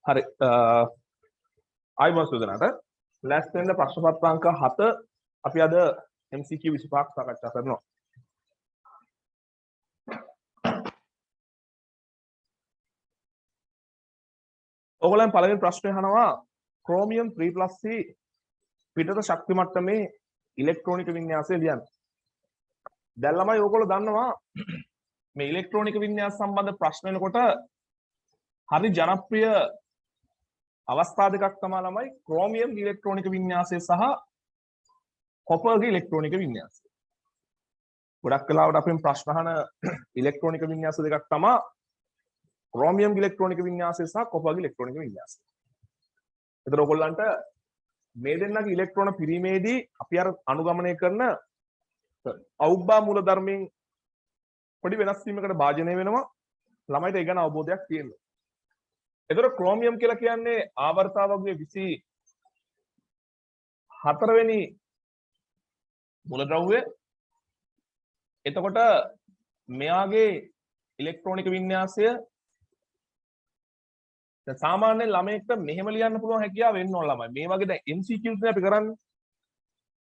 හරි ආයිබෝස් සුදනට ලෑස්ති වෙන්න ප්‍රශ්න පත්‍රාංක 7 අපි අද MCQ 25ක් සාකච්ඡා කරනවා. ඔයගොල්ලන් පළවෙනි ප්‍රශ්නේ අහනවා ක්‍රෝමියම් 3+ C පිටත ශක්ති මට්ටමේ ඉලෙක්ට්‍රෝනික වින්‍යාසය ලියන්න. දැන් ළමයි ඔයගොල්ලෝ දන්නවා මේ ඉලෙක්ට්‍රෝනික වින්‍යාස සම්බන්ධ ප්‍රශ්න එනකොට හරි ජනප්‍රිය අවස්ථා දෙකක් තමයි ළමයි ක්‍රෝමියම් ඉලෙක්ට්‍රෝනික වින්‍යාසය සහ කොපර්ගේ ඉලෙක්ට්‍රෝනික වින්‍යාසය. ගොඩක් වෙලාවට අපෙන් ප්‍රශ්න අහන ඉලෙක්ට්‍රෝනික වින්‍යාස දෙකක් තමයි ක්‍රෝමියම් ඉලෙක්ට්‍රෝනික වින්‍යාසය සහ කොපර්ගේ ඉලෙක්ට්‍රෝනික වින්‍යාසය. ඒතර ඔයගොල්ලන්ට මේ දෙන්නගේ ඉලෙක්ට්‍රෝන පිරීමේදී අපි අර අනුගමනය කරන අවුබ්බා මූල ධර්මයෙන් පොඩි වෙනස් වීමකට භාජනය වෙනවා. ළමයිට ඒ ගැන අවබෝධයක් තියෙන්න. ඒතර ක්‍රෝමියම් කියලා කියන්නේ ආවර්තාවකයේ 24 වෙනි මූලද්‍රව්‍ය. එතකොට මෙයාගේ ඉලෙක්ට්‍රෝනික වින්‍යාසය සාමාන්‍යයෙන් ළමයෙක්ට මෙහෙම ලියන්න පුළුවන් හැකියාව වෙන්න ඕන ළමයි. මේ වගේ දැන් MCQs නේ අපි කරන්නේ.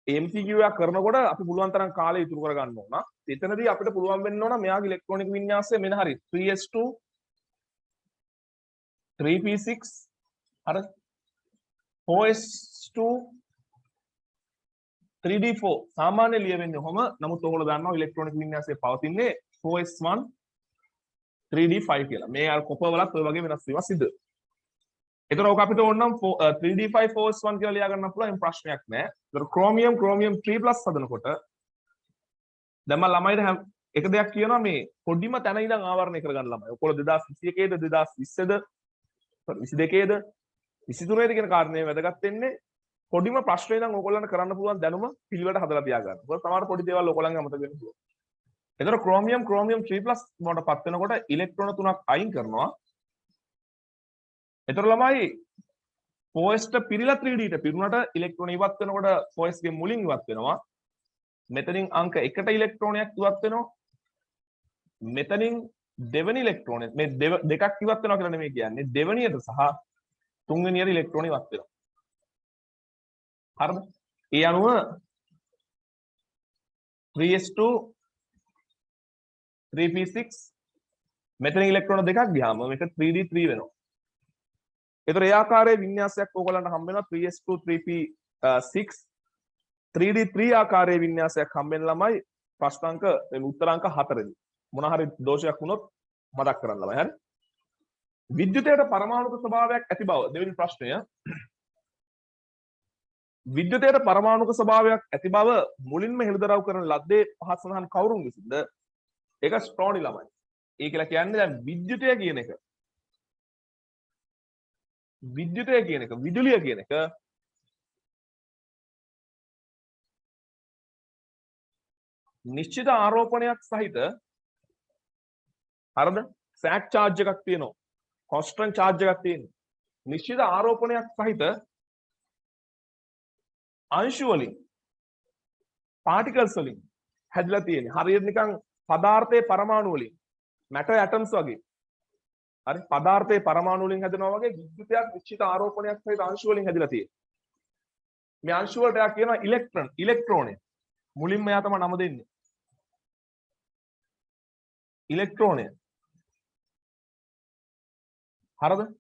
MCQ එක කරනකොට අපි පුළුවන් තරම් කාලය ඉතුරු කර ගන්න ඕන. එතනදී අපිට පුළුවන් වෙන්න ඕන මෙයාගේ ඉලෙක්ට්‍රෝනික වින්‍යාසය මෙන්න හරි 3s2 3p6 අර 4s2 3d4 සාමාන්‍ය ලියවෙන්නේ කොහොම. නමුත් ඔයගොල්ලෝ දන්නවා ඉලෙක්ට්‍රෝනික වින්‍යාසය පවතින්නේ 4s1 3d5 කියලා. මේ අර කොපර් වලත් ඔය වගේ වෙනස් වීමක් සිද්ධ වෙනවා. ඒතර ඔක අපිට ඕන නම් 3d5 4s1 කියලා ලියා ගන්න පුළුවන්. ප්‍රශ්නයක් නැහැ. ඒතර ක්‍රෝමියම් 3+ හදනකොට දැන් මම ළමයිට එක දෙයක් කියනවා මේ පොඩිම තැන ඉඳන් ආවරණය කරගන්න ළමයි. ඔයගොල්ලෝ 2021ද 2020ද 22ද 23ද කියන කාරණේ වැදගත් වෙන්නේ පොඩිම ප්‍රශ්නේ ඉඳන් ඔයගොල්ලන්ට කරන්න පුළුවන් දැනුම පිළිවෙලට හදලා තියාගන්න. මොකද සමහර පොඩි දේවල් ඔයගොල්ලන්ගේ අමතක වෙන්න පුළුවන්. එතකොට ක්‍රෝමියම් 3+ බවට පත් වෙනකොට ඉලෙක්ට්‍රෝන 3ක් අයින් කරනවා. එතකොට ළමයි 4s ට පිරිලා 3d ට පිරුණට ඉලෙක්ට්‍රෝන ඉවත් වෙනකොට 4s ගේ මුලින් ඉවත් වෙනවා. මෙතනින් අංක 1ට ඉලෙක්ට්‍රෝනයක් ඉවත් වෙනවා. මෙතනින් දෙවෙනි ඉලෙක්ට්‍රෝනය මේ දෙකක් ඉවත් වෙනවා කියලා නෙමෙයි කියන්නේ. දෙවෙනියට සහ තුන්වෙනියට ඉලෙක්ට්‍රෝන ඉවත් වෙනවා. හරිද? ඒ අනුව 3s2 3p6 මෙතන ඉලෙක්ට්‍රෝන දෙකක් ගියාම මේක 3d3 වෙනවා. ඒතර ඒ ආකාරයේ වින්‍යාසයක් ඕගොල්ලන්ට හම්බ වෙනවා 3s2 3p6 3d3 ආකාරයේ වින්‍යාසයක් හම්බ වෙන ළමයි ප්‍රශ්නාංක උත්තරාංක 4 දී මොන හරි දෝෂයක් වුණොත් මතක් කරන්න ළමයි. හරි? විද්‍යුතයට පරමාණුක ස්වභාවයක් ඇති බව දෙවෙනි ප්‍රශ්නය. විද්‍යුතයට පරමාණුක ස්වභාවයක් ඇති බව මුලින්ම හෙළිදරව් කරන ලද්දේ පහත් සඳහන් කවුරුන් විසින්ද? ඒක ස්ට්‍රෝනි ළමයි. ඒ කියලා කියන්නේ දැන් විද්‍යුතය කියන එක විදුලිය කියන එක නිශ්චිත ආරෝපණයක් සහිත හරිද? සෑක් charge එකක් තියෙනවා. constant charge එකක් තියෙනවා. නිශ්චිත ආරෝපණයක් සහිත අංශු වලින් particles වලින් හැදලා තියෙන්නේ. හරියට නිකන් පදාර්ථයේ පරමාණු වලින් matter atoms වගේ. හරි පදාර්ථයේ පරමාණු වලින් හැදෙනවා වගේ විද්‍යුතයක් නිශ්චිත ආරෝපණයක් සහිත අංශු වලින් හැදලා තියෙනවා. මේ අංශු වලට එයා කියනවා ඉලෙක්ට්‍රෝනය. මුලින්ම එයා තමයි නම දෙන්නේ. ඉලෙක්ට්‍රෝනය. හරිද?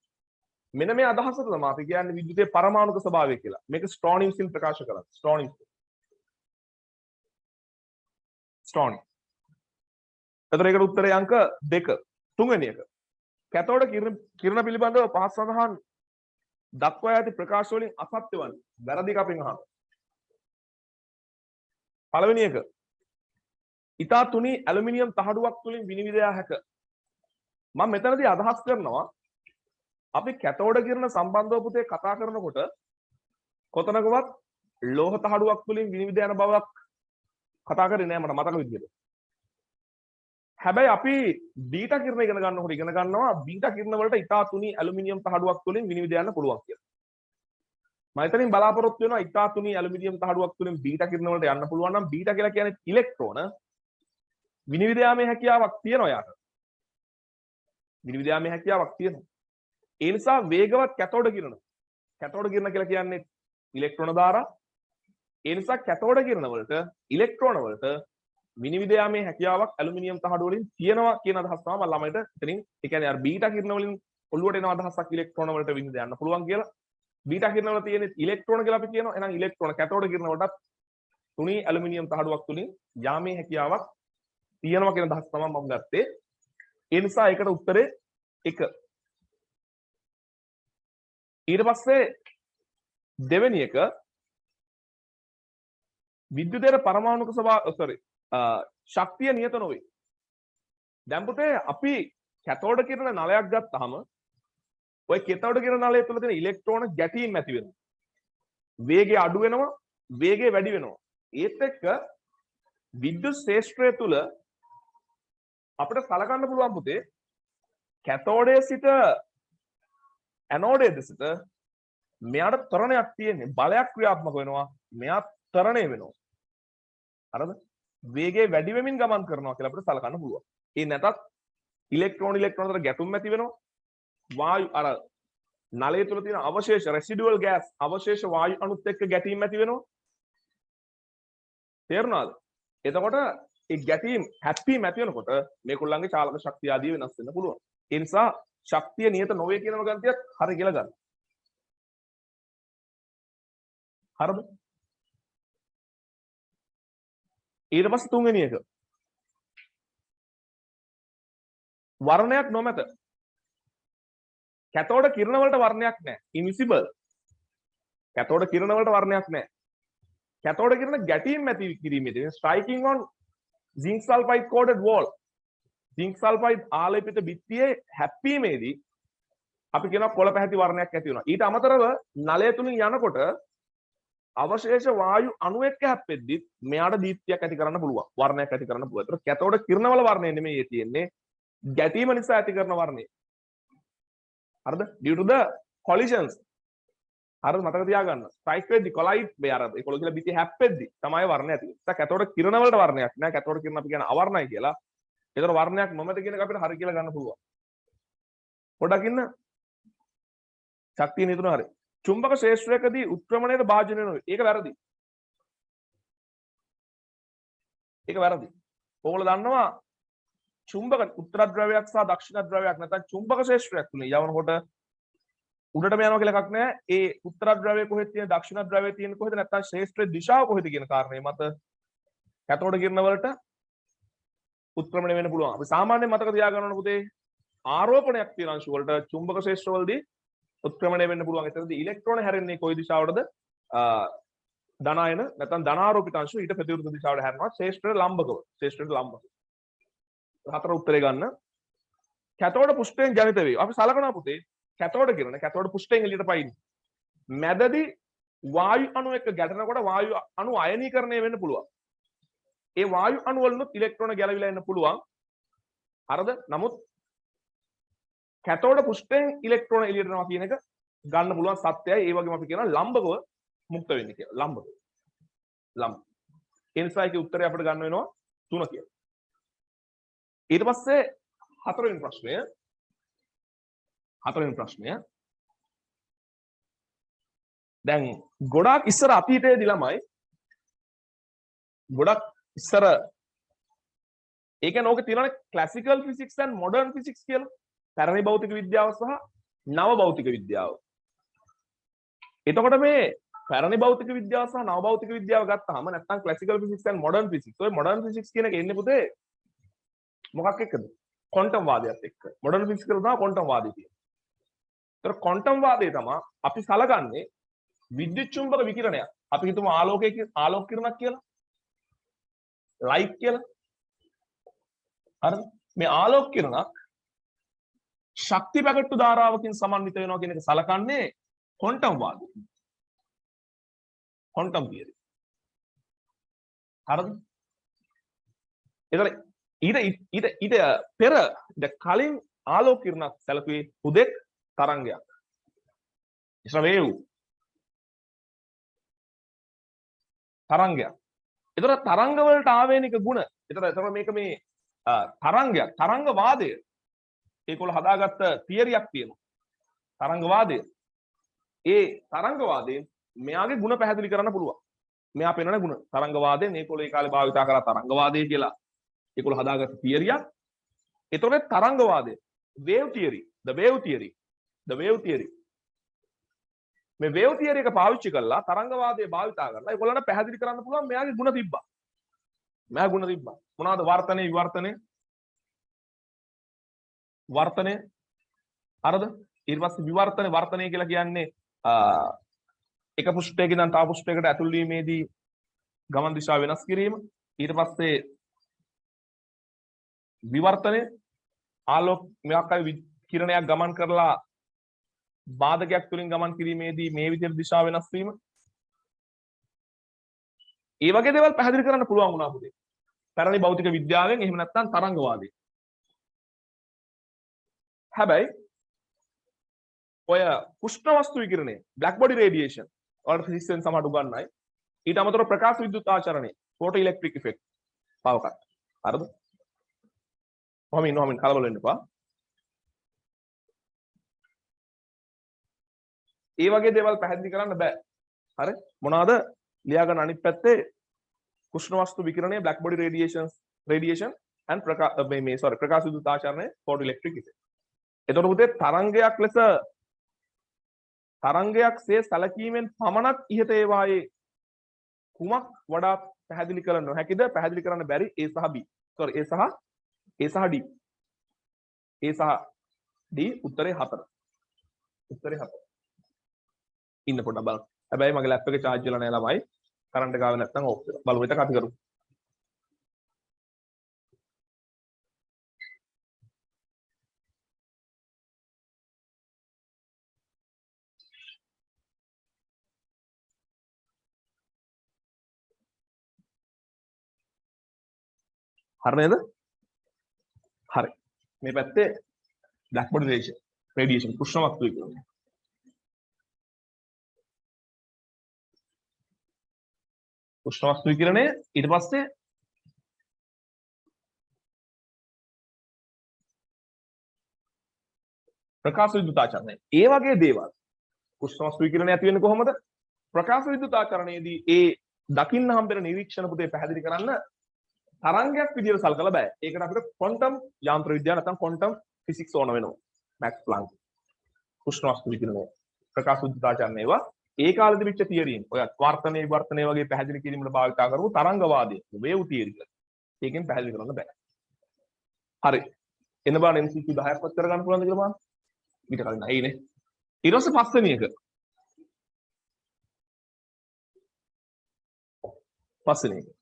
මෙන්න මේ අදහස තමයි අපි කියන්නේ විද්‍යුතයේ පරමාණුක ස්වභාවය කියලා. මේක ස්ට්‍රෝනි විසින් ප්‍රකාශ කරා. ස්ට්‍රෝනි. එතකොට ඒකට උත්තරේ අංක 2. තුන්වෙනි එක. කැතෝඩ කිරණ පිළිබඳව පහත් සඳහන් දක්වා ඇති ප්‍රකාශ වලින් අසත්‍ය වන්නේ. වැරදි කපෙන් අහන්න. පළවෙනි එක. ඉතා තුනි ඇලුමිනියම් තහඩුවක් තුලින් විනිවිද යා හැක. මම මෙතනදී අදහස් කරනවා අපි කැතෝඩ කිරණ සම්බන්ධව පුතේ කතා කරනකොට කොතනකවත් ලෝහ තහඩුවක් තුලින් විනිවිද යන බවක් කතා කරේ නෑ මට මතක විදිහට. හැබැයි අපි බීටා කිරණ ඉගෙන ගන්නකොට ඉගෙන ගන්නවා බීටා කිරණ වලට ඉතා තුනි ඇලුමිනියම් තහඩුවක් තුලින් විනිවිද යන්න පුළුවන් කියලා. මම එතනින් බලාපොරොත්තු වෙනවා ඉතා තුනි ඇලුමිනියම් තහඩුවක් තුලින් බීටා කිරණ වලට යන්න පුළුවන් නම් බීටා කියලා කියන්නේ ඉලෙක්ට්‍රෝන විනිවිද යාමේ හැකියාවක් තියෙනවා යාට. විනිවිද යාමේ හැකියාවක් තියෙනවා. ඒ නිසා වේගවත් කැතෝඩ කිරණ කියලා කියන්නේ ඉලෙක්ට්‍රෝන ධාරා. ඒ නිසා කැතෝඩ කිරණ වලට ඉලෙක්ට්‍රෝන වලට විනිවිද යාමේ හැකියාවක් ඇලුමිනියම් තහඩු වලින් තියෙනවා කියන අදහස් තමයි මම ළමයිට එතනින් ඒ කියන්නේ අර බීටා කිරණ වලින් ඔළුවට එන අදහසක් ඉලෙක්ට්‍රෝන වලට විනිවිද යන්න පුළුවන් කියලා. බීටා කිරණ වල තියෙන ඉලෙක්ට්‍රෝන කියලා අපි කියනවා. එහෙනම් ඉලෙක්ට්‍රෝන කැතෝඩ කිරණ වලටත් තුනී ඇලුමිනියම් තහඩුවක් තුලින් යාමේ හැකියාවක් තියෙනවා කියන අදහස් තමයි මම ගත්තේ. ඒ නිසා ඒකට උත්තරේ 1. ඊට පස්සේ දෙවෙනි එක විද්‍යුතයේ පරමාණුක ශක්තිය නියත නොවේ. දැන් පුතේ අපි කැතෝඩ කිරණ නලයක් ගත්තාම ඔය කැතෝඩ කිරණ නලය තුළ තියෙන ඉලෙක්ට්‍රෝන ගැටීම් ඇති වෙනවා. වේගය අඩු වෙනවා, වේගය වැඩි වෙනවා. ඒත් එක්ක විද්‍යුත් ශේෂ්ත්‍රය තුළ අපිට සලකන්න පුළුවන් පුතේ කැතෝඩයේ සිට ඇනෝඩයේ දෙසට මෙයාට ත්වරණයක් තියෙන්නේ, බලයක් ක්‍රියාත්මක වෙනවා, මෙයා ත්වරණය වෙනවා. හරිද? වේගය වැඩි වෙමින් ගමන් කරනවා කියලා අපිට සලකන්න පුළුවන්. ඒ නැතත් ඉලෙක්ට්‍රෝන අතර ගැටුම් ඇති වෙනවා. වායු අර නලය තුළ තියෙන අවශේෂ රෙසිඩුවල් ගෑස් අවශේෂ වායු අණුත් එක්ක ගැටීම් ඇති වෙනවා. තේරුණාද? එතකොට ඒ ගැටීම් හැප්පීම ඇති වෙනකොට මේගොල්ලන්ගේ චාලක ශක්තිය ආදී වෙනස් වෙන්න පුළුවන්. ඒ නිසා ශක්තිය නියත නොවේ කියන ගන්තියක් හරි කියලා ගන්න. හරිද? ඊට පස්සේ තුන්වෙනි එක වර්ණයක් නොමැත. කැතෝඩ කිරණ වලට වර්ණයක් නැහැ. ඉන්විසිබල්. කැතෝඩ කිරණ වලට වර්ණයක් නැහැ. කැතෝඩ කිරණ ගැටීම් ඇති කිරීමේදී ස්ට්‍රයිකින් on zinc sulfide coated wall zinc sulfide ආලේපිත බිත්තියේ හැප්පීමේදී අපි කියනවා කොළ පැහැති වර්ණයක් ඇති වෙනවා. ඊට අමතරව නලය තුලින් යනකොට අවශේෂ වායු අණු එක්ක හැප්පෙද්දි මෙයාට දීප්තියක් ඇති කරන්න පුළුවන්. වර්ණයක් ඇති කරන්න පුළුවන්. ඒතර කැතෝඩ කිරණ වල වර්ණය නෙමෙයි තියෙන්නේ. ගැටීම නිසා ඇති කරන වර්ණය. හරිද? due to the collisions. හරිද? මතක තියාගන්න. ස්ට්‍රයික් වෙද්දි කොලයිඩ් මේ අර ඒකොල කියලා බිත්තිය හැප්පෙද්දි තමයි වර්ණය ඇති වෙන්නේ. ඒක කැතෝඩ කිරණ වලට වර්ණයක් නෑ. කැතෝඩ කිරණ අපි කියන අවර්ණයි කියලා. ඒතර වර්ණයක් නොමැත කියන එක අපිට හරි කියලා ගන්න පුළුවන්. පොඩ්ඩක් ඉන්න. ශක්තිය නිතුන හරි. චුම්බක ශේෂ්ත්‍රයකදී උත්ක්‍රමණයට භාජනය නොවේ. ඒක වැරදි. ඒක වැරදි. ඕගොල්ලෝ දන්නවා චුම්බක උත්තර ද්‍රවයක් සහ දක්ෂිණ ද්‍රවයක් නැත්නම් චුම්බක ශේෂ්ත්‍රයක් තුනේ යවනකොට උඩටම යනවා කියලා එකක් නැහැ. ඒ උත්තර ද්‍රවය කොහෙද තියෙන දක්ෂිණ ද්‍රවය තියෙන කොහෙද නැත්නම් ශේෂ්ත්‍රයේ දිශාව කොහෙද කියන කාරණේ මත කැතෝඩ කිරණ වලට උත්ක්‍රමණය වෙන්න පුළුවන්. අපි සාමාන්‍යයෙන් මතක තියාගන්න ඕන පුතේ ආරෝපණයක් තියෙන අංශ වලට චුම්බක ශේෂ්ත්‍රවලදී උත්ක්‍රමණය වෙන්න පුළුවන්. එතනදී ඉලෙක්ට්‍රෝන හැරෙන්නේ කොයි දිශාවටද? ධනායන නැත්නම් ධනාරෝපිත අංශු ඊට ප්‍රතිවිරුද්ධ දිශාවට හැරෙනවා. ශේෂ්ත්‍රයට ලම්බකව. ශේෂ්ත්‍රයට ලම්බකව. හතර උත්තරේ ගන්න. කැතෝඩ පුෂ්ඨයෙන් ජනිත වේ. අපි සලකනවා පුතේ කැතෝඩ කිරණ කැතෝඩ පුෂ්ඨයෙන් එළියට පයින්නේ. මැදදී වායු අණු එක්ක ගැටෙනකොට වායු අණු අයනීකරණය වෙන්න පුළුවන්. ඒ වායු අණු වලිනුත් ඉලෙක්ට්‍රෝන ගැලවිලා එන්න පුළුවන්. හරිද? නමුත් කැතෝඩ පුෂ්ඨයෙන් ඉලෙක්ට්‍රෝන එළියට යනවා කියන එක ගන්න පුළුවන් සත්‍යයි. ඒ වගේම අපි කියනවා ලම්බකව මුක්ත වෙන්නේ කියලා. ලම්බක. ලම්බ. ඒ නිසා ඒකේ උත්තරය අපිට ගන්න වෙනවා 3 කියලා. ඊට පස්සේ හතරවෙනි ප්‍රශ්නය දැන් ගොඩාක් ඉස්සර අතීතයේදී ළමයි ගොඩක් ඉස්සර ඒ කියන්නේ ඕකේ තියෙනවානේ classical physics and modern physics කියලා. පැරණි භෞතික විද්‍යාව සහ නව භෞතික විද්‍යාව. එතකොට මේ පැරණි භෞතික විද්‍යාව සහ නව භෞතික විද්‍යාව ගත්තාම නැත්නම් classical physics and modern physics. ඔය මොඩර්න් ෆිසික්ස් කියන එක එන්නේ පුතේ මොකක් එක්කද? ක්වොන්ටම් වාදයත් එක්ක. මොඩර්න් ෆිසික්ස් වල තමයි ක්වොන්ටම් වාදය තියෙන්නේ. ඒතර ක්වොන්ටම් වාදය තමයි අපි සලකන්නේ විද්‍යුත් චුම්බක විකිරණයක්. අපි හිතමු ආලෝක කිරණක් කියලා. ලයිට් කියලා. හරිද? මේ ආලෝක කිරණක් ශක්ති පැකට්ටු ධාරාවකින් සමන්විත වෙනවා කියන එක සලකන්නේ ක්වොන්ටම් වාදය. Quantum theory. හරිද? ඒතර ඊට පෙර කලින් ආලෝක කිරණක් සැලකුවේ හුදෙක් තරංගයක්. it's a wave. තරංගයක්. ඒතර තරංග වලට ආවේනික ගුණ. ඒතර මේක මේ තරංගයක්, තරංග වාදය. ඒකවල හදාගත්ත තියරියක් තියෙනවා. තරංගවාදය. ඒ තරංගවාදයෙන් මෙයාගේ ಗುಣ පැහැදිලි කරන්න පුළුවන්. මෙයා පෙන්වන ಗುಣ. තරංගවාදයෙන් ඒගොල්ලෝ ඒ කාලේ භාවිතා කරා තරංගවාදය කියලා. ඒගොල්ලෝ හදාගත්ත තියරියක්. ඒතකොට තරංගවාදය wave theory, the wave theory, the wave theory. මේ wave theory එක පාවිච්චි කරලා තරංගවාදය භාවිතා කරලා ඒගොල්ලන්ට පැහැදිලි කරන්න පුළුවන් මෙයාගේ ಗುಣ තිබ්බා. මෙයා ಗುಣ තිබ්බා. මොනවාද වර්තනය, විවර්තනය? වර්තනය. හරිද? ඊට පස්සේ විවර්තන වර්තනය කියලා කියන්නේ එක පෘෂ්ඨයකින් තව පෘෂ්ඨයකට ඇතුල් වීමේදී ගමන් දිශාව වෙනස් කිරීම. ඊට පස්සේ විවර්තනය ආලෝකයක් කිරණයක් ගමන් කරලා බාධකයක් තුලින් ගමන් කිරීමේදී මේ විදිහට දිශාව වෙනස් වීම. ඒ වගේ දේවල් පැහැදිලි කරන්න පුළුවන් වුණා පුතේ. පැරණි භෞතික විද්‍යාවෙන් එහෙම නැත්නම් තරංගවාදයෙන්. හැබැයි ඔය උෂ්ණ වස්තු විකිරණය black body radiation ඔයාලට ෆිසික්ස් එකෙන් සමහරට උගන්වයි. ඊට අමතරව ප්‍රකාශ විද්‍යුත් ආචරණය photo electric effect power cut. හරිද? කොහොම කලබල වෙන්න එපා. ඒ වගේ දේවල් පැහැදිලි කරන්න බෑ. හරි? මොනවාද? ලියා ගන්න අනිත් පැත්තේ උෂ්ණ වස්තු විකිරණය black body radiation and ප්‍රකාශ විද්‍යුත් ආචරණය photo electric effect. එතකොට පුතේ තරංගයක් සේ සැලකීමෙන් පමණක් ඉහත ඒවායේ කුමක් වඩා පැහැදිලි කර නොහැකිද? පැහැදිලි කරන්න බැරි A සහ B. A සහ D. A සහ D උත්තරේ 4. උත්තරේ 4. ඉන්න පොඩ්ඩක් බලන්න. හැබැයි මගේ ලැප් එකේ charge වෙලා නැහැ ළමයි. කරන්ට් එක ආවේ නැත්නම් ඕෆ් වෙනවා. බලමු ඊට අපි කරමු. හරි නේද? හරි. මේ පැත්තේ black body radiation උෂ්ණ වස්තු විකිරණය. උෂ්ණ වස්තු විකිරණය ඊට පස්සේ ප්‍රකාශ විද්‍යුත් ආචරණය. ඒ වගේ දේවල් උෂ්ණ වස්තු විකිරණය ඇති වෙන්නේ කොහොමද? ප්‍රකාශ විද්‍යුත් ආචරණයේදී ඒ දකින්න හම්බෙන නිරීක්ෂණ පුතේ පැහැදිලි කරන්න තරංගයක් විදියට සලකලා බෑ. ඒකට අපිට ක්වොන්ටම් යාන්ත්‍ර විද්‍යාව නැත්නම් ක්වොන්ටම් ෆිසික්ස් ඕන වෙනවා. මැක්ස් ප්ලාන්ක් උෂ්ණ වස්තු විකිරණය ප්‍රකාශ විද්‍යුත් ආචරණය ඒවා ඒ කාලෙදි විච්ච තියරියෙන් ඔය වර්තනයේ විවර්තනය වගේ පැහැදිලි කිරීමට භාවිතා කරපු තරංගවාදය වේව් තියරි කියලා. ඒකෙන් පැහැදිලි කරන්න බෑ. හරි. එන්න බලන්න MCQ 10ක් වත් කරගන්න පුළුවන්ද කියලා බලන්න. ඊට කලින් නැයිනේ. ඊට පස්සේ පස්වෙනි එක. පස්වෙනි එක.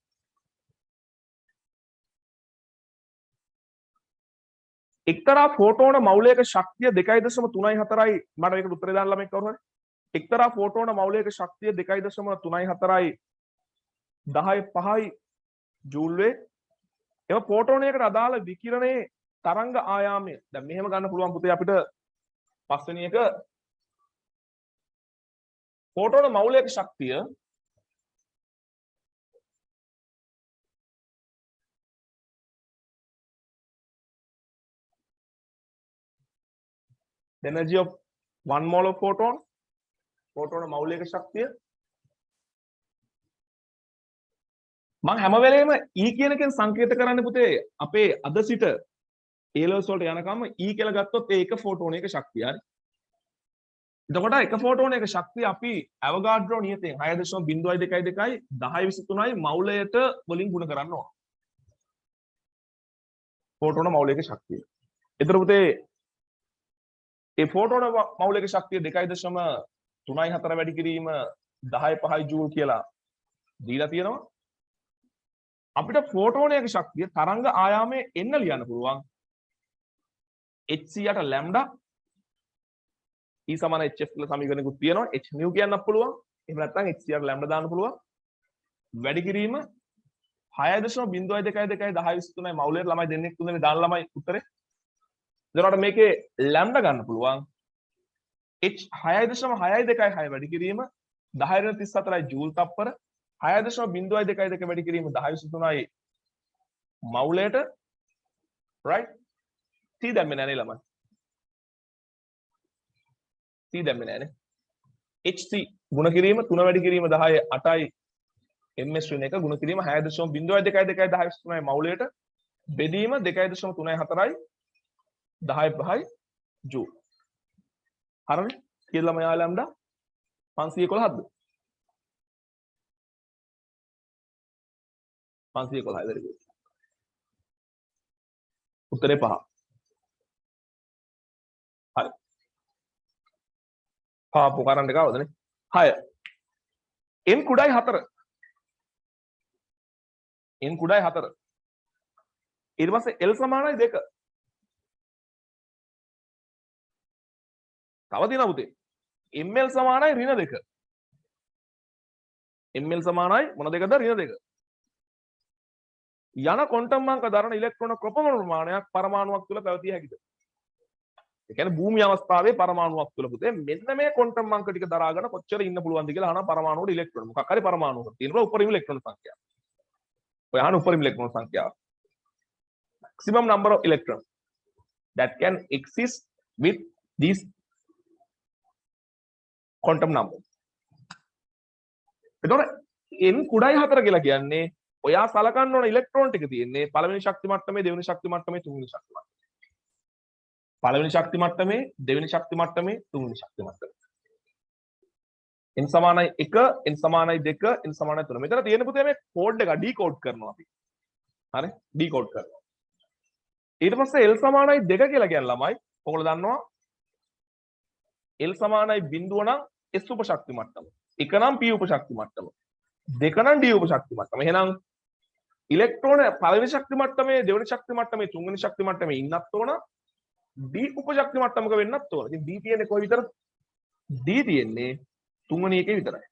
එක්තරා ෆෝටෝන මවුලයක ශක්තිය 2.34යි මට මේකට උත්තරේ දාන්න ළමෙක් කවුරු හරි එක්තරා ෆෝටෝන මවුලයක ශක්තිය 2.34යි 10.5යි ජූල් වේ එම ෆෝටෝනයකට අදාළ විකිරණයේ තරංග ආයාමය දැන් මෙහෙම ගන්න පුළුවන් පුතේ අපිට පස්වෙනි එක ෆෝටෝන මවුලයක ශක්තිය the energy of one mole of photon මෞලික ශක්තිය මම හැම වෙලේම E කියන එකෙන් සංකේත කරන්නේ පුතේ අපේ අද සිට A levels වලට යනකම් E කියලා ගත්තොත් ඒ එක ෆෝටෝනයක ශක්තිය හරි එතකොට එක ෆෝටෝනයක ශක්තිය අපි ඇවගාඩ්‍රෝ නියතයෙන් 6.022 1023යි මෞලයට වලින් ගුණ කරන්න ඕන ෆෝටෝන මෞලික ශක්තිය එතකොට පුතේ ඒ ෆෝටෝන මෞලික ශක්තිය 2.34 වැඩි කිරීම 10.5 ජූල් කියලා දීලා තියෙනවා. අපිට ෆෝටෝනයක ශක්තිය තරංග ආයාමයේ එන්න ලියන්න පුළුවන්. hc යට ලැම්ඩා E සමාන hf කියලා සමීකරණයකුත් තියෙනවා. h mu කියන්නත් පුළුවන්. එහෙම නැත්නම් hc යට ලැම්ඩා දාන්න පුළුවන්. වැඩි කිරීම 6.022 මෞලයට ළමයි දෙන්නෙක් තුන්දෙනෙක් දාන ළමයි උත්තරේ එතකොට මේකේ ලැම්ඩා ගන්න පුළුවන් h 6.626 වැඩි කිරීම 10.34යි ජූල් තප්පර 6.022 වැඩි කිරීම 10.3යි මවුලයට right t දැම්මේ නැනේ ළමයි C දැම්මේ නෑනේ. HC ගුණ කිරීම 3 වැඩි කිරීම 10 8යි ms ඍණ 1 ගුණ කිරීම 6.022210 මවුලයට බෙදීම 2.34යි 10 5යි ජූල්. හරිනේ? කියලා මම යාළුවා ලැම්ඩා 511ද? 511 very good. උත්තරේ 5. හරි. පාපු කරන්ට් එක આવදනේ. 6. n කුඩායි 4. n කුඩායි 4. ඊට පස්සේ l සමානයි 2. තව තියෙනවා පුතේ. ml සමානයි ඍණ 2. ml සමානයි මොන දෙකද? ඍණ 2. යන ක්වොන්ටම් අංක දරන ඉලෙක්ට්‍රෝන කොපමණ ප්‍රමාණයක් පරමාණුවක් තුල පැවතිය හැකිද? ඒ කියන්නේ භූමි අවස්ථාවේ පරමාණුවක් තුල පුතේ මෙන්න මේ ක්වොන්ටම් අංක ටික දරාගෙන කොච්චර ඉන්න පුළුවන්ද කියලා අහන පරමාණුවක ඉලෙක්ට්‍රෝන මොකක් හරි පරමාණුවක තියෙනවා උපරිම ඉලෙක්ට්‍රෝන සංඛ්‍යාව. ඔය අහන උපරිම ඉලෙක්ට්‍රෝන සංඛ්‍යාව. maximum number of electrons that can exist with these quantum number. එතකොට n කුඩායි 4 කියලා කියන්නේ ඔයා සලකන්න ඕන ඉලෙක්ට්‍රෝන ටික තියෙන්නේ පළවෙනි ශක්ති මට්ටමේ දෙවෙනි ශක්ති මට්ටමේ තුන්වෙනි ශක්ති මට්ටමේ. පළවෙනි ශක්ති මට්ටමේ දෙවෙනි ශක්ති මට්ටමේ තුන්වෙනි ශක්ති මට්ටමේ. n සමානයි 1 n සමානයි 2 n සමානයි 3. මෙතන තියෙන පුතේ මේ කෝඩ් එක ඩිකෝඩ් කරනවා අපි. හරි? ඩිකෝඩ් කරනවා. ඊට පස්සේ l සමානයි 2 කියලා කියන ළමයි ඔයගොල්ලෝ දන්නවා l සමානයි 0 නම් s උපශක්ති මට්ටම. 1 නම් p උපශක්ති මට්ටම. 2 නම් d උපශක්ති මට්ටම. එහෙනම් ඉලෙක්ට්‍රෝන පළවෙනි ශක්ති මට්ටමේ දෙවෙනි ශක්ති මට්ටමේ තුන්වෙනි ශක්ති මට්ටමේ ඉන්නත් ඕන d උපශක්ති මට්ටමක වෙන්නත් ඕන. ඉතින් d තියෙන්නේ කොයි විතරද? d තියෙන්නේ තුන්වෙනි එකේ විතරයි.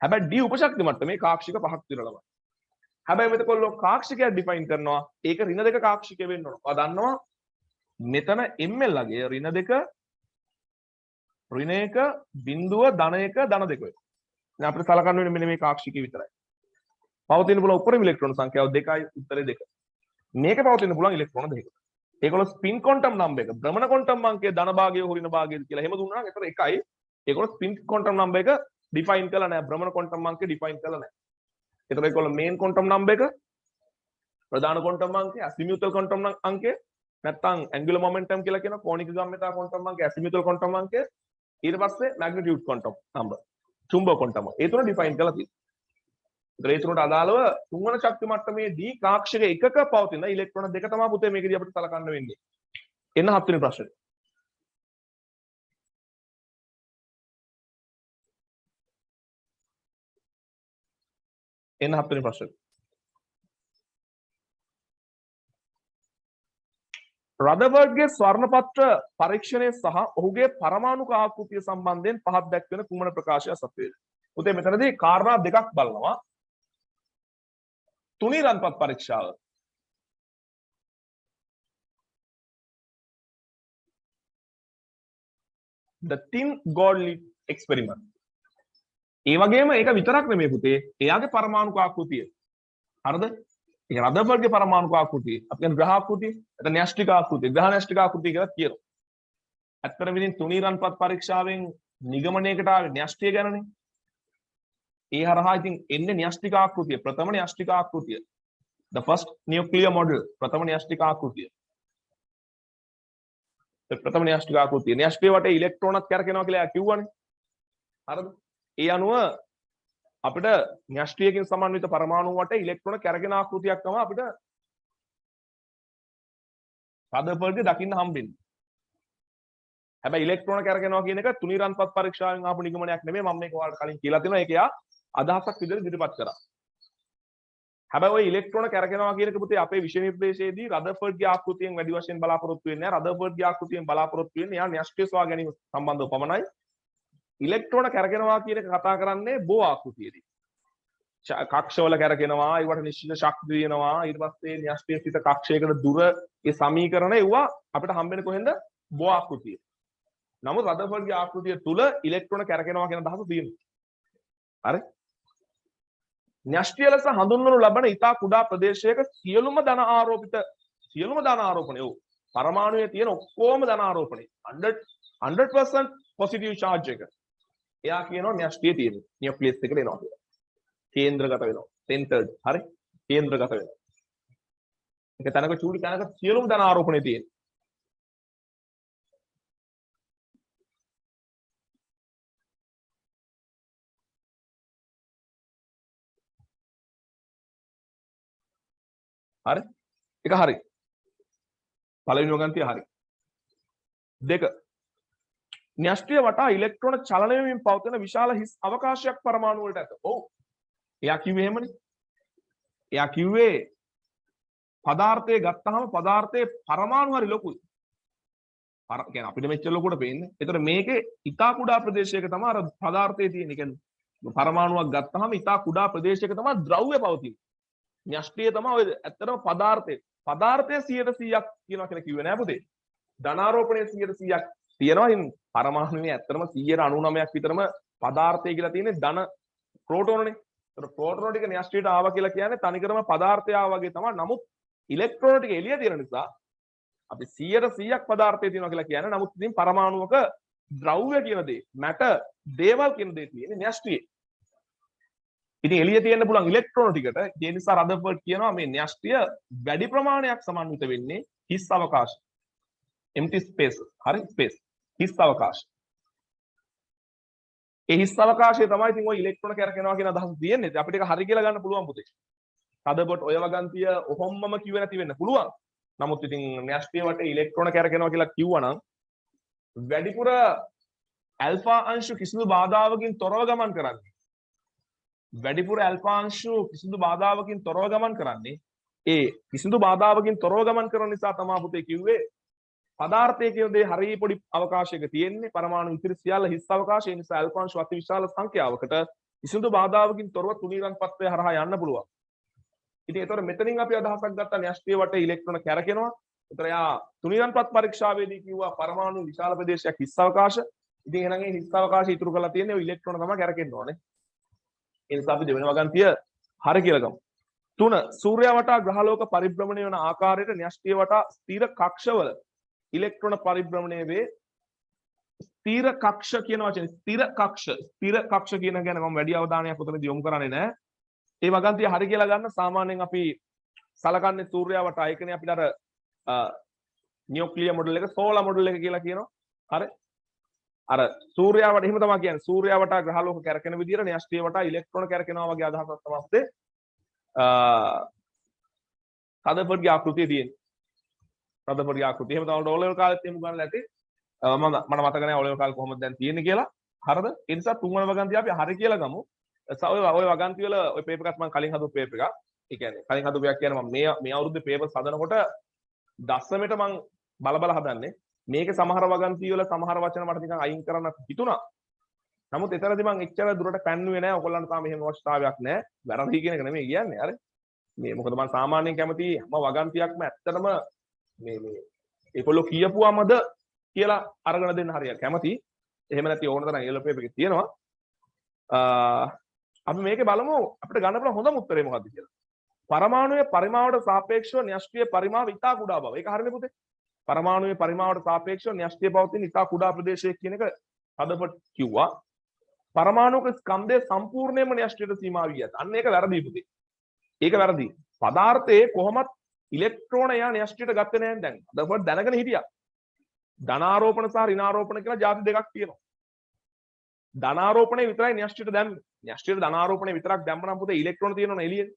හැබැයි d උපශක්ති මට්ටමේ කාක්ෂික පහක් තියෙනවා. හැබැයි මෙතකොල්ලෝ කාක්ෂිකය ඩිෆයින් කරනවා. ඒක ඍණ 2 කාක්ෂිකය වෙන්න ඕන. ඔයා දන්නවා මෙතන ml ලගේ ඍණ 2 ඍණ 1 බිඳුව ධන 1 ධන 2 වෙනවා. දැන් අපිට සලකන්න වෙන්නේ මෙන්න මේ කාක්ෂිකය විතරයි. පවතින පුළුවන් උපරිම ඉලෙක්ට්‍රෝන සංඛ්‍යාව 2යි උත්තරේ 2. මේකේ පවතින පුළුවන් ඉලෙක්ට්‍රෝන 2ක. ඒගොල්ලෝ ස්පින් ක්වොන්ටම් නම්බර් එක භ්‍රමණ ක්වොන්ටම් අංකයේ ධන භාගය හෝ ඍණ භාගය කියලා එහෙම දුන්නා නම් ඒතර 1යි. ඒගොල්ලෝ ස්පින් ක්වොන්ටම් නම්බර් එක ඩිෆයින් කරලා නැහැ. භ්‍රමණ ක්වොන්ටම් අංකය ඩිෆයින් කරලා නැහැ. ඒතර ඒගොල්ලෝ මේන් ක්වොන්ටම් නම්බර් එක ප්‍රධාන ක්වොන්ටම් අංකය අසිමියුතල් ක්වොන්ටම් අංකය නැත්නම් ඇන්ගුලර් මොමන්ටම් කියලා කියන කෝණික ගම්‍යතා ක්වොන්ටම් අංකය අසිමියුතල් ක්වොන්ටම් අංකය ඊට පස්සේ මැග්නිටියුඩ් ක්වොන්ටම් නම්බර් චුම්බක ක්වොන්ටම් ඒ තුන ඩිෆයින් කරලා තියෙනවා. ඒ තුනට අදාළව තුන්වන ශක්ති මට්ටමේ දී කාක්ෂික එකක පවතින ඉලෙක්ට්‍රෝන දෙක තමයි පුතේ මේකදී අපිට සලකන්න වෙන්නේ. එන්න හත්වෙනි ප්‍රශ්නේ. එන්න හත්වෙනි ප්‍රශ්නේ. රදර්ෆර්ඩ්ගේ ස්වර්ණපත්‍ර පරීක්ෂණය සහ ඔහුගේ පරමාණුක ආකෘතිය සම්බන්ධයෙන් පහත් දැක්වෙන කුමන ප්‍රකාශය සත්‍යද? පුතේ මෙතනදී කාරණා දෙකක් බලනවා. තුනී Ranpath පරීක්ෂාව. The thin Godley experiment. ඒ වගේම ඒක විතරක් නෙමෙයි පුතේ. එයාගේ පරමාණුක ආකෘතිය. හරිද? ඒක රදර්ෆර්ඩ්ගේ පරමාණුක ආකෘතිය. අපි කියන ග්‍රහ ආකෘතිය, නැත්නම් න්‍යෂ්ටික ආකෘතිය, ග්‍රහ න්‍යෂ්ටික ආකෘතිය කියලා කියනවා. ඇත්තටම ඉතින් තුනී රන්පත් පරීක්ෂාවෙන් නිගමනයකට ආවේ න්‍යෂ්ටිය ගැනනේ. ඒ හරහා ඉතින් එන්නේ න්‍යෂ්ටික ආකෘතිය, ප්‍රථම න්‍යෂ්ටික ආකෘතිය. The first nuclear model, ප්‍රථම න්‍යෂ්ටික ආකෘතිය. ප්‍රථම න්‍යෂ්ටික ආකෘතිය. න්‍යෂ්ටිය වටේ ඉලෙක්ට්‍රෝනත් කැරකෙනවා කියලා කිව්වනේ. හරිද? ඒ අනුව අපිට න්‍යෂ්ටියකින් සමන්විත පරමාණු වටේ ඉලෙක්ට්‍රෝන කැරකෙන ආකෘතියක් තමයි අපිට රදර්ෆර්ඩ්ගේ දකින්න හම්බෙන්නේ. හැබැයි ඉලෙක්ට්‍රෝන කැරකෙනවා කියන එක තුනී රන්පත් පරීක්ෂාවෙන් ආපු නිගමනයක් නෙමෙයි. මම මේක ඔයාලට කලින් කියලා තියෙනවා. ඒක යා අදහසක් විදිහට ඉදිරිපත් කරා. හැබැයි ওই ඉලෙක්ට්‍රෝන කැරකෙනවා කියන එක පුතේ අපේ විෂය නිර්දේශයේදී රදර්ෆර්ඩ්ගේ ආකෘතියෙන් වැඩි වශයෙන් බලාපොරොත්තු වෙන්නේ නැහැ. රදර්ෆර්ඩ්ගේ ආකෘතියෙන් බලාපොරොත්තු වෙන්නේ යා න්‍යෂ්ටිය සොයා ගැනීම සම්බන්ධව පමණයි. ඉලෙක්ට්‍රෝන කැරකෙනවා කියන එක කතා කරන්නේ බෝ ආකෘතියේදී. කක්ෂවල කැරකෙනවා, ඒවට නිශ්චිත ශක්තිය තියෙනවා. ඊට පස්සේ න්‍යෂ්ටිය සිට කක්ෂයකට දුර ඒ සමීකරණ ඒවා අපිට හම්බෙන්නේ කොහෙන්ද? බෝ ආකෘතිය. නමුත් රදර්ෆර්ඩ්ගේ ආකෘතිය තුල ඉලෙක්ට්‍රෝන කැරකෙනවා කියන අදහස තියෙනවා. හරි? න්‍යෂ්ටිය ලෙස හඳුන්වනු ලබන ඉතා කුඩා ප්‍රදේශයක සියලුම ධන ආරෝපණය පරමාණුවේ තියෙන ඔක්කොම ධනාරෝපණය 100% positive charge එක. එයා කියනවා න්‍යෂ්ටියේ තියෙන නියුක්ලියස් එකට එනවා කියලා. කේන්ද්‍රගත වෙනවා. centered. හරි? කේන්ද්‍රගත වෙනවා. ඒක තැනක චූටි තැනක සියලුම ධනාරෝපණය තියෙන. හරි? ඒක හරි. පළවෙනි වගන්තිය හරි. දෙක න්‍යෂ්ටිය වටා ඉලෙක්ට්‍රෝන චලනය වෙමින් පවතින විශාල හිස් අවකාශයක් පරමාණු වලට ඇත. ඔව්. එයා කිව්වේ එහෙමනේ. එයා කිව්වේ පදාර්ථය ගත්තාම පදාර්ථයේ පරමාණු හරි ලොකුයි. කියන්නේ අපිට මෙච්චර ලොකුට පේන්නේ. ඒතර මේකේ ඉතා කුඩා ප්‍රදේශයක තමයි අර පදාර්ථයේ තියෙන. කියන්නේ පරමාණුවක් ගත්තාම ඉතා කුඩා ප්‍රදේශයක තමයි ද්‍රව්‍ය පවතින්නේ. න්‍යෂ්ටිය තමයි ඔය ඇත්තටම පදාර්ථය 100%ක් කියනවා කියලා කිව්වේ නෑ පුතේ. ධනාරෝපණය 100%ක් තියෙනවා. ඉතින් පරමාණුවේ ඇත්තටම 99%ක් විතරම පදාර්ථය කියලා තියෙන්නේ ධන ප්‍රෝටෝනනේ. ඒතර ප්‍රෝටෝන ටික න්‍යෂ්ටියට ආවා කියලා කියන්නේ තනිකරම පදාර්ථය ආවා වගේ තමයි. නමුත් ඉලෙක්ට්‍රෝන ටික එළිය තියෙන නිසා අපි 100%ක් පදාර්ථය තියෙනවා කියලා කියන්නේ. නමුත් ඉතින් පරමාණුවක ද්‍රව්‍ය කියන දේ, මැටර්, දේවල් කියන දේ තියෙන්නේ න්‍යෂ්ටියේ. ඉතින් එළිය තියෙන්න පුළුවන් ඉලෙක්ට්‍රෝන ටිකට ඒ නිසා රදර්ෆර්ඩ් කියනවා මේ න්‍යෂ්ටිය වැඩි ප්‍රමාණයක් සමන්විත වෙන්නේ හිස් අවකාශ. empty space. හරි? space. හිස් අවකාශ. ඒ හිස් අවකාශය තමයි ඉතින් ඔය ඉලෙක්ට්‍රෝන කැරකෙනවා කියන අදහස තියෙන්නේ. අපිට ඒක හරි කියලා ගන්න පුළුවන් පුතේ. රදර්ෆර්ඩ් ඔය වගන්තිය ඔහොම්මම කිව්වේ නැති වෙන්න පුළුවන්. නමුත් ඉතින් න්‍යෂ්ටිය වටේ ඉලෙක්ට්‍රෝන කැරකෙනවා කියලා කිව්වනම් වැඩිපුර ඇල්ෆා අංශු කිසිදු බාධාවකින් තොරව ගමන් කරන්නේ. වැඩිපුර ඇල්ෆා අංශු කිසිදු බාධාවකින් තොරව ගමන් කරන්නේ. ඒ කිසිදු බාධාවකින් තොරව ගමන් කරන නිසා තමයි පුතේ කිව්වේ පදාර්ථය කියන දේ හරිය පොඩි අවකාශයක තියෙන්නේ. පරමාණු ඉතිරි සියල්ල හිස් අවකාශය. ඒ නිසා ඇල්ෆා අංශු අති විශාල සංඛ්‍යාවකට කිසිදු බාධාවකින් තොරව තුනීරන් පත්‍රය හරහා යන්න පුළුවන්. ඉතින් ඒතකොට මෙතනින් අපි අදහසක් ගත්තා න්‍යෂ්ටිය වටේ ඉලෙක්ට්‍රෝන කැරකෙනවා. ඒතර යා තුනීරන්පත් පරීක්ෂාවේදී කිව්වා පරමාණු විශාල ප්‍රදේශයක් හිස් අවකාශ. ඉතින් එහෙනම් ඒ හිස් අවකාශය ඉතුරු කරලා තියෙන්නේ ඔය ඉලෙක්ට්‍රෝන තමයි කැරකෙන්න ඕනේ. ඒ නිසා අපි දෙවෙනි වගන්තිය හරි කියලා ගමු. 3 සූර්යයා වටා ග්‍රහලෝක පරිභ්‍රමණය වන ආකාරයට න්‍යෂ්ටිය වටා ස්ථිර කක්ෂවල ඉලෙක්ට්‍රෝන පරිභ්‍රමණය වේ. ස්ථිර කක්ෂ කියන වචනේ ස්ථිර කක්ෂ කියන ගැන මම වැඩි අවධානයක් උතනදී යොමු කරන්නේ නැහැ. ඒ වගන්තිය හරි කියලා ගන්න සාමාන්‍යයෙන් අපි සලකන්නේ සූර්යයා වටා ඒකනේ අපිට අර නියුක්ලියර් මොඩල් එක සෝලාර් මොඩල් එක කියලා කියනවා. හරි? අර සූර්යයා වටා එහෙම තමයි කියන්නේ. සූර්යයා වටා ග්‍රහලෝක කැරකෙන විදිහට න්‍යෂ්ටිය වටා ඉලෙක්ට්‍රෝන කැරකෙනවා වගේ අදහසක් තමයි අපේ රදර්ෆර්ඩ්ගේ ආකෘතිය තියෙන්නේ. රදර්ෆර්ඩ්ගේ ආකෘතිය. එහෙම තමයි ඕ ලෙවල් කාලෙත් එහෙම ගන්නලා ඇති. මට මතක නැහැ ඕ ලෙවල් කාලේ කොහොමද දැන් තියෙන්නේ කියලා. හරිද? ඒ නිසා තුන්වන වගන්තිය අපි හරි කියලා ගමු. ඔය වගන්ති වල ඔය පේපර් එකත් මම කලින් හදපු පේපර් එකක්. ඒ කියන්නේ කලින් හදපු එකක් කියන්නේ මම මේ අවුරුද්දේ පේපර්ස් හදනකොට දශමෙට මම බල හදන්නේ. මේකේ සමහර වගන්ති වල සමහර වචන මට නිකන් අයින් කරන්න හිතුණා. නමුත් එතරම්දී මම එච්චර දුරට පැන්නුවේ නැහැ. ඔයගොල්ලන්ට තාම එහෙම අවශ්‍යතාවයක් නැහැ. වැරදි කියන එක නෙමෙයි කියන්නේ. හරි. මේ මොකද මම සාමාන්‍යයෙන් කැමති හැම වගන්තියක්ම ඇත්තටම මේ ඒගොල්ලෝ කියපුවමද කියලා අරගෙන දෙන්න හරියට කැමති. එහෙම නැති ඕන තරම් එළප පේපර් එකේ තියෙනවා. අපි මේකේ බලමු අපිට ගන්න පුළුවන් හොඳම උත්තරේ මොකක්ද කියලා. පරමාණුයේ පරිමාවට සාපේක්ෂව න්‍යෂ්ටියේ පරිමාව ඉතා කුඩා බව. ඒක හරිනේ පුතේ. පරමාණුයේ පරිමාවට සාපේක්ෂව න්‍යෂ්ටිය පවතින ඉතා කුඩා ප්‍රදේශයක් කියන එක හදපට කිව්වා. පරමාණුක ස්කන්ධය සම්පූර්ණයෙන්ම න්‍යෂ්ටියට සීමා වී ඇත. අන්න ඒක වැරදි පුතේ. ඒක වැරදි. පදාර්ථයේ කොහොමත් ඉලෙක්ට්‍රෝන යා න්‍යෂ්ටියට ගත්තේ නැහැ දැන්. හදපට දැනගෙන හිටියා. ධනාරෝපණ සහ ඍණාරෝපණ කියලා ಜಾති දෙකක් තියෙනවා. ධනාරෝපණය විතරයි න්‍යෂ්ටියට දැම්මේ. න්‍යෂ්ටියට ධනාරෝපණය විතරක් දැම්මනම් පුතේ ඉලෙක්ට්‍රෝන තියෙනවනේ එළියේ.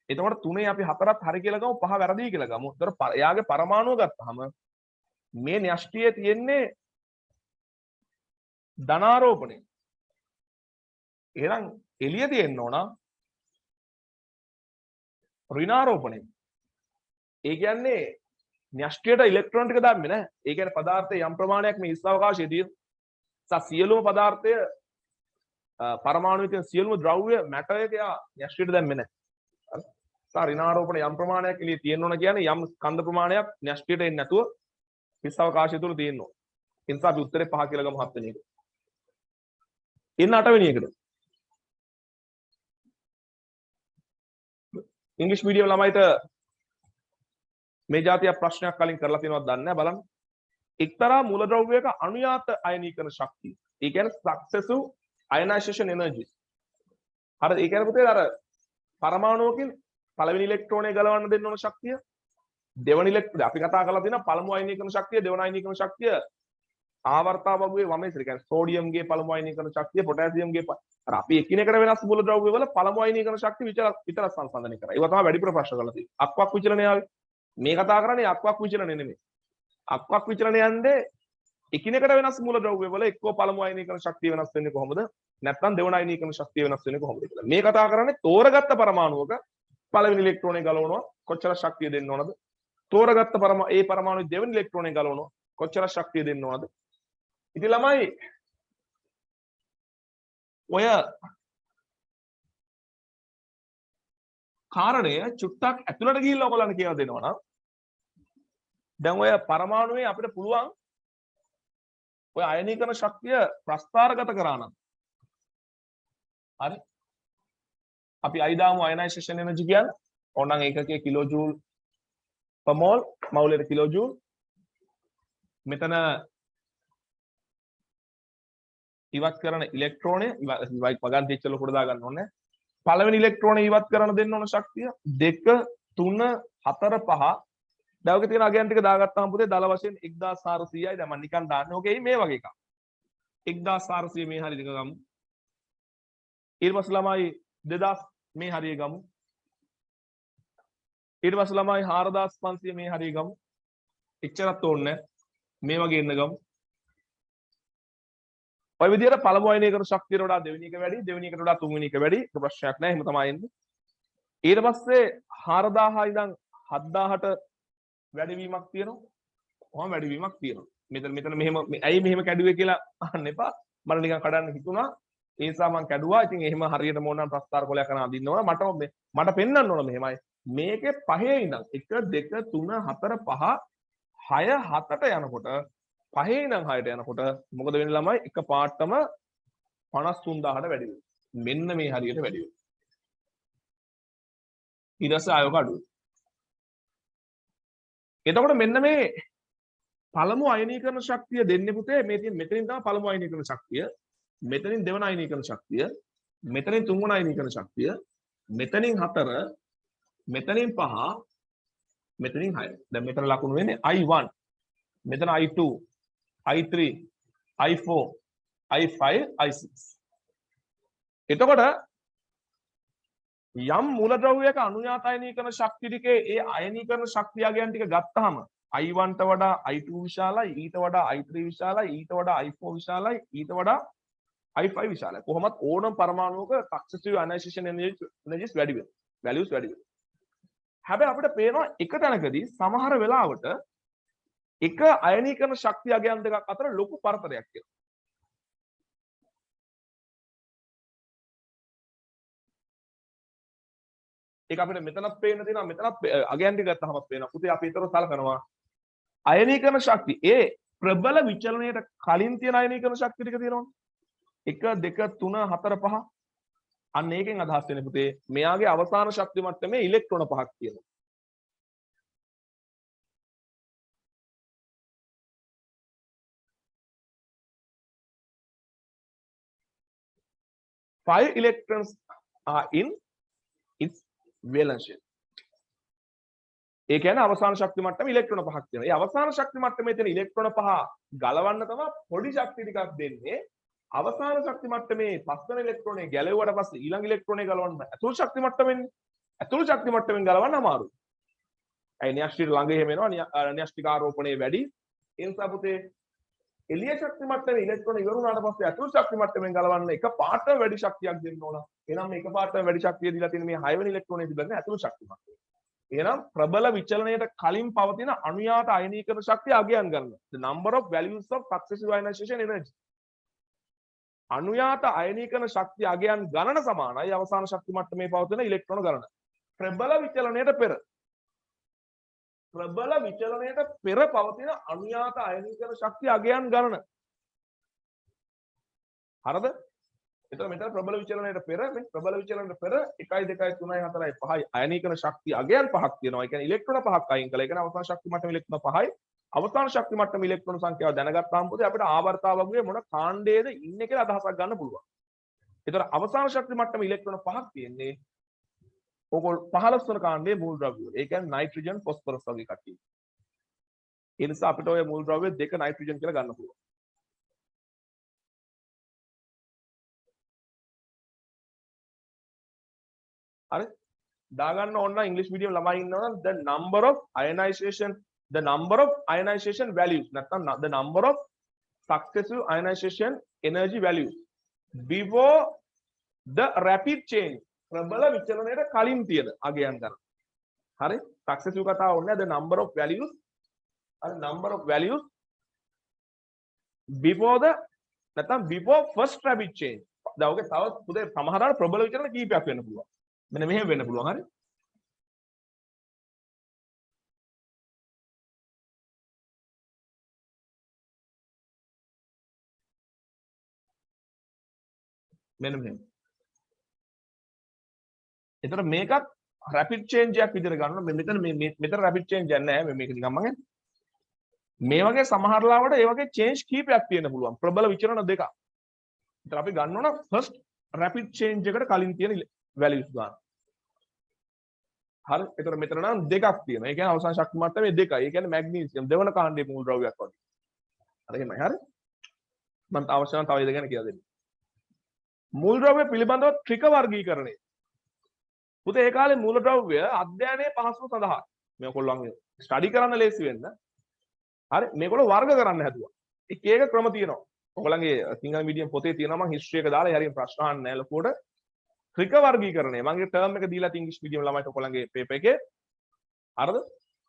එතකොට තුනේ අපි හතරක් හරි කියලා ගමු පහ වැරදි කියලා ගමු. ඒතර එයාගේ පරමාණුව ගත්තාම මේ න්‍යෂ්ටියේ තියෙන්නේ ධනාරෝපණය. එහෙනම් එළිය තියෙන්න ඕන ඍණාරෝපණය. ඒ කියන්නේ න්‍යෂ්ටියට ඉලෙක්ට්‍රෝන ටික දාන්නේ නැහැ. ඒ කියන්නේ පදාර්ථයේ යම් ප්‍රමාණයක් මේ හිස් අවකාශයේ තියෙන. සියලුම පදාර්ථය පරමාණුවේ තියෙන සියලුම ද්‍රව්‍ය මැටර් එක න්‍යෂ්ටියට දැම්මේ නැහැ. ඍණාරෝපණ යම් ප්‍රමාණයක් එළිය තියෙන්න ඕන කියන්නේ යම් ස්කන්ධ ප්‍රමාණයක් න්‍යෂ්ටියට එන්නේ නැතුව හිස් අවකාශය තුල තියෙන්න ඕන. ඒ නිසා අපි උත්තරේ 5 කියලා ගමු 7 වෙනි එක. ඉන්න 8 වෙනි එකට. ඉංග්‍රීසි මීඩියම් ළමයිට මේ જાතිය ප්‍රශ්නයක් කලින් කරලා තියෙනවද දන්නේ නැහැ බලන්න. එක්තරා මූලද්‍රව්‍යයක අනුයාත අයනීකරණ ශක්තිය. ඒ කියන්නේ successive ionization energy. හරි ඒ කියන්නේ පුතේ අර පරමාණුවකින් පළවෙනි ඉලෙක්ට්‍රෝනය ගලවන්න දෙන්න ඕන ශක්තිය දෙවන ඉලෙක්ට්‍රෝන අපි කතා කරලා තියෙනවා පළමු අයනීකරණ ශක්තිය දෙවන අයනීකරණ ශක්තිය ආවර්තාවගුවේ වමේ කියන්නේ සෝඩියම්ගේ පළමු අයනීකරණ ශක්තිය පොටෑසියම්ගේ අර අපි එකිනෙකට වෙනස් මූලද්‍රව්‍ය වල පළමු අයනීකරණ ශක්තිය විතර සංසන්දනය කරා. ඒවා තමයි වැඩිපුර ප්‍රශ්න කරලා තියෙන්නේ. අක්වක් විචලනය ආවේ. මේ කතා කරන්නේ අක්වක් විචලනය නෙමෙයි. අක්වක් විචලනය යන්නේ එකිනෙකට වෙනස් මූලද්‍රව්‍ය වල එක්කෝ පළමු අයනීකරණ ශක්තිය වෙනස් වෙන්නේ කොහොමද? නැත්නම් දෙවන අයනීකරණ ශක්තිය වෙනස් වෙන්නේ කොහොමද කියලා. මේ කතා කරන්නේ තෝරගත්ත පරමාණුවක පළවෙනි ඉලෙක්ට්‍රෝනය ගලවනවා කොච්චර ශක්තිය දෙන්න ඕනද? තෝරගත්ත ඒ පරමාණුවේ දෙවෙනි ඉලෙක්ට්‍රෝනය ගලවනවා කොච්චර ශක්තිය දෙන්න ඕනද? ඉතින් ළමයි ඔය කාරණය චුට්ටක් ඇතුළට ගිහිල්ලා ඔයගොල්ලන්ට කියලා දෙනවා නම් දැන් ඔය පරමාණුවේ අපිට පුළුවන් ඔය අයනීකරණ ශක්තිය ප්‍රස්ථාරගත කරා නම් හරි අපි අයිදාමු අයනයිසේෂන් එනර්ජි කියන්නේ ඕනනම් ඒකකයේ කිලෝජූල් per mole මවුලට කිලෝජූල් මෙතන ඉවත් කරන ඉලෙක්ට්‍රෝනය වගන් දෙච්ච ලොකුට දාගන්න ඕනේ පළවෙනි ඉලෙක්ට්‍රෝනය ඉවත් කරන දෙන්න ඕන ශක්තිය 2 3 4 5 දැන් ඔකේ තියෙන අගයන් ටික දාගත්තාම පුතේ දල වශයෙන් 1400යි දැන් මම නිකන් දාන්නේ ඕකේ මේ වගේ එකක් 1400 මේ හරිය දෙක ගමු ඊට පස්සේ ළමයි 2000 මේ හරිය ගමු ඊට පස්සේ ළමයි 4500 මේ හරිය ගමු එච්චරත් ඕනේ මේ වගේ එන්න ගමු ඔය විදිහට පළමු අයනීකරණ ශක්තියට වඩා දෙවෙනි එක වැඩි දෙවෙනි එකට වඩා තුන්වෙනි එක වැඩි ඒක ප්‍රශ්නයක් නෑ එහෙම තමයි එන්නේ ඊට පස්සේ 4000 ඉඳන් 7000ට වැඩිවීමක් තියෙනවා කොහොම වැඩිවීමක් තියෙනවා මෙතන මෙහෙම ඇයි මෙහෙම කැඩුවේ කියලා අහන්න එපා මට නිකන් කඩන්න හිතුණා ඒ නිසා මම කැඩුවා ඉතින් එහෙම හරියට මොනනම් ප්‍රස්තාර කොලයක් කරන අඳින්න ඕන මට පෙන්වන්න ඕන මෙහෙමයි මේකේ පහේ ඉඳන් 1 2 3 4 5 6 7ට යනකොට පහේ ඉඳන් 6ට යනකොට මොකද වෙන්නේ ළමයි එක පාටම 53000ට වැඩි වෙනවා මෙන්න මේ හරියට වැඩි වෙනවා ඊට පස්සේ ආයෝක අඩුයි එතකොට මෙන්න මේ පළමු අයනීකරණ ශක්තිය දෙන්නේ පුතේ මේ තියෙන මෙතනින් තමයි පළමු අයනීකරණ ශක්තිය මෙතනින් දෙවන අයනීකරණ ශක්තිය මෙතනින් තුන්වන අයනීකරණ ශක්තිය මෙතනින් 4 මෙතනින් 5 මෙතනින් 6 දැන් මෙතන ලකුණු වෙන්නේ I1 මෙතන I2 I3 I4 I5 I6 එතකොට යම් මූලද්‍රව්‍යයක අනුයාත අයනීකරණ ශක්තිය ටිකේ ඒ අයනීකරණ ශක්තිය අගයන් ටික ගත්තාම I1 ට වඩා I2 විශාලයි ඊට වඩා I3 විශාලයි ඊට වඩා I4 විශාලයි ඊට වඩා I5 විශාලයි කොහොමත් ඕනම පරමාණුවක successive ionization energies වැඩි වෙනවා values වැඩි වෙනවා හැබැයි අපිට පේනවා එක තැනකදී සමහර වෙලාවට එක අයනීකරණ ශක්තිය අගයන් දෙකක් අතර ලොකු පරතරයක් කියලා ඒක අපිට මෙතනත් පේන්න තියෙනවා මෙතනත් අගයන් ටික ගත්තහම පේනවා පුතේ අපි ඊතර සලකනවා අයනීකරණ ශක්තිය ඒ ප්‍රබල විචලනයට කලින් තියෙන අයනීකරණ ශක්තිය ටික තියෙනවනේ 1 2 3 4 5 අන්න ඒකෙන් අදහස් වෙන්නේ පුතේ මෙයාගේ අවසාන ශක්ති මට්ටමේ ඉලෙක්ට්‍රෝන 5ක් තියෙනවා 5 electrons are in its valence shell. ඒ කියන්නේ අවසාන ශක්ති මට්ටමේ ඉලෙක්ට්‍රෝන 5ක් තියෙනවා. ඒ අවසාන ශක්ති මට්ටමේ තියෙන ඉලෙක්ට්‍රෝන 5 ගලවන්න තමයි පොඩි ශක්ති ටිකක් දෙන්නේ. අවසාන ශක්ති මට්ටමේ පස්වෙනි ඉලෙක්ට්‍රෝනේ ගැලෙවුවට පස්සේ ඊළඟ ඉලෙක්ට්‍රෝනේ ගලවන්න අතුරු ශක්ති මට්ටමෙන් අතුරු ශක්ති මට්ටමෙන් ගලවන්න අමාරුයි. ඒ න්‍යෂ්ටික ළඟ එහෙම එනවා න්‍යෂ්ටික ආරෝපණය වැඩි. ඒ නිසා පුතේ එළිය ශක්ති මට්ටමේ ඉලෙක්ට්‍රෝන ඉවර වුණාට පස්සේ අතුරු ශක්ති මට්ටමෙන් ගලවන්න එක පාට වැඩි ශක්තියක් දෙන්න ඕන. එහෙනම් මේක පාට වැඩි ශක්තිය දීලා තියෙන මේ 6 වෙනි ඉලෙක්ට්‍රෝනේ තිබෙන්නේ අතුරු ශක්ති මට්ටමේ. එහෙනම් ප්‍රබල විචලනයට කලින් පවතින අනුයාත අයනීකරණ ශක්තිය අගයන් ගන්න. The number of values of successive ionization energy. අනුයාත අයනීකරණ ශක්තිය අගයන් ගණන සමානයි අවසාන ශක්ති මට්ටමේ පවතින ඉලෙක්ට්‍රෝන ගණන. ප්‍රබල විචලනයට පෙර පවතින අනුයාත අයනීකරණ ශක්තිය අගයන් ගණන. හරිද? එතකොට මෙතන ප්‍රබල විචලනයට පෙර මේ ප්‍රබල විචලනයට පෙර 1 2 3 4 5යි අයනීකරණ ශක්තිය අගයන් පහක් තියෙනවා. ඒ කියන්නේ ඉලෙක්ට්‍රෝන පහක් අයින් කළා. ඒ කියන්නේ අවසාන ශක්ති මට්ටම ඉලෙක්ට්‍රෝන 5යි. අවසාන ශක්ති මට්ටම ඉලෙක්ට්‍රෝන සංඛ්‍යාව දැනගත්තාම පොතේ අපිට ආවර්තාවකයේ මොන කාණ්ඩයේද ඉන්නේ කියලා අදහසක් ගන්න පුළුවන්. ඒතර අවසාන ශක්ති මට්ටම ඉලෙක්ට්‍රෝන 5ක් තියෙන්නේ ඕගොල් 15 වන කාණ්ඩයේ මූල ද්‍රව්‍ය වල. ඒ කියන්නේ නයිට්‍රජන් ෆොස්ෆරස් වගේ කට්ටිය. ඒ නිසා අපිට ඔය මූල ද්‍රව්‍ය දෙක නයිට්‍රජන් කියලා ගන්න පුළුවන්. හරි දාගන්න ඕන නම් ඉංග්‍රීසි මීඩියම් ළමයි ඉන්නවනම් the number of ionization values නැත්නම් the number of successive ionization energy values before the rapid change ප්‍රබල විචලනයට කලින් තියෙන අගයන් ගන්න. හරි successive කතාව ඕනේ the number of values before the නැත්නම් before first rapid change. දැන් ඔගේ තව පුතේ සමහරවල් ප්‍රබල විචලන කීපයක් වෙන්න පුළුවන්. මෙන්න මෙහෙම වෙන්න පුළුවන්. හරි මෙන්න මෙහෙම. ඒතර මේකත් රැපිඩ් චේන්ජ් එකක් විදිහට ගන්නවා. මෙතන රැපිඩ් චේන්ජ් එකක් නැහැ. මේක නිකන් මම මේ වගේ සමහර ලාවට ඒ වගේ චේන්ජ් කීපයක් තියෙන්න පුළුවන්. ප්‍රබල විචලන දෙකක්. ඒතර අපි ගන්න ඕන ෆස්ට් රැපිඩ් චේන්ජ් එකට කලින් තියෙන වැලියුස් ගන්න. හරි ඒතර මෙතන නම් දෙකක් තියෙනවා. ඒ කියන්නේ අවසාන ශක්ති මට්ටමේ දෙකයි. ඒ කියන්නේ මැග්නීසියම් දෙවන කාණ්ඩයේ මූල ද්‍රව්‍යයක් වගේ. හරි එහෙමයි. හරි මම අවශ්‍ය නම් තව ඉද ගැන කියලා දෙන්න. මූල ද්‍රව්‍ය පිළිබඳව ත්‍රික වර්ගීකරණය. පුතේ ඒ කාලේ මූල ද්‍රව්‍ය අධ්‍යයනයේ පහසුව සඳහා මේගොල්ලෝ ස්ටඩි කරන්න ලේසි වෙන්න. හරි මේගොල්ලෝ වර්ග කරන්න හැදුවා. එක එක ක්‍රම තියෙනවා. ඔයගොල්ලන්ගේ සිංහල මීඩියම් පොතේ තියෙනවා මම හිස්ටරි එක දාලා හරියට ප්‍රශ්න අහන්න නැහැ ලොකුවට. ත්‍රික වර්ගීකරණය. මගේ ටර්ම් එක දීලා තියෙන ඉංග්‍රීසි මීඩියම් ළමයිට ඔයගොල්ලන්ගේ පේපර් එකේ හරිද?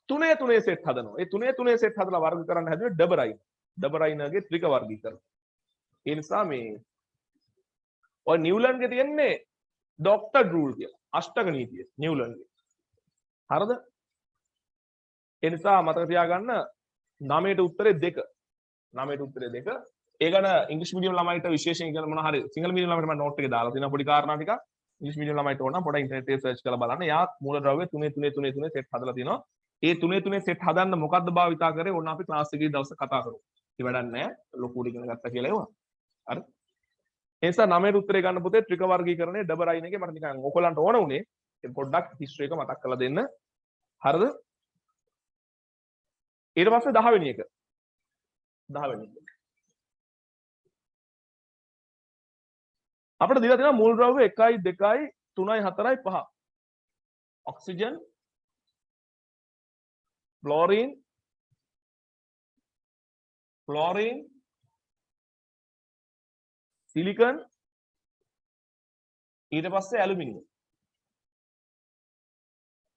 තුනේ සෙට් හදනවා. ඒ තුනේ සෙට් හදලා වර්ග කරන්න හැදුවේ ඩබරයින්. ඩබරයිනර්ගේ ත්‍රික වර්ගීකරණ. ඒ නිසා මේ ඔය නිව්ලන්ඩ්ගේ තියෙන්නේ ඩොක්ටර් රූල් කියලා. අෂ්ටක නීතිය නිව්ලන්ඩ්ගේ. හරිද? ඒ නිසා මතක තියාගන්න 9ට උත්තරේ 2. 9ට උත්තරේ 2. ඒ ගැන ඉංග්‍රීසි මීඩියම් ළමයිට විශේෂයෙන් ඉගෙන මොනවා හරි සිංහල මීඩියම් ළමයිට මම නෝට් එකේ දාලා තියෙනවා පොඩි කාරණා ටිකක්. ඉංග්‍රීසි මීඩියම් ළමයිට ඕන නම් පොඩ්ඩක් ඉන්ටර්නෙට් එකේ සර්ච් කරලා බලන්න. යා මූල ද්‍රව්‍ය 3 සෙට් හදලා තිනවා. ඒ 3 සෙට් හදන්න මොකද්ද භාවිතා කරේ? ඕන අපි ක්ලාස් එකේ දවස් කතා කරමු. ඒ වැඩක් නැහැ. ලොකුට ඉගෙන ගත්තා කියලා ඒවා. හරි. ඒ නිසා 9ට උත්තරේ ගන්න පුතේ ත්‍රික වර්ගීකරණයේ ඩබරයින් එකේ මට නිකන් ඔයගොල්ලන්ට ඕන උනේ පොඩ්ඩක් හිස්ටරි එක මතක් කරලා දෙන්න. හරිද? ඊට පස්සේ 10 වෙනි එක. 10 වෙනි එක. අපිට දීලා තියෙනවා මූල ද්‍රව්‍ය 1 2 3 4 5. ඔක්සිජන්, ක්ලෝරින්, සිලිකන් ඊට පස්සේ ඇලුමිනියම්.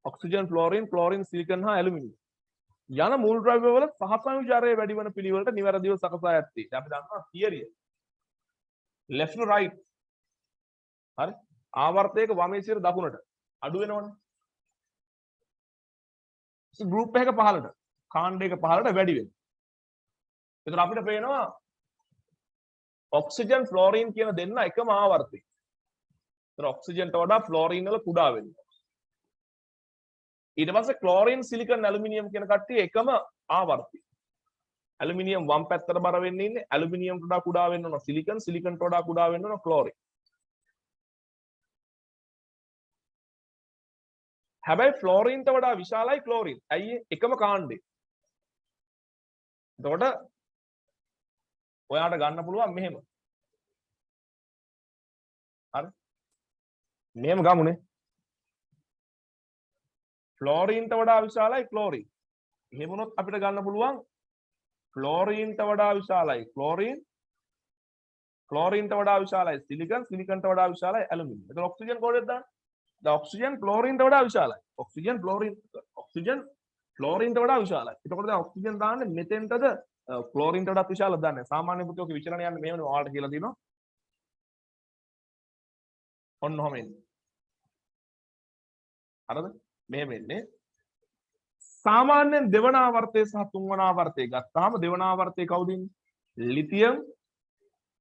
ඔක්සිජන්, ක්ලෝරින්, සිලිකන් හා ඇලුමිනියම්. යන මූල ද්‍රව්‍ය වල සහ සංයුජාරයේ වැඩි වන පිළිවෙලට නිවැරදිව සකසා ඇත්තේ. අපි දන්නවා තියරිය. left to right. හරි? ආවර්තයක වමේ සිට දකුණට අඩු වෙනවනේ. ගෲප් එකක පහළට, කාණ්ඩයක පහළට වැඩි වෙනවා. ඒතර අපිට පේනවා ඔක්සිජන්, ෆ්ලෝරින් කියන දෙන්න එකම ආවර්තය. ඒතර ඔක්සිජන්ට වඩා ෆ්ලෝරින් වල කුඩා වෙනවා. ඊට පස්සේ ක්ලෝරින්, සිලිකන්, ඇලුමිනියම් කියන කට්ටිය එකම ආවර්තය. ඇලුමිනියම් වම් පැත්තට බර වෙන්නේ ඉන්නේ. ඇලුමිනියම්ට වඩා කුඩා වෙන්න ඕන සිලිකන්, සිලිකන්ට වඩා කුඩා වෙන්න ඕන ක්ලෝරින්. හැබැයි ෆ්ලෝරින්ට වඩා විශාලයි ක්ලෝරින්. ඇයි එකම කාණ්ඩේ. එතකොට ඔයාට ගන්න පුළුවන් මෙහෙම. හරි? මෙහෙම ගමුනේ. ෆ්ලෝරින්ට වඩා විශාලයි ක්ලෝරින්. එහෙම වුණොත් අපිට ගන්න පුළුවන් ක්ලෝරින්ට වඩා විශාලයි ක්ලෝරින්, ක්ලෝරින්ට වඩා විශාලයි සිලිකන්, සිලිකන්ට වඩා විශාලයි ඇලුමිනියම්. එතකොට ඔක්සිජන් කොහෙද දාන්නේ? දැන් ඔක්සිජන් ක්ලෝරින්ට වඩා විශාලයි. ඔක්සිජන් ක්ලෝරින්ට වඩා විශාලයි. එතකොට දැන් ඔක්සිජන් දාන්නේ මෙතෙන්ටද ක්ලෝරින්ට වඩා විශාලද දාන්නේ. සාමාන්‍ය පුතේ ඔක විචලන යන්නේ මෙහෙමනේ ඔයාලට කියලා දිනවා. ඔන්න ඔහම එන්නේ. හරිද? මෙහෙම එන්නේ. සාමාන්‍යයෙන් දෙවන ආවර්තය සහ තුන්වන ආවර්තය ගත්තාම දෙවන ආවර්තය කවුද ඉන්නේ? ලිතියම්,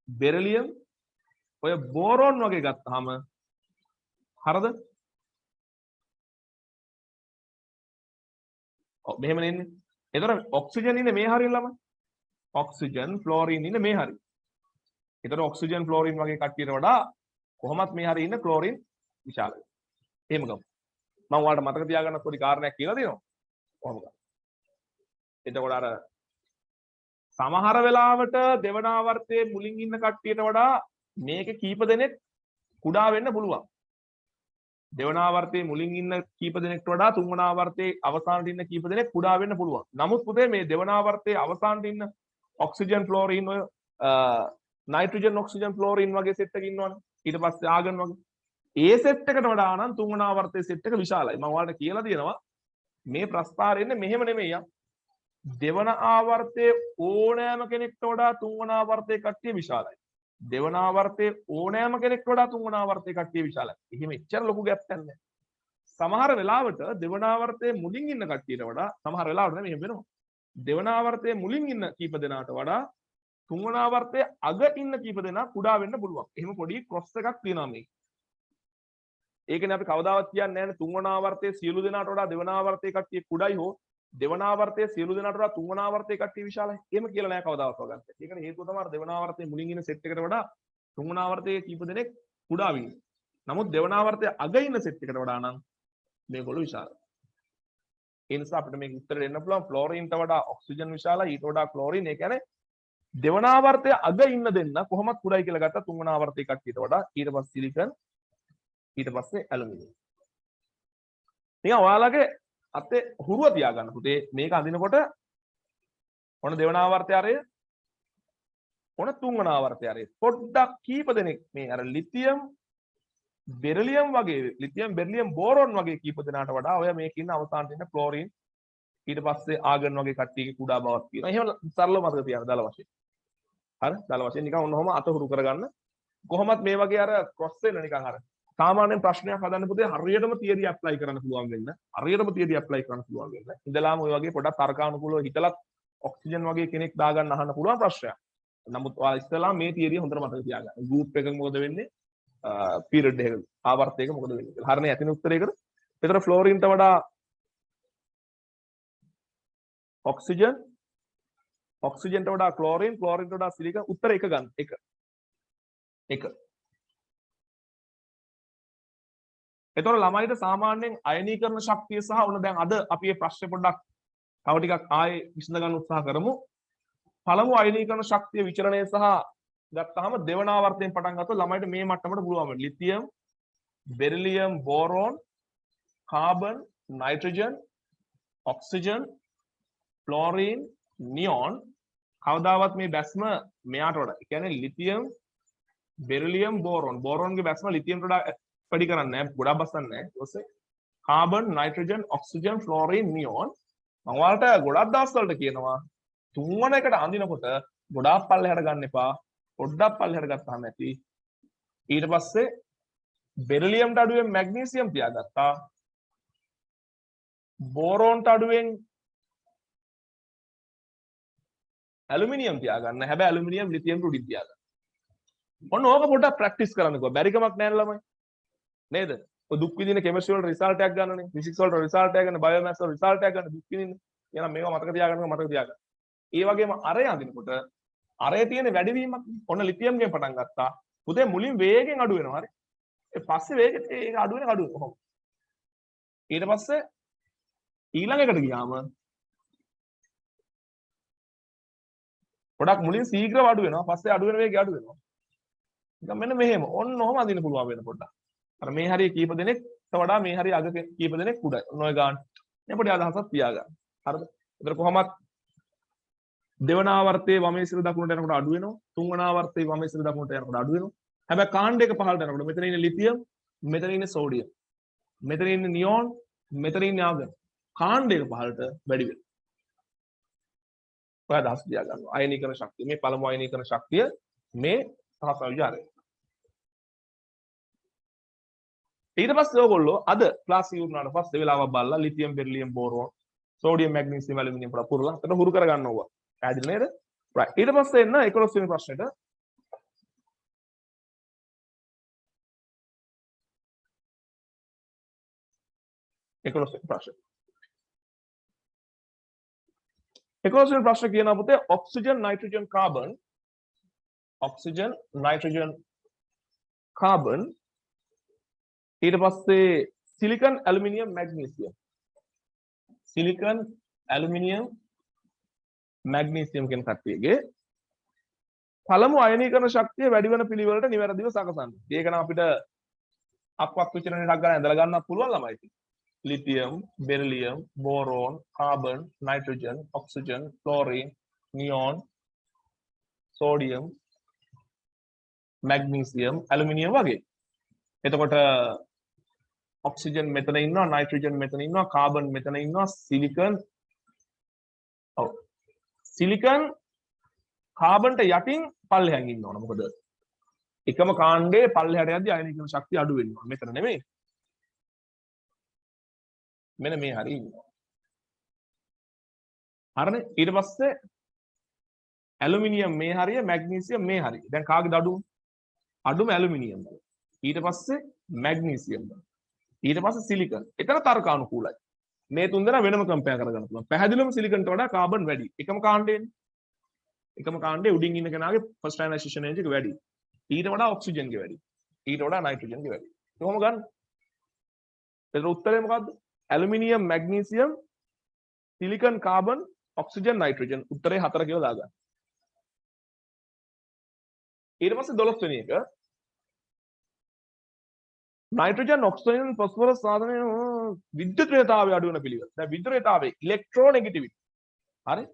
බෙරිලියම්, ඔය බෝරෝන් වගේ ගත්තාම හරිද? ඔව් මෙහෙම නෙන්නේ. ඒතර ඔක්සිජන් ඉන්නේ මේ හරිය ළමයි. ඔක්සිජන් ෆ්ලෝරින් ඉන්නේ මේ හරිය. ඒතර ඔක්සිජන් ෆ්ලෝරින් වගේ කට්ටියට වඩා කොහොමත් මේ හරිය ඉන්න ක්ලෝරින් විශාලයි. එහෙම ගමු. මම ඔයාලට මතක තියාගන්න පොඩි කාරණයක් කියලා දෙනවා. කොහොම ගමු. එතකොට අර සමහර වෙලාවට දෙවන ආවර්තයේ මුලින් ඉන්න කට්ටියට වඩා මේකේ කීප දෙනෙක් කුඩා වෙන්න පුළුවන්. දෙවන ආවර්තයේ මුලින් ඉන්න කීප දෙනෙක්ට වඩා තුන්වන ආවර්තයේ අවසානයේ ඉන්න කීප දෙනෙක් කුඩා වෙන්න පුළුවන්. නමුත් පුතේ මේ දෙවන ආවර්තයේ අවසානයේ ඉන්න ඔක්සිජන් ෆ්ලෝරින් ඔය නයිට්‍රජන් ඔක්සිජන් ෆ්ලෝරින් වගේ සෙට් එකක් ඉන්නවනේ. ඊට පස්සේ ආගන් වගේ. ඒ සෙට් එකට වඩා නම් තුන්වන ආවර්තයේ සෙට් එක විශාලයි. මම ඔයාලට කියලා දෙනවා මේ ප්‍රස්තාරය එන්නේ මෙහෙම නෙමෙයි යා. දෙවන ආවර්තයේ ඕනෑම කෙනෙක්ට වඩා තුන්වන ආවර්තයේ කට්ටිය විශාලයි. දෙවන ආවර්තයේ ඕනෑම කෙනෙක්ට වඩා තුන්වන ආවර්තයේ කට්ටිය විශාලයි. එහෙම එච්චර ලොකු ગેප් එකක් නැහැ. සමහර වෙලාවට දෙවන ආවර්තයේ මුලින් ඉන්න කට්ටියට වඩා සමහර වෙලාවට නෙමෙයි එහෙම වෙනවා. දෙවන ආවර්තයේ මුලින් ඉන්න කීප දෙනාට වඩා තුන්වන ආවර්තයේ අග ඉන්න කීප දෙනා කුඩා වෙන්න පුළුවන්. එහෙම පොඩි ක්‍රොස් එකක් තියෙනවා මේක. ඒකනේ අපි කවදාවත් කියන්නේ නැහැ තුන්වන ආවර්තයේ සියලු දෙනාට වඩා දෙවන ආවර්තයේ කට්ටිය කුඩායි හෝ දෙවන ආවර්තයේ සියලු දෙනාට වඩා තුන්වන ආවර්තයේ කට්ටිය විශාලයි. එහෙම කියලා නෑ කවදාවත් වගන්න. ඒකට හේතුව තමයි දෙවන ආවර්තයේ මුලින් ඉන්න සෙට් එකට වඩා තුන්වන ආවර්තයේ කීප දෙනෙක් කුඩා වෙන්නේ. නමුත් දෙවන ආවර්තයේ අග ඉන්න සෙට් එකට වඩා නම් මේගොල්ලෝ විශාලයි. ඒ නිසා අපිට මේක උත්තර දෙන්න පුළුවන් ෆ්ලෝරින්ට වඩා ඔක්සිජන් විශාලයි ඊට වඩා ක්ලෝරින්. ඒ කියන්නේ දෙවන ආවර්තයේ අග ඉන්න දෙන්න කොහොමත් කුඩායි කියලා ගත්තා තුන්වන ආවර්තයේ කට්ටියට වඩා. ඊට පස්සේ සිලිකන් ඊට පස්සේ ඇලුමිනියම්. නිකන් ඔයාලගේ අතේ හුරුව තියාගන්න පුතේ මේක අඳිනකොට ඔන්න දෙවන ආවර්තය ආරය ඔන්න තුන්වන ආවර්තය ආරය පොඩ්ඩක් කීප දෙනෙක් මේ අර ලිතියම් බෙරිලියම් වගේ ලිතියම් බෙරිලියම් බෝරෝන් වගේ කීප දෙනාට වඩා ඔය මේකේ ඉන්න අවසානයේ ඉන්න ක්ලෝරින් ඊට පස්සේ ආගන් වගේ කට්ටියගේ කුඩා බවක් තියෙනවා. එහෙම සරලව මතක තියාගන්න දල වශයෙන්. හරි දල වශයෙන් නිකන් ඔන්න ඔහම අත හුරු කරගන්න. කොහොමත් මේ වගේ අර ක්‍රොස් වෙන නිකන් අර සාමාන්‍යයෙන් ප්‍රශ්නයක් හදන්න පුතේ හරියටම තියරි ඇප්ලයි කරන්න පුළුවන් වෙන්න. හරියටම තියරි ඇප්ලයි කරන්න පුළුවන් වෙන්න. ඉඳලාම ඔය වගේ පොඩක් තර්කානුකූලව හිතලත් ඔක්සිජන් වගේ කෙනෙක් දාගන්න අහන්න පුළුවන් ප්‍රශ්නයක්. නමුත් ඔයාලා ඉස්සෙල්ලා මේ තියරිය හොඳට මතක තියාගන්න. ගෲප් එකක මොකද වෙන්නේ? පීරියඩ් එකක ආවර්තයක මොකද වෙන්නේ කියලා. හරිනේ ඇතින උත්තරයකට. ඒතර ෆ්ලෝරින්ට වඩා ඔක්සිජන් ඔක්සිජන්ට වඩා ක්ලෝරින් ක්ලෝරින්ට වඩා සිලිකන් උත්තර එක ගන්න. එක. එතකොට ළමයිට සාමාන්‍යයෙන් අයනීකරණ ශක්තිය සහ ඔන්න දැන් අද අපි මේ ප්‍රශ්නේ පොඩ්ඩක් තව ටිකක් ආයේ විසඳ ගන්න උත්සාහ කරමු. පළමු අයනීකරණ ශක්තිය විචලනය සහ ගත්තාම දෙවන ආවර්තයෙන් පටන් ගත්තොත් ළමයිට මේ මට්ටමට පුළුවන් වෙන්නේ. Lithium, beryllium, boron, carbon, nitrogen, oxygen, fluorine, neon කවදාවත් මේ බැස්ම මෙයාට වඩා. ඒ කියන්නේ ලිතියම්, බෙරිලියම්, බෝරෝන්. බෝරෝන්ගේ බැස්ම ලිතියම්ට වඩා වැඩි කරන්නේ නැහැ. ගොඩක් බස්සන්නේ නැහැ. ඊට පස්සේ carbon, nitrogen, oxygen, fluorine, neon. මම ඔයාලට ගොඩක් දවස් වලට කියනවා තුන්වන එකට අඳිනකොට ගොඩාක් පල්ලෙහාට ගන්න එපා. පොඩ්ඩක් පල්ලෙහාට ගත්තාම ඇති. ඊට පස්සේ බෙරිලියම්ට අඩුවෙන් මැග්නීසියම් තියාගත්තා. බෝරෝන්ට අඩුවෙන් ඇලුමිනියම් තියාගන්න. හැබැයි ඇලුමිනියම් ලිතියම්ට උඩින් තියාගන්න. ඔන්න ඕක පොඩ්ඩක් ප්‍රැක්ටිස් කරන්නකෝ. බැරි කමක් නැහැ ළමයි. නේද? ඔය දුක් විඳින කෙමිස්ට්‍රි වල රිසල්ට් එකක් ගන්නනේ. ෆිසික්ස් වල රිසල්ට් එකක් ගන්න, බයෝ මැත්ස් වල රිසල්ට් එකක් ගන්න දුක් විඳින්න. එහෙනම් මේවා මතක තියාගන්න. ඒ වගේම අරය අඳිනකොට අරේ තියෙන වැඩිවීමක් ඔන්න ලිතියම්ගෙන් පටන් ගත්තා. පුතේ මුලින් වේගෙන් අඩු වෙනවා හරි. ඒ පස්සේ වේගෙත් ඒක අඩු වෙන කොහොමද? ඊට පස්සේ ඊළඟ එකට ගියාම ගොඩක් මුලින් ශීඝ්‍රව අඩු වෙනවා. පස්සේ අඩු වෙන වේගය අඩු වෙනවා. නිකන් මෙන්න මෙහෙම. ඔන්න ඔහම අඳින්න පුළුවන් වෙන පොඩ්ඩක්. අර මේ හරිය කීප දෙනෙක්ට වඩා මේ හරිය අග කීප දෙනෙක් උඩයි. ඔන්න ඔය ගන්න. මේ පොඩි අදහසක් තියාගන්න. හරිද? ඒතර කොහොමත් දෙවන ආවර්තයේ වමේ සිර දකුණට යනකොට අඩු වෙනවා. තුන්වන ආවර්තයේ වමේ සිර දකුණට යනකොට අඩු වෙනවා. හැබැයි කාණ්ඩ එක පහළට යනකොට මෙතන ඉන්නේ ලිතියම්, මෙතන ඉන්නේ සෝඩියම්. මෙතන ඉන්නේ නියොන්, මෙතන ඉන්නේ ආගන්. කාණ්ඩ එක පහළට වැඩි වෙනවා. ඔය අදහස් තියාගන්න. අයනීකරණ ශක්තිය. මේ පළමු අයනීකරණ ශක්තිය මේ සහසල් විචාරය. ඊට පස්සේ ඕගොල්ලෝ අද ක්ලාස් ඉවරනාට පස්සේ වෙලාවක් බලලා lithium, beryllium, boron, sodium, magnesium, aluminium පොඩ පුරලා අතන හුරු කරගන්න ඕවා. පැහැදිලි නේද? right. ඊට පස්සේ එන්න 11 වෙනි ප්‍රශ්නෙට. 11 වෙනි ප්‍රශ්නේ. 11 වෙනි ප්‍රශ්නේ කියනවා පුතේ ඔක්සිජන් නයිට්‍රජන් කාබන් ඊට පස්සේ සිලිකන් ඇලුමිනියම් මැග්නීසියම් කියන කට්ටියගේ පළමු අයනීකරණ ශක්තිය වැඩි වෙන පිළිවෙලට නිවැරදිව සකසන්න. ඒක නම් අපිට අක්වක් විචරණයක් ගන්න ඇඳලා ගන්නත් පුළුවන් ළමයි. Lithium, beryllium, boron, carbon, nitrogen, oxygen, chlorine, neon, sodium, magnesium, aluminium වගේ. එතකොට ඔක්සිජන් මෙතන ඉන්නවා, නයිට්‍රජන් මෙතන ඉන්නවා, කාබන් මෙතන ඉන්නවා, සිලිකන් කාබන්ට යටින් පල්ලෙහාන් ඉන්න ඕන. මොකද එකම කාණ්ඩයේ පල්ලෙහාට යද්දී අයනීකරණ ශක්තිය අඩු වෙනවා. මෙතන නෙමෙයි. මෙන්න මේ හරිය ඉන්නවා. හරිනේ. ඊට පස්සේ ඇලුමිනියම් මේ හරිය, මැග්නීසියම් මේ හරිය. දැන් කාගේද අඩු? අඩුම ඇලුමිනියම්. ඊට පස්සේ මැග්නීසියම්. ඊට පස්සේ සිලිකන්. එතන තර්කානුකූලයි. මේ තුන් දෙනා වෙනම කම්පෙයාර් කරගන්න පුළුවන්. පැහැදිලිවම සිලිකන්ට වඩා කාබන් වැඩි. එකම කාණ්ඩයේනේ. එකම කාණ්ඩයේ උඩින් ඉන්න කෙනාගේ ෆස්ට් අයනයිසේෂන් එනර්ජි එක වැඩි. ඊට වඩා ඔක්සිජන්ගේ වැඩි. ඊට වඩා නයිට්‍රජන්ගේ වැඩි. කොහොම ගන්න? එතන උත්තරේ මොකද්ද? Aluminium, magnesium, silicon, carbon, oxygen, nitrogen. උත්තරේ 4 කියලා දාගන්න. ඊට පස්සේ 12 වෙනි එක නයිට්‍රජන්, ඔක්සිජන්, ෆොස්ෆරස් සාධනයේ විද්‍යුත්‍රයතාවය අඩු වෙන පිළිවෙල. දැන් විද්‍යුත්‍රයතාවයේ ඉලෙක්ට්‍රෝනෙගටිවිටි. හරි?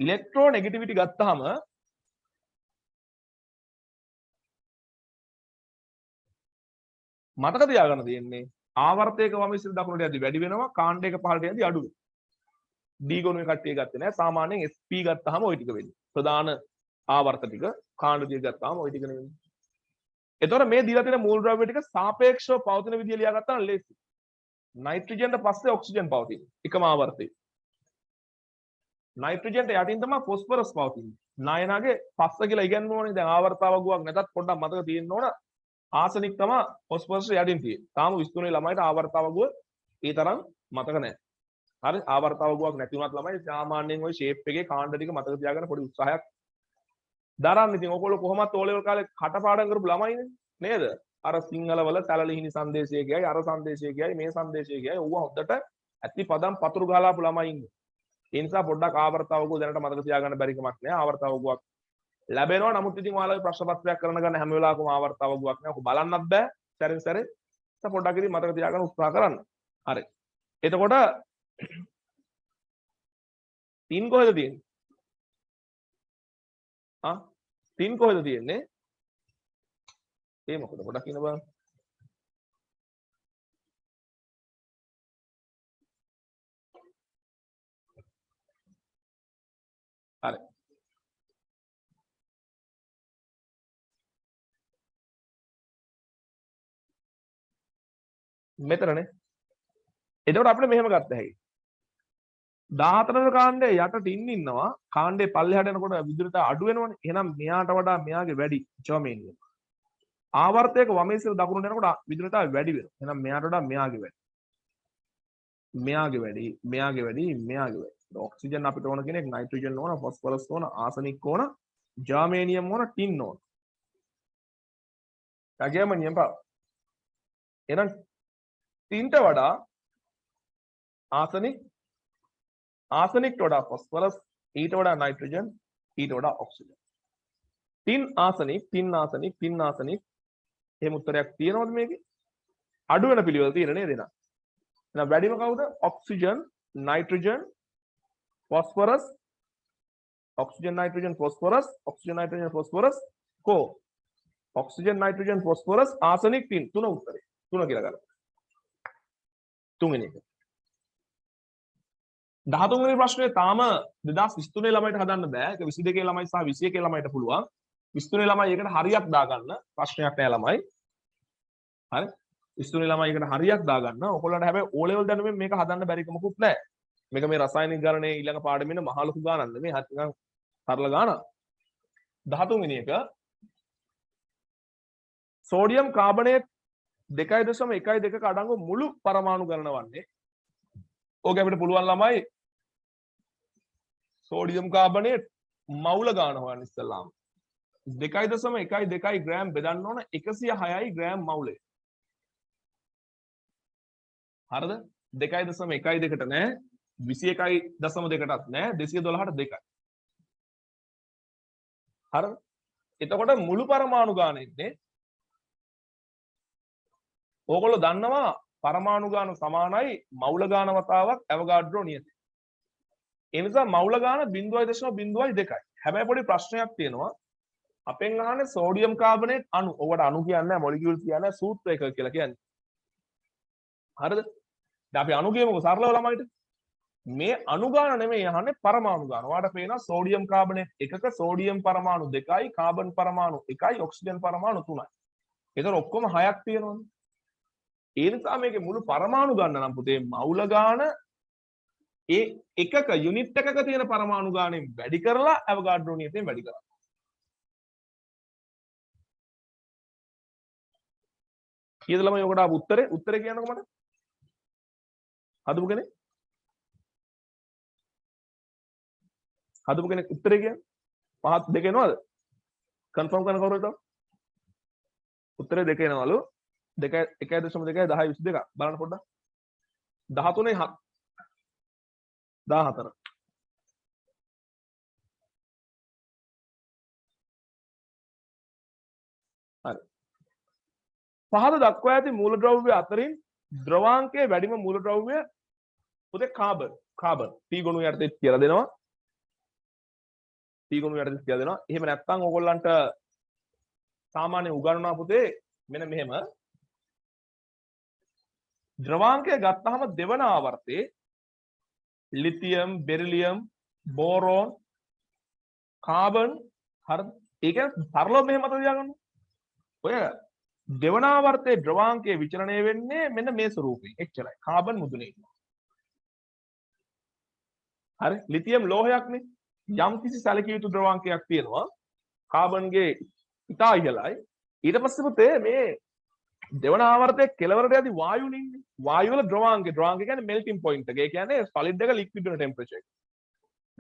ඉලෙක්ට්‍රෝනෙගටිවිටි ගත්තාම මතක තියාගන්න තියෙන්නේ ආවර්තයක වම ඉස්සර දකුණට යද්දි වැඩි වෙනවා, කාණ්ඩයක පහළට යද්දි අඩු වෙනවා. D ගුණය කට්ටිය ගත්තේ නැහැ. සාමාන්‍යයෙන් SP ගත්තාම ওই ටික වෙන්නේ. ප්‍රධාන ආවර්ත ටික කාණ්ඩ ටික ගත්තාම ওই ටික නෙවෙයි. එතකොට මේ දීලා තියෙන මූලද්‍රව්‍ය ටික සාපේක්ෂව පවතින විදිය ලියාගත්තා නම් ලේසි. නයිට්‍රජන්ට පස්සේ ඔක්සිජන් පවතින. එකම ආවර්තයේ. නයිට්‍රජන්ට යටින් තමයි ෆොස්ෆරස් පවතින්නේ. නායනාගේ පස්ස කියලා ඉගෙනන්න ඕනේ. දැන් ආවර්තාවගුවක් නැතත් පොඩ්ඩක් මතක තියෙන්න ඕන. ආසනික් තමයි ෆොස්ෆරස් යටින් තියෙන්නේ. තාම 23 ළමයිට ආවර්තාවගුව ඒ තරම් මතක නැහැ. හරි ආවර්තාවගුවක් නැති වුණත් ළමයි සාමාන්‍යයෙන් ওই ෂේප් එකේ කාණ්ඩ ටික මතක තියාගන්න පොඩි උත්සාහයක් දරන්න. ඉතින් ඔයගොල්ලෝ කොහොමත් ඕ ලෙවල් කාලේ කටපාඩම් කරපු ළමයිනේ නේද? අර සිංහල වල සැලලිහිණි සංදේශය කියයි, අර සංදේශය කියයි, මේ සංදේශය කියයි. ඌව හොද්දට ඇති පදම් පතුරු ගහලා ආපු ළමයි ඉන්නේ. ඒ නිසා පොඩ්ඩක් ආවර්තාවගුව දැනට මතක තියාගන්න බැරි කමක් නෑ. ආවර්තාවගුවක් ලැබෙනවා. නමුත් ඉතින් ඔයාලගේ ප්‍රශ්න පත්‍රයක් කරන ගන්න හැම වෙලාවකම ආවර්තාවගුවක් නෑ. ඔක බලන්නත් බෑ. සැරින් සැරේ පොඩ්ඩක් ඉතින් මතක තියාගන්න උත්සාහ කරන්න. හරි. එතකොට තින් කොහෙද තියෙන්නේ? තින් කොහෙද තියෙන්නේ? ඒ මොකද පොඩ්ඩක් ඉන්න බලන්න. හරි. මෙතනනේ. එතකොට අපිට මෙහෙම ගත්ත හැකියි. 14 වෙනි කාණ්ඩයේ යට ටින් ඉන්නවා. කාණ්ඩේ පල්ලෙහාට යනකොට විදුලියතාව අඩු වෙනවනේ. එහෙනම් මෙයාට වඩා මෙයාගේ වැඩි ජර්මේනියම්. ආවර්තයක වම ඉස්සර දකුණට යනකොට විදුලියතාව වැඩි වෙනවා. එහෙනම් මෙයාට වඩා මෙයාගේ වැඩි. මෙයාගේ වැඩි, මෙයාගේ වැඩි, මෙයාගේ වැඩි. ඔක්සිජන් අපිට ඕන කෙනෙක් නයිට්‍රජන් ඕන, ෆොස්ෆරස් ඕන, ආසනික් ඕන, ජර්මේනියම් ඕන, ටින් ඕන. ජර්මේනියම් පාව. එහෙනම් ටින්ට වඩා ආසනික්ට වඩා ෆොස්ෆරස්, ඊට වඩා නයිට්‍රජන්, ඊට වඩා oxygen. Tin arsenic, tin arsenic, tin arsenic. එහෙම උත්තරයක් තියෙනවද මේකේ? අඩු වෙන පිළිවෙල තියෙන නේද එහෙනම්? එහෙනම් වැඩිම කවුද? Oxygen, nitrogen, phosphorus, oxygen, nitrogen, phosphorus, oxygen, nitrogen, phosphorus, को oxygen, nitrogen, phosphorus, arsenic, tin. තුන උත්තරේ. තුන කියලා ගන්න. තුන්වෙනි එක. 13 වෙනි ප්‍රශ්නේ තාම 2023 ළමයිට හදන්න බෑ. ඒක 22 ළමයි සහ 21 ළමයිට පුළුවන්. 23 ළමයි ඒකට හරියක් දාගන්න. ප්‍රශ්නයක් නෑ ළමයි. හරි. 23 ළමයි ඒකට හරියක් දාගන්න. ඔයගොල්ලන්ට හැබැයි O level දැනුමෙන් මේක හදන්න බැරි කමකුත් නෑ. මේක මේ රසායනික ගණනේ ඊළඟ පාඩමේ ඉන්න මහ ලොකු ගානක් නෙමෙයි. හරි නිකන් සරල ගානක්. 13 වෙනි එක සෝඩියම් කාබනේට් 2.12ක අඩංගු මුළු පරමාණු ගණන වන්නේ ඕක අපිට පුළුවන් ළමයි සෝඩියම් කාබනේට් මවුල ගාන හොයන්න ඉස්සෙල්ලාම 2.12 ග්‍රෑම් බෙදන්න ඕන 106යි ග්‍රෑම් මවුලේ හරිද 2.12කට නෑ 21.2ටත් නෑ 212ට 2යි හරිද එතකොට මුළු පරමාණු ගාන ඉන්නේ ඕගොල්ලෝ දන්නවා පරමාණු ගාන සමානයි මවුල ගාන වතාවක් ඇවගාඩ්‍රෝ නියතය. ඒ නිසා මවුල ගාන 0.02යි. හැබැයි පොඩි ප්‍රශ්නයක් තියෙනවා. අපෙන් අහන්නේ සෝඩියම් කාබනේට් අණු. ඔකට අණු කියන්නේ නැහැ මොලිකියුල් කියන්නේ සූත්‍රයක කියලා කියන්නේ. හරිද? දැන් අපි අණු කියමුකෝ සරලව ළමයිට. මේ අණු ගාන නෙමෙයි අහන්නේ පරමාණු ගාන. ඔයාලට පේනවා සෝඩියම් කාබනේට් එකක සෝඩියම් පරමාණු 2යි, කාබන් පරමාණු 1යි, ඔක්සිජන් පරමාණු 3යි. ඒතර ඔක්කොම 6ක් තියෙනවනේ. ඒ නිසා මේකේ මුළු පරමාණු ගන්න නම් පුතේ මවුල ගාන ඒ එකක යුනිට් එකක තියෙන පරමාණු ගානෙන් වැඩි කරලා ඇවගාඩ්‍රෝ නියතයෙන් වැඩි කරා. කීයද ළමයි ඔකට ආපු උත්තරේ කියන්නකො මට. හදපු කෙනෙක් උත්තරේ කියන්නේ පහත් දෙක එනවද? කන්ෆර්ම් කරන කවුරුද? උත්තරේ දෙක එනවලු. 1.2 10 22 බලන්න පොඩ්ඩක් 13 14 හරි පහත දක්වා ඇති මූලද්‍රව්‍ය අතරින් ද්‍රවාංකයේ වැඩිම මූලද්‍රව්‍ය පුතේ කාබන් P ගුණය යටතේ කියලා දෙනවා එහෙම නැත්නම් ඕගොල්ලන්ට සාමාන්‍ය උගන්වනවා පුතේ මෙන්න මෙහෙම ද්‍රවාංකය ගත්තාම දෙවන ආවර්තයේ ලිතියම්, බෙරිලියම්, බෝරෝන්, කාබන් හරිද? ඒ කියන්නේ සරලව මෙහෙම මතක තියාගන්න. ඔය දෙවන ආවර්තයේ ද්‍රවාංකයේ විචලනය වෙන්නේ මෙන්න මේ ස්වරූපයෙන්. එච්චරයි. කාබන් මුදුනේ. හරි? ලිතියම් ලෝහයක්නේ. යම් කිසි සැලකිය යුතු ද්‍රවාංකයක් තියෙනවා. කාබන්ගේ ඉතා ඉහළයි. ඊට පස්සේ පුතේ මේ දෙවන ආවර්තයේ කෙලවරට යදී වායුනේ ඉන්නේ. වායු වල ද්‍රවාංකය කියන්නේ මෙල්ටිං පොයින්ට් එක. ඒ කියන්නේ සොලිඩ් එක ලික්විඩ් වෙන ටෙම්පරේචර් එක.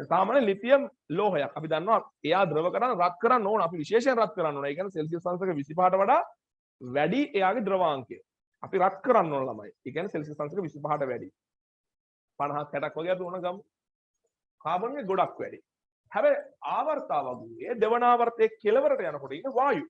සාමාන්‍ය ලිතියම් ලෝහයක්. අපි දන්නවා එයා ද්‍රව කරන රත් කරන්න ඕන. අපි විශේෂයෙන් රත් කරන්න ඕන. ඒ කියන්නේ සෙල්සියස් අංශක 25ට වඩා වැඩි එයාගේ ද්‍රවාංකය. අපි රත් කරන්න ඕන ළමයි. ඒ කියන්නේ සෙල්සියස් අංශක 25ට වැඩි. 50ක් 60ක් වගේ අපි ඕන ගමු. කාබන්ගේ ගොඩක් වැඩි. හැබැයි ආවර්තාවගුවේ දෙවන ආවර්තයේ කෙලවරට යනකොට ඉන්නේ වායු.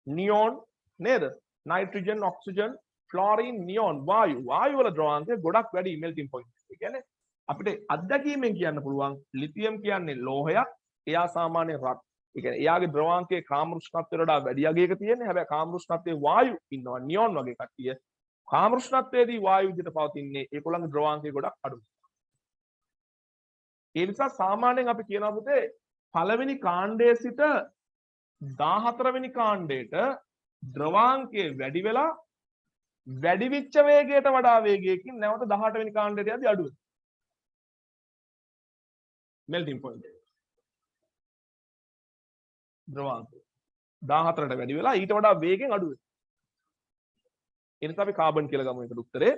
නියෝන් නේද? නයිට්‍රජන්, ඔක්සිජන්, ෆ්ලෝරින්, නියෝන් වායු වල ද්‍රවාංකය ගොඩක් වැඩි මෙල්ටිං පොයින්ට්. ඒ කියන්නේ අපිට අත්දැකීමෙන් කියන්න පුළුවන් ලිතියම් කියන්නේ ලෝහයක්. එයා සාමාන්‍ය රත්. ඒ කියන්නේ එයාගේ ද්‍රවාංකයේ කාමෘෂ්ණත්වයට වඩා වැඩි යගයක තියෙන්නේ. හැබැයි කාමෘෂ්ණත්වයේ වායු ඉන්නවා නියෝන් වගේ කට්ටිය. කාමෘෂ්ණත්වයේදී වායු විදිහට පවතින්නේ ඒගොල්ලන්ගේ ද්‍රවාංකය ගොඩක් අඩුයි. ඒ නිසා සාමාන්‍යයෙන් අපි කියනවා පුතේ පළවෙනි කාණ්ඩයේ සිට 14 වෙනි කාණ්ඩයට ද්‍රවාංකයේ වැඩි වෙලා වැඩි විච්ච වේගයට වඩා වේගයකින් නැවත 18 වෙනි කාණ්ඩයට යද්දී අඩු වෙනවා. මෙල්ටිං පොයින්ට් එක. ද්‍රවාංකය 14ට වැඩි වෙලා ඊට වඩා වේගෙන් අඩු වෙනවා. ඒ නිසා අපි කාබන් කියලා ගමු ඒකට උත්තරේ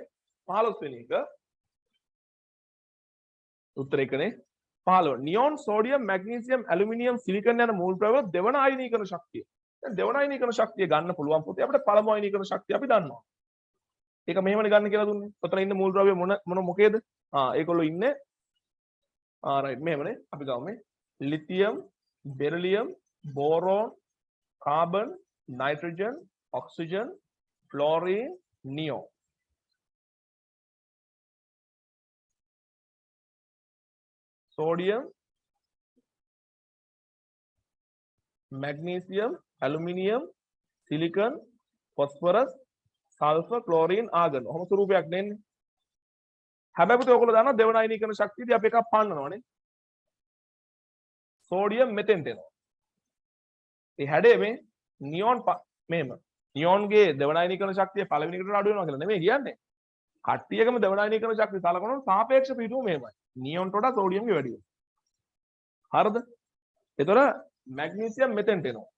15 වෙනි එක. උත්තරේ කනේ 15. නියෝන්, සෝඩියම්, මැග්නීසියම්, ඇලුමිනියම්, සිලිකන් යන මූල ද්‍රව්‍ය දෙවන අයනීකරණ ශක්තිය. දැන් දෙවන අයනීකරණ ශක්තිය ගන්න පුළුවන් පුතේ අපිට පළමු අයනීකරණ ශක්තිය අපි දන්නවා. ඒක මෙහෙමනේ ගන්න කියලා දුන්නේ. ඔතන ඉන්න මූල ද්‍රව්‍ය මොකේද? ඒගොල්ලෝ ඉන්නේ රයිට් මෙහෙමනේ. අපි ගමු මේ lithium, beryllium, boron, carbon, nitrogen, oxygen, fluorine, neon. sodium, magnesium, aluminium, silicon, phosphorus, sulfur, chlorine, argon. ඔහොම ස්වරූපයක් නෙන්නේ. හැබැයි පුතේ ඔයගොල්ලෝ දන්නවා දෙවන අයනීකරණ ශක්තියදී අපි එකක් පන්නනවානේ. sodium මෙතෙන්ට එනවා. ඒ හැඩේ මේ නියෝන් මෙහෙම. නියෝන්ගේ දෙවන අයනීකරණ ශක්තිය පළවෙනි එකට අඩු වෙනවා කියලා නෙමෙයි කියන්නේ. කට්ටියකම දෙවන අයනීකරණ ශක්තිය සලකනොත් සාපේක්ෂ පිටුව මෙහෙමයි. නියෝන්ට වඩා සෝඩියම්ගේ වැඩි වෙනවා. හරිද? ඒතර මැග්නීසියම් මෙතෙන්ට එනවා.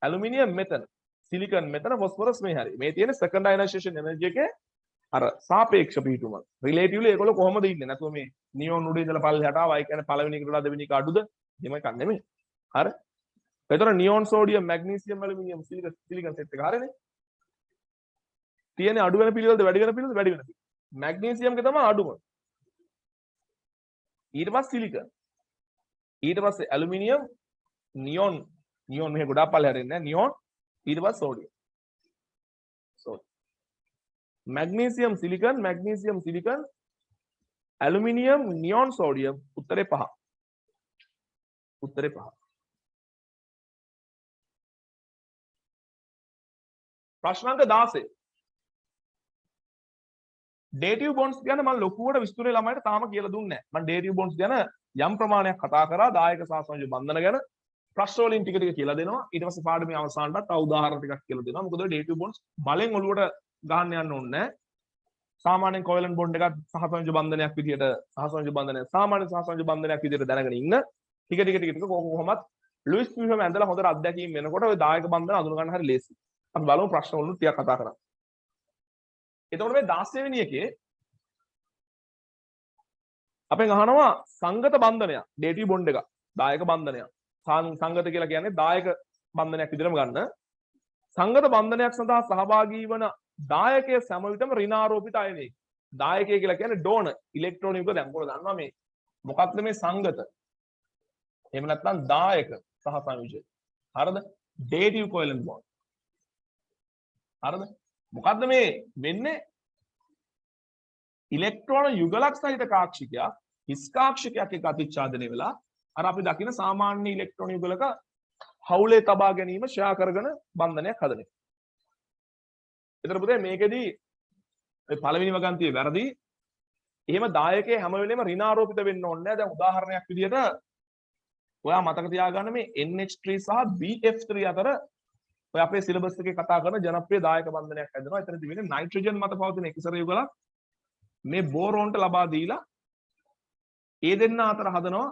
ඇලුමිනියම් මෙතන. සිලිකන් මෙතන ෆොස්ෆරස් මේ හරි. මේ තියෙන second ionization energy එකේ අර සාපේක්ෂ පිහිටුම. රිලේටිව්ලි ඒගොල්ලෝ කොහොමද ඉන්නේ? නැතුව මේ නියොන් උඩ ඉඳලා පල්ලෙහාට ආවා. ඒ කියන්නේ පළවෙනි එකට වඩා දෙවෙනි එක අඩුද? එහෙම එකක් නෙමෙයි. හරි. එතකොට neon sodium magnesium aluminium silicon set එක හරිනේ. තියෙන්නේ අඩු වෙන පිළිවෙලද වැඩි වෙන පිළිවෙලද වැඩි වෙන පිළිවෙල. මැග්නීසියම් එක තමයි අඩුම. ඊට පස්සේ සිලිකන්. ඊට පස්සේ ඇලුමිනියම් නියොන් මේ ගොඩාක් පල්ලෙහාට එන්නේ නියොන් ඊට පස්සේ sodium. magnesium silicon aluminium neon sodium උත්තරේ 5 ප්‍රශ්නාංක 16 dative bonds ගැන මම ලොකුවට විස්තරේ ළමයිට තාම කියලා දුන්නේ නැහැ. මම dative bonds ගැන යම් ප්‍රමාණයක් කතා කරා දායක සහ සංයෝජක බන්ධන ගැන ප්‍රශ්න වලින් ටික කියලා දෙනවා. ඊට පස්සේ පාඩමේ අවසානටත් තව උදාහරණ ටිකක් කියලා දෙනවා. මොකද dative bonds බලෙන් ඔළුවට ගහන්න යන්න ඕනේ නැහැ. සාමාන්‍යයෙන් covalent bond එකක් සහසංයෝජ බන්ධනයක් විදියට සහසංයෝජ බන්ධනය සාමාන්‍ය සහසංයෝජ බන්ධනයක් විදියට දැනගෙන ඉන්න ටික කොහොමත් ලුයිස් ෆිල්ම් ඇඳලා හොඳට අත්දැකීම් වෙනකොට ඔය දායක බන්ධන අඳුන ගන්න හරි ලේසි. අපි බලමු ප්‍රශ්න වලින් ටිකක් කතා කරමු. එතකොට මේ 16 වෙනි එකේ අපෙන් අහනවා සංගත බන්ධනයක් dative bond එක දායක බන්ධනයක්. සංගත කියලා කියන්නේ දායක බන්ධනයක් විදිහටම ගන්න. සංගත බන්ධනයක් සඳහා සහභාගී වන දායකයේ සෑම විටම ඍණාරෝපිත අයනයක. දායකය කියලා කියන්නේ ඩෝනර් ඉලෙක්ට්‍රෝන යුග දැන් කොහොමද දන්නවා මේ මොකක්ද මේ සංගත? එහෙම නැත්නම් දායක සහ සංයෝජක. හරිද? dative covalent bond. හරිද? මොකද්ද මේ වෙන්නේ? ඉලෙක්ට්‍රෝන යුගලක් සහිත කාක්ෂිකයක් හිස් කාක්ෂිකයක් එක්ක අතිච්ඡාදනය වෙලා අර අපි දකින සාමාන්‍ය ඉලෙක්ට්‍රෝන යුගලක හවුලේ තබා ගැනීම ෂෙයා කරගෙන බන්ධනයක් හදන එක. ඒතර පුතේ මේකෙදී මේ පළවෙනි වගන්තියේ වැරදි. එහෙම දායකයේ හැම වෙලේම ඍණාරෝපිත වෙන්න ඕනේ නැහැ. දැන් උදාහරණයක් විදිහට ඔයා මතක තියාගන්න මේ NH3 සහ BF3 අතර ඔය අපේ සිලබස් එකේ කතා කරන ජනප්‍රිය දායක බන්ධනයක් හැදෙනවා. එතනදී වෙන්නේ නයිට්‍රජන් මත පවතින එකිසර යුගලක් මේ බෝරෝන්ට ලබා දීලා ඒ දෙන්න අතර හදනවා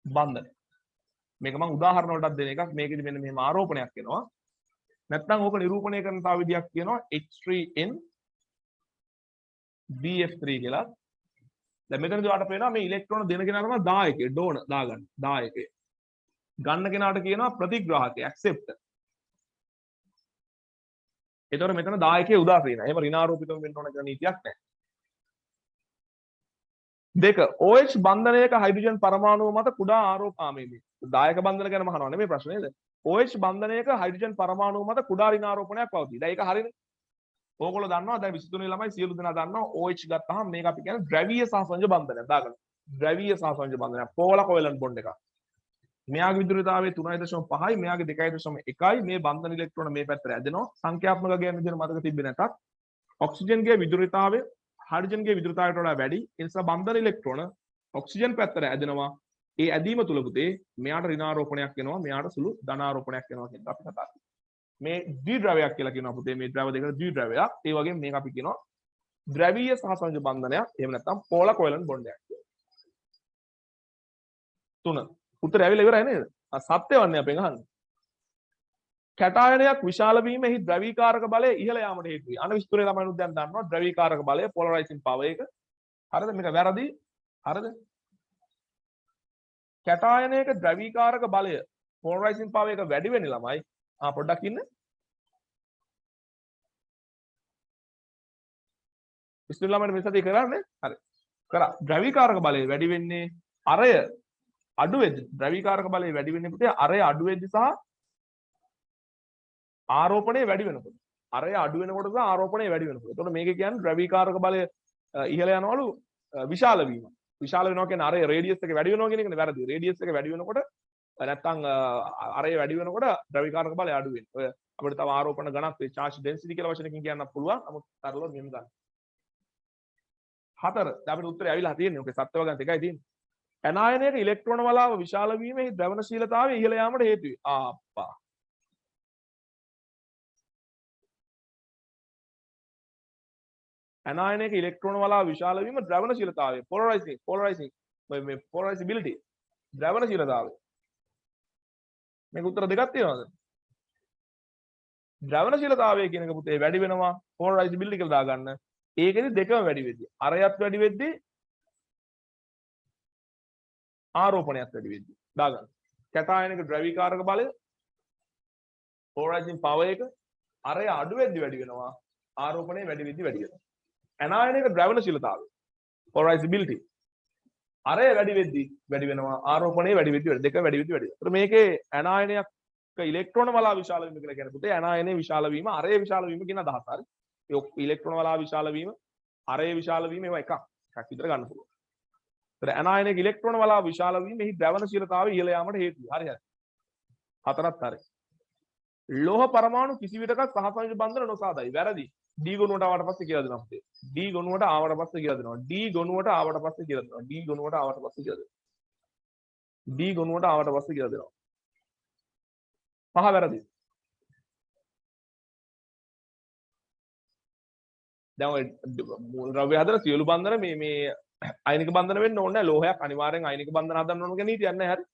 බන්ධනය. මේක මම උදාහරණ වලටත් දෙන එකක්. මේකෙදි මෙන්න මෙහෙම ආරෝපණයක් වෙනවා. නැත්නම් ඕක නිරූපණය කරන තව විදියක් කියනවා H3N BF3 කියලා. දැන් මෙතනදී ඔයාලට පේනවා මේ ඉලෙක්ට්‍රෝන දෙන කෙනා තමයි දායකය ඩෝනර් දාගන්න. දායකය. ගන්න කෙනාට කියනවා ප්‍රතිග්‍රාහකය acceptor. ඒතකොට මෙතන දායකයේ උදාසීන. එහෙම ඍණාරෝපිතව වෙන්න ඕන කියලා නීතියක් නැහැ. දෙක OH බන්ධනයක හයිඩ්‍රජන් පරමාණුව මත කුඩා ආරෝපණය. දායක බන්ධන ගැන අහනවා නෙමෙයි ප්‍රශ්නේ නේද? OH බන්ධනයක හයිඩ්‍රජන් පරමාණුව මත කුඩා ඍණාරෝපණයක් පවතී. දැන් ඒක හරියනේ. ඕගොල්ලෝ දන්නවා දැන් 23 ළමයි සියලු දෙනා දන්නවා OH ගත්තාම මේක අපි කියන්නේ ද්‍රවීය සහසංයෝජ බන්ධනයක් දාගන්න. ද්‍රවීය සහසංයෝජ බන්ධනයක්. පෝලා කොවලන්ට් බොන්ඩ් එකක්. මෙයාගේ විද්‍යුතතාවය 3.5යි මෙයාගේ 2.1යි මේ බන්ධන ඉලෙක්ට්‍රෝන මේ පැත්තට ඇදෙනවා. සංඛ්‍යාත්මක ගෑන විදිහට මතක තිබ්බේ නැතත් ඔක්සිජන්ගේ විද්‍යුතතාවය හයිඩ්‍රජන්ගේ විද්‍යුතතාවයට වඩා වැඩි. ඒ නිසා බන්ධන ඉලෙක්ට්‍රෝන ඔක්සිජන් පැත්තට ඇදෙනවා. ඒ ඇදීම තුල පුතේ මෙයාට ඍණාරෝපණයක් වෙනවා. මෙයාට සුළු ධනාරෝපණයක් වෙනවා කියන එක අපි කතා කරා. මේ ද්විද්‍රවයක් කියලා කියනවා පුතේ. මේ ද්‍රව දෙක ද්විද්‍රවයක්. ඒ වගේම මේක අපි කියනවා ද්‍රවීය සහසංයෝජ බන්ධනයක්. එහෙම නැත්නම් පෝලා කොවලන්ට් බොන්ඩ් එකක් කියලා. 3 උත්තර ඇවිල්ලා ඉවරයි නේද? සත්‍ය වන්නේ අපෙන් අහන්නේ. කැටායනයක් විශාල වීම එහි ද්‍රවීකාරක බලය ඉහළ යාමට හේතු වේ. අන විස්තරය ළමයිනුත් දැන් දන්නවා ද්‍රවීකාරක බලය පොලරයිසින් පවර් එක. හරිද? මේක වැරදි. හරිද? කැටායනයක ද්‍රවීකාරක බලය පොලරයිසින් පවර් එක වැඩි වෙන්නේ ළමයි. පොඩ්ඩක් ඉන්න. විස්තර ළමයිට මෙසදී කරන්නේ. හරි. කරා. ද්‍රවීකාරක බලය වැඩි වෙන්නේ අරය අඩු වෙද්දි ද්‍රවීකාරක බලය වැඩි වෙන්නේ පුතේ අරය අඩු වෙද්දි සහ ආරෝපණය වැඩි වෙනකොට. අරය අඩු වෙනකොට සහ ආරෝපණය වැඩි වෙනකොට. එතකොට මේක කියන්නේ ද්‍රවීකාරක බලය ඉහළ යනවලු විශාල වීම. විශාල වෙනවා කියන්නේ අරය රේඩියස් එක වැඩි වෙනවා කියන එකනේ වැරදි. රේඩියස් එක වැඩි වෙනකොට නැත්තම් අරය වැඩි වෙනකොට ද්‍රවීකාරක බලය අඩු වෙනවා. ඔය අපිට තව ආරෝපණ ගණක් වේ charge density කියලා වචනකින් කියන්නත් පුළුවන්. නමුත් තරලව මෙහෙම ගන්න. 4 දැන් අපිට උත්තරය ඇවිල්ලා තියෙන්නේ. ඔකේ සත්‍ය වගන්ත එකයි තියෙන්නේ. ඇනායනයක ඉලෙක්ට්‍රෝන වලාව විශාල වීමෙහි ද්‍රවණශීලතාවය ඉහළ යාමට හේතු වේ. ආප්පා. ඇනායනයක ඉලෙක්ට්‍රෝන වලාව විශාල වීම ද්‍රවණශීලතාවය polarizing මේ polarizability ද්‍රවණශීලතාවය මේක උත්තර දෙකක් තියෙනවද? ද්‍රවණශීලතාවය කියන එක පුතේ වැඩි වෙනවා polarizability කියලා දාගන්න. ඒකෙදි දෙකම වැඩි වෙද්දී අරයත් වැඩි වෙද්දී ආරෝපණයත් වැඩි වෙද්දී දාගන්න. කැටායනික ද්‍රවීකාරක බලය polarizing power එක අරය අඩු වෙද්දී වැඩි වෙනවා ආරෝපණය වැඩි වෙද්දී වැඩි වෙනවා. ඇනායනික ද්‍රවණශීලතාවය polarizability අරය වැඩි වෙද්දී වැඩි වෙනවා ආරෝපණය වැඩි වෙද්දී වැඩි දෙක වැඩි වෙද්දී වැඩි වෙනවා. මේකේ ඇනායනයක් ඉලෙක්ට්‍රෝන වලා විශාල වීම කියලා කියන පුතේ ඇනායනයේ විශාල වීම අරය විශාල වීම කියන අදහස හරි. ඒ ඉලෙක්ට්‍රෝන වලා විශාල වීම අරය විශාල වීම ඒවා එකක් විතර ගන්න පුළුවන්. ඒතර ඇනායනයේ ඉලෙක්ට්‍රෝන වලා විශාල වීම එහි ද්‍රවණශීලතාවය ඉහළ යාමට හේතුයි. හරි හරි. හතරක් හරි. ලෝහ පරමාණු කිසි විටක සහසංයෝජ බන්ධන නොසාදයි. වැරදි. D ගොනුවට ආවට පස්සේ කියලා දෙනවා පුතේ. D ගොනුවට ආවට පස්සේ කියලා දෙනවා. D ගොනුවට ආවට පස්සේ කියලා දෙනවා. D ගොනුවට ආවට පස්සේ කියලා දෙනවා. D ගොනුවට ආවට පස්සේ කියලා දෙනවා. පහ වැරදි. දැන් ඔය ද්‍රව්‍ය හදන සියලු බන්ධන මේ අයනික බන්ධන වෙන්න ඕනේ නැහැ. ලෝහයක් අනිවාර්යෙන් අයනික බන්ධන හදන්න ඕන කියන නීතියක් නැහැ. හරි.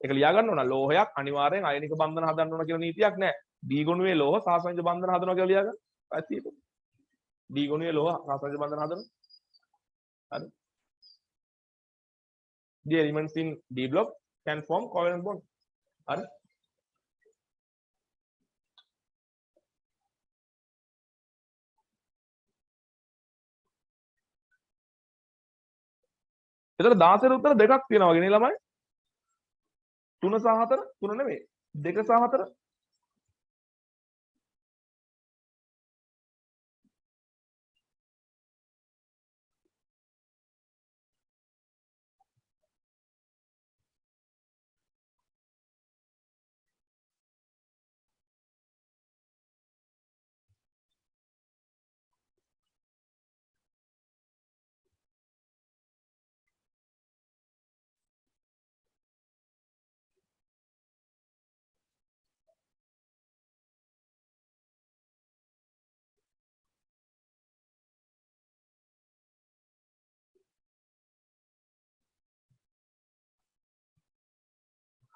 ඒක ලියා ගන්න ඕන. ලෝහයක් අනිවාර්යෙන් අයනික බන්ධන හදන්න ඕන කියලා නීතියක් නැහැ. D ගොනුවේ ලෝහ සහසංයෝජ බන්ධන හදනවා කියලා ලියා ගන්න. ඇත්තට. D ගොනුවේ ලෝහ සහසංයෝජ බන්ධන හදනවා. හරි. The elements in D block can form covalent bond. හරි. එතන 16 උත්තර දෙකක් තියෙනවා වගේ නේ ළමයි. 3 සහ 4 3 නෙමෙයි. 2 සහ 4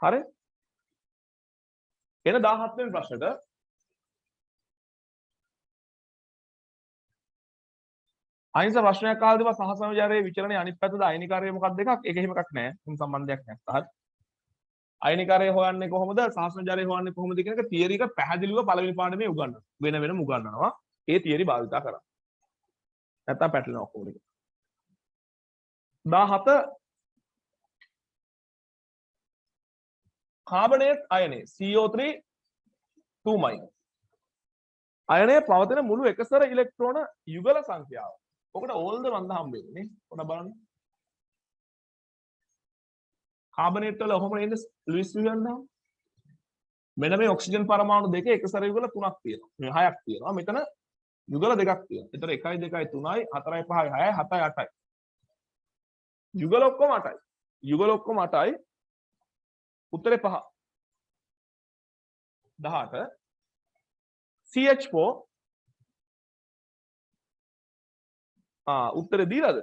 හරි. එන 17 වෙනි ප්‍රශ්නෙට අහිංස ප්‍රශ්නයක් අහලා දෙපා සහසංයෝජනයේ විචලනයේ අනිත් පැත්තද අයනිකාරය මොකක්ද දෙකක් ඒක එහෙම එකක් නැහැ. මොන සම්බන්ධයක් නැහැ. හරි. අයනිකාරය හොයන්නේ කොහොමද? සහසංයෝජනය හොයන්නේ කොහොමද කියන එක තියරි එක පැහැදිලිව පළවෙනි පාඩමේ උගන්වනවා. වෙනම උගන්වනවා. ඒ තියරි භාවිතා කරා. නැත්තම් පැටලෙනවා ඔක්කොම ටික. 17 කාබනේට් අයනයේ CO3 2- අයනයේ පවතින මුළු එකසර ඉලෙක්ට්‍රෝන යුගල සංඛ්‍යාව. ඔකට ඕල්ද වන්ද හම්බෙන්නේ නේ. පොඩ්ඩක් බලන්න. කාබනේට් වල ඔහොම නේද ලුයිස් වියන්නා. මෙන්න මේ ඔක්සිජන් පරමාණු දෙකේ එකසර යුගල 3ක් තියෙනවා. මේ 6ක් තියෙනවා. මෙතන යුගල දෙකක් තියෙනවා. ඒතර 1 2 3යි 4යි 5යි 6යි 7යි 8යි. යුගල ඔක්කොම 8යි. යුගල ඔක්කොම 8යි. උත්තරේ 5. 18 CH4 උත්තරේ දීලාද?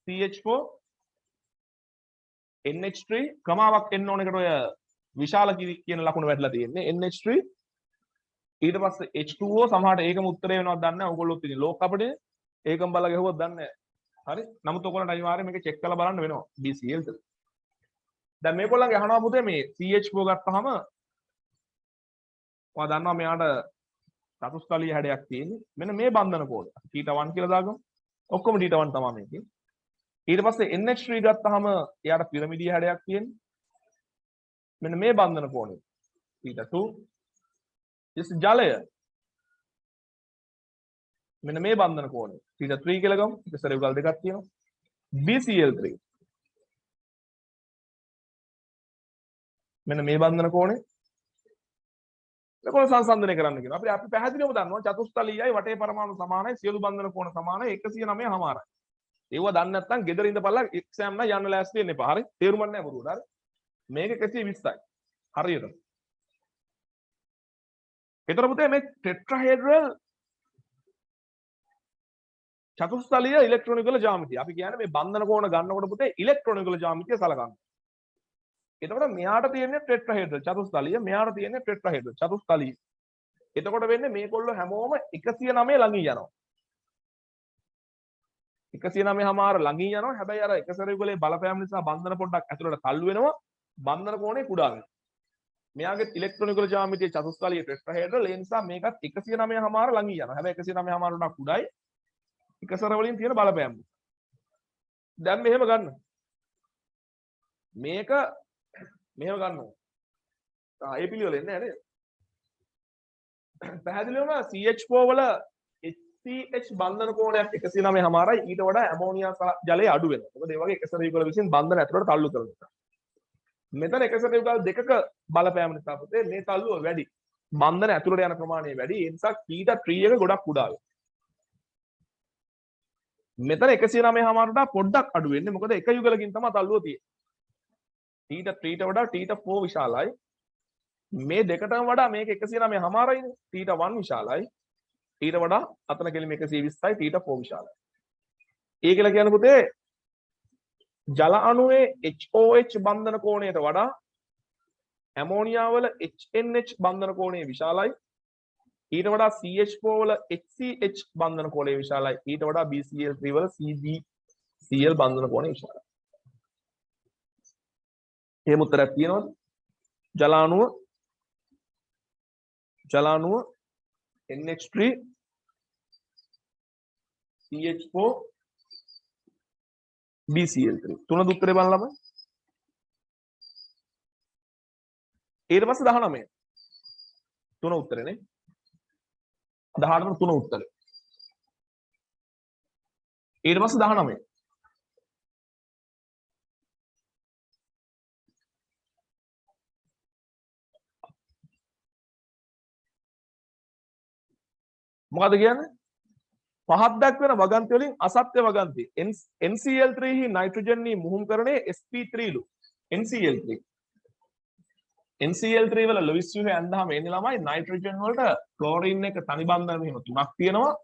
CH4 NH3 ක්‍රමාවක් එන්න ඕන එකට ඔය විශාල කියන ලකුණ වැටලා තියෙන්නේ NH3 ඊට පස්සේ H2O සමහරට ඒකම උත්තරේ වෙනවද දන්නේ නැහැ. ඔයගොල්ලෝ ඉතින් ලෝක අපිට ඒකම බලලා ගහුවොත් දන්නේ නැහැ. හරි. නමුත් ඔයගොල්ලන්ට අනිවාර්යයෙන් මේක චෙක් කරලා බලන්න වෙනවා. BCl ද. දැන් මේගොල්ලන්ගේ අහනවා පුතේ මේ CH4 ගත්තාම ඔයා දන්නවා මෙයාට චතුස්තලීය හැඩයක් තියෙන්නේ. මෙන්න මේ බන්ධන කෝඩය. θ1 කියලා දාගමු. ඔක්කොම θ1 තමයි මේකේ. ඊට පස්සේ NH3 ගත්තාම එයාට පිරමිඩීය හැඩයක් තියෙන්නේ. මෙන්න මේ බන්ධන කෝණය. θ2. ඊට ජලය. මෙන්න මේ බන්ධන කෝණය. θ3 කියලා ගමු. ඉතින් යුගල් දෙකක් තියෙනවා. BCl3. මෙන්න මේ බන්ධන කෝණය. මේකෝල සංසන්දනය කරන්න කියනවා. අපි පැහැදිලිවම දන්නවා චතුස්තලීයයි වටේ පරමාණු සමානයි සියලු බන්ධන කෝණ සමානයි 109 හමාරයි. ඒව දන්නේ නැත්නම් ගෙදර ඉඳපල්ලා එක්සෑම් නම් යන්න ලෑස්ති වෙන්න එපා. හරි? තේරුම් ගන්න නැහැ බොරුවට. හරි? මේක 120යි. හරියට. ඒතර පුතේ මේ ටෙට්‍රාහෙඩ්‍රල් චතුස්තලීය ඉලෙක්ට්‍රෝන යුගල ජ්‍යාමිතිය. අපි කියන්නේ මේ බන්ධන කෝණ ගන්නකොට පුතේ ඉලෙක්ට්‍රෝන යුගල ජ්‍යාමිතිය සලකන්න. එතකොට මෙයාට තියෙන්නේ ටෙට්‍රාහෙඩ්‍රල් චතුස්තලිය, මෙයාට තියෙන්නේ ටෙට්‍රාහෙඩ්‍රල් චතුස්තලිය. එතකොට වෙන්නේ මේගොල්ලෝ හැමෝම 109 ළඟින් යනවා. 109 හමාර ළඟින් යනවා. හැබැයි අර එක සැර යුගලේ බලපෑම නිසා බන්ධන පොඩ්ඩක් ඇතුළට තල්ලු වෙනවා. බන්ධන කෝණය කුඩා වෙනවා. මෙයාගේ ඉලෙක්ට්‍රෝන යුගල ජ්‍යාමිතියේ චතුස්තලිය ටෙට්‍රාහෙඩ්‍රල් ඒ නිසා මේකත් 109 හමාර ළඟින් යනවා. හැබැයි 109 හමාර වඩා කුඩායි. එක සැර වලින් තියෙන බලපෑම. දැන් මෙහෙම ගන්න. මේක මෙහෙම ගන්නවා. ඒ පිළිවෙල එන්නේ නැහැ නේද? පැහැදිලිවම CH4 වල HCH බන්ධන කෝණයක් 109 හමාරයි ඊට වඩා ඇමෝනියා ජලය අඩු වෙනවා. මොකද ඒ වගේ එකසර යුගල විසින් බන්ධන ඇතුළට තල්ලු කරන නිසා. මෙතන එකසර යුගල දෙකක බලපෑම නිසා පුතේ මේ තල්ලුව වැඩි. බන්ධන ඇතුළට යන ප්‍රමාණය වැඩි. ඒ නිසා කීට ට්‍රී එක ගොඩක් කුඩා වෙනවා. මෙතන 109 හමාරට පොඩ්ඩක් අඩු වෙන්නේ. මොකද එක යුගලකින් තමයි තල්ලුව තියෙන්නේ. ටීට 3ට වඩා ටීට 4 විශාලයි. මේ දෙකටම වඩා මේක 109 හමාරයිනේ. ටීට 1 විශාලයි. ටීට වඩා අතන කෙලිම 120යි ටීට 4 විශාලයි. ඒ කියලා කියන පුතේ ජල අණුවේ HOH බන්ධන කෝණයට වඩා ඇමෝනියා වල HNH බන්ධන කෝණය විශාලයි. ඊට වඩා CH4 වල HCH බන්ධන කෝණය විශාලයි. ඊට වඩා BCl3 වල CbCl බන්ධන කෝණය විශාලයි. එහෙම උත්තරයක් තියෙනවද? ජල අණුව NH3 CH4 BCl3 තුනද උත්තරේ බලන්න ළමයි. ඊට පස්සේ 19 තුන උත්තරේනේ. 18 තුන උත්තරේ. ඊට පස්සේ 19 මොකද කියන්නේ? පහක් දක්වන වගන්ති වලින් අසත්‍ය වගන්ති NCl3 හි නයිට්‍රජන් හි මුහුම්කරණයේ sp3ලු NCl3 වල ලොයිස් ව්‍යුහේ ඇඳාම එන්නේ ළමයි නයිට්‍රජන් වලට ක්ලෝරින් එක තනි බන්ධන මෙහෙම තුනක් තියෙනවා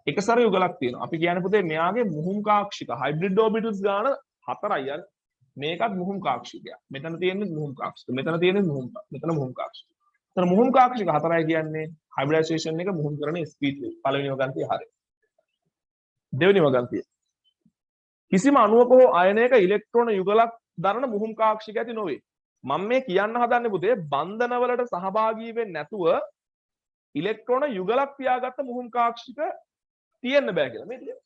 එකසර යුගලක් තියෙනවා අපි කියන්නේ පුතේ මෙයාගේ මුහුම් කාක්ෂික හයිබ්‍රිඩ් ඔබිටල්ස් ගාන 4යි අර මේකත් මුහුම් කාක්ෂිකයක් මෙතන තියෙන්නේ මුහුම් කාක්ෂික මෙතන තියෙන්නේ මෙතන මුහුම් කාක්ෂික එතන මුහුම් කාක්ෂික 4යි කියන්නේ හයිබ්‍රිඩයිසේෂන් එක මුහුම් කරන sp3 පළවෙනි වගන්තිය හරියි දෙවෙනි වගන්තිය කිසිම අණුවක හෝ අයනයක ඉලෙක්ට්‍රෝන යුගලක් දරන මුහුම් කාක්ෂික ඇති නොවේ මම මේ කියන්න හදන්නේ පුතේ බන්ධන වලට සහභාගී වෙන්නේ නැතුව ඉලෙක්ට්‍රෝන යුගලක් තියාගත්ත මුහුම් කාක්ෂික තියෙන්න බෑ කියලා මේ තියෙන්නේ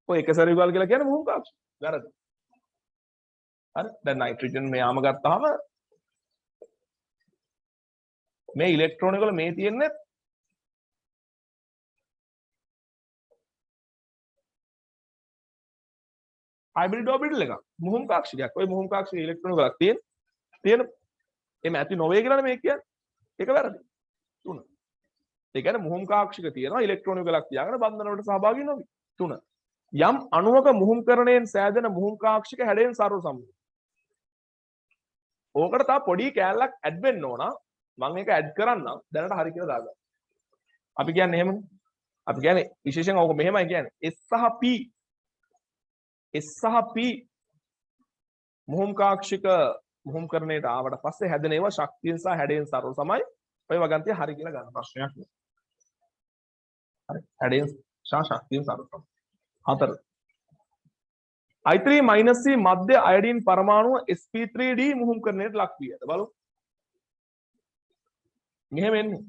ඔය එකසර යුගල් කියලා කියන්නේ මුහුම් කාක්ෂික වැරදි හරි දැන් නයිට්‍රජන් මෙයාම ගත්තාම මේ ඉලෙක්ට්‍රෝන වල මේ තියෙන්නේ හයිබ්‍රිඩ් ඔබිටල් එකක් මුහුම් කාක්ෂිකයක් ඔය මුහුම් කාක්ෂික ඉලෙක්ට්‍රෝන වලක් තියෙන එමෙ ඇති නොවේ කියලානේ මේ කියන්නේ ඒක වැරදි තුන ඒ කියන්නේ මුහුම් කාක්ෂික තියෙනවා ඉලෙක්ට්‍රෝන වලක් තියාගෙන බන්ධන වලට සහභාගී නොවි තුන යම් අණුවක මුහුම්කරණයෙන් සෑදෙන මුහුම් කාක්ෂික හැඩයෙන් සර්ව සම්මුත ඕකට තා පොඩි කෑල්ලක් ඇඩ් වෙන්න ඕන මම ඒක ඇඩ් කරන්නම් දැනට හරි කියලා දාගන්න අපි කියන්නේ එහෙමනේ අපි කියන්නේ විශේෂයෙන් ඕක මෙහෙමයි කියන්නේ S සහ P S සහ P මුහුම් කාක්ෂික මුහුම්කරණයට ආවට පස්සේ හැදෙන ඒවා ශක්තියෙන් සහ හැඩයෙන් සර්ව සමයි ඔය වගන්තිය හරි කියලා ගන්න ප්‍රශ්නයක් නෑ හරි හැඩයෙන් සහ ශක්තියෙන් සර්ව සමයි 4 I3 C මධ්‍ය අයඩින් පරමාණුව sp3d මුහුම්කරණයට ලක් වී ඇත බලමු මෙහෙම එන්නේ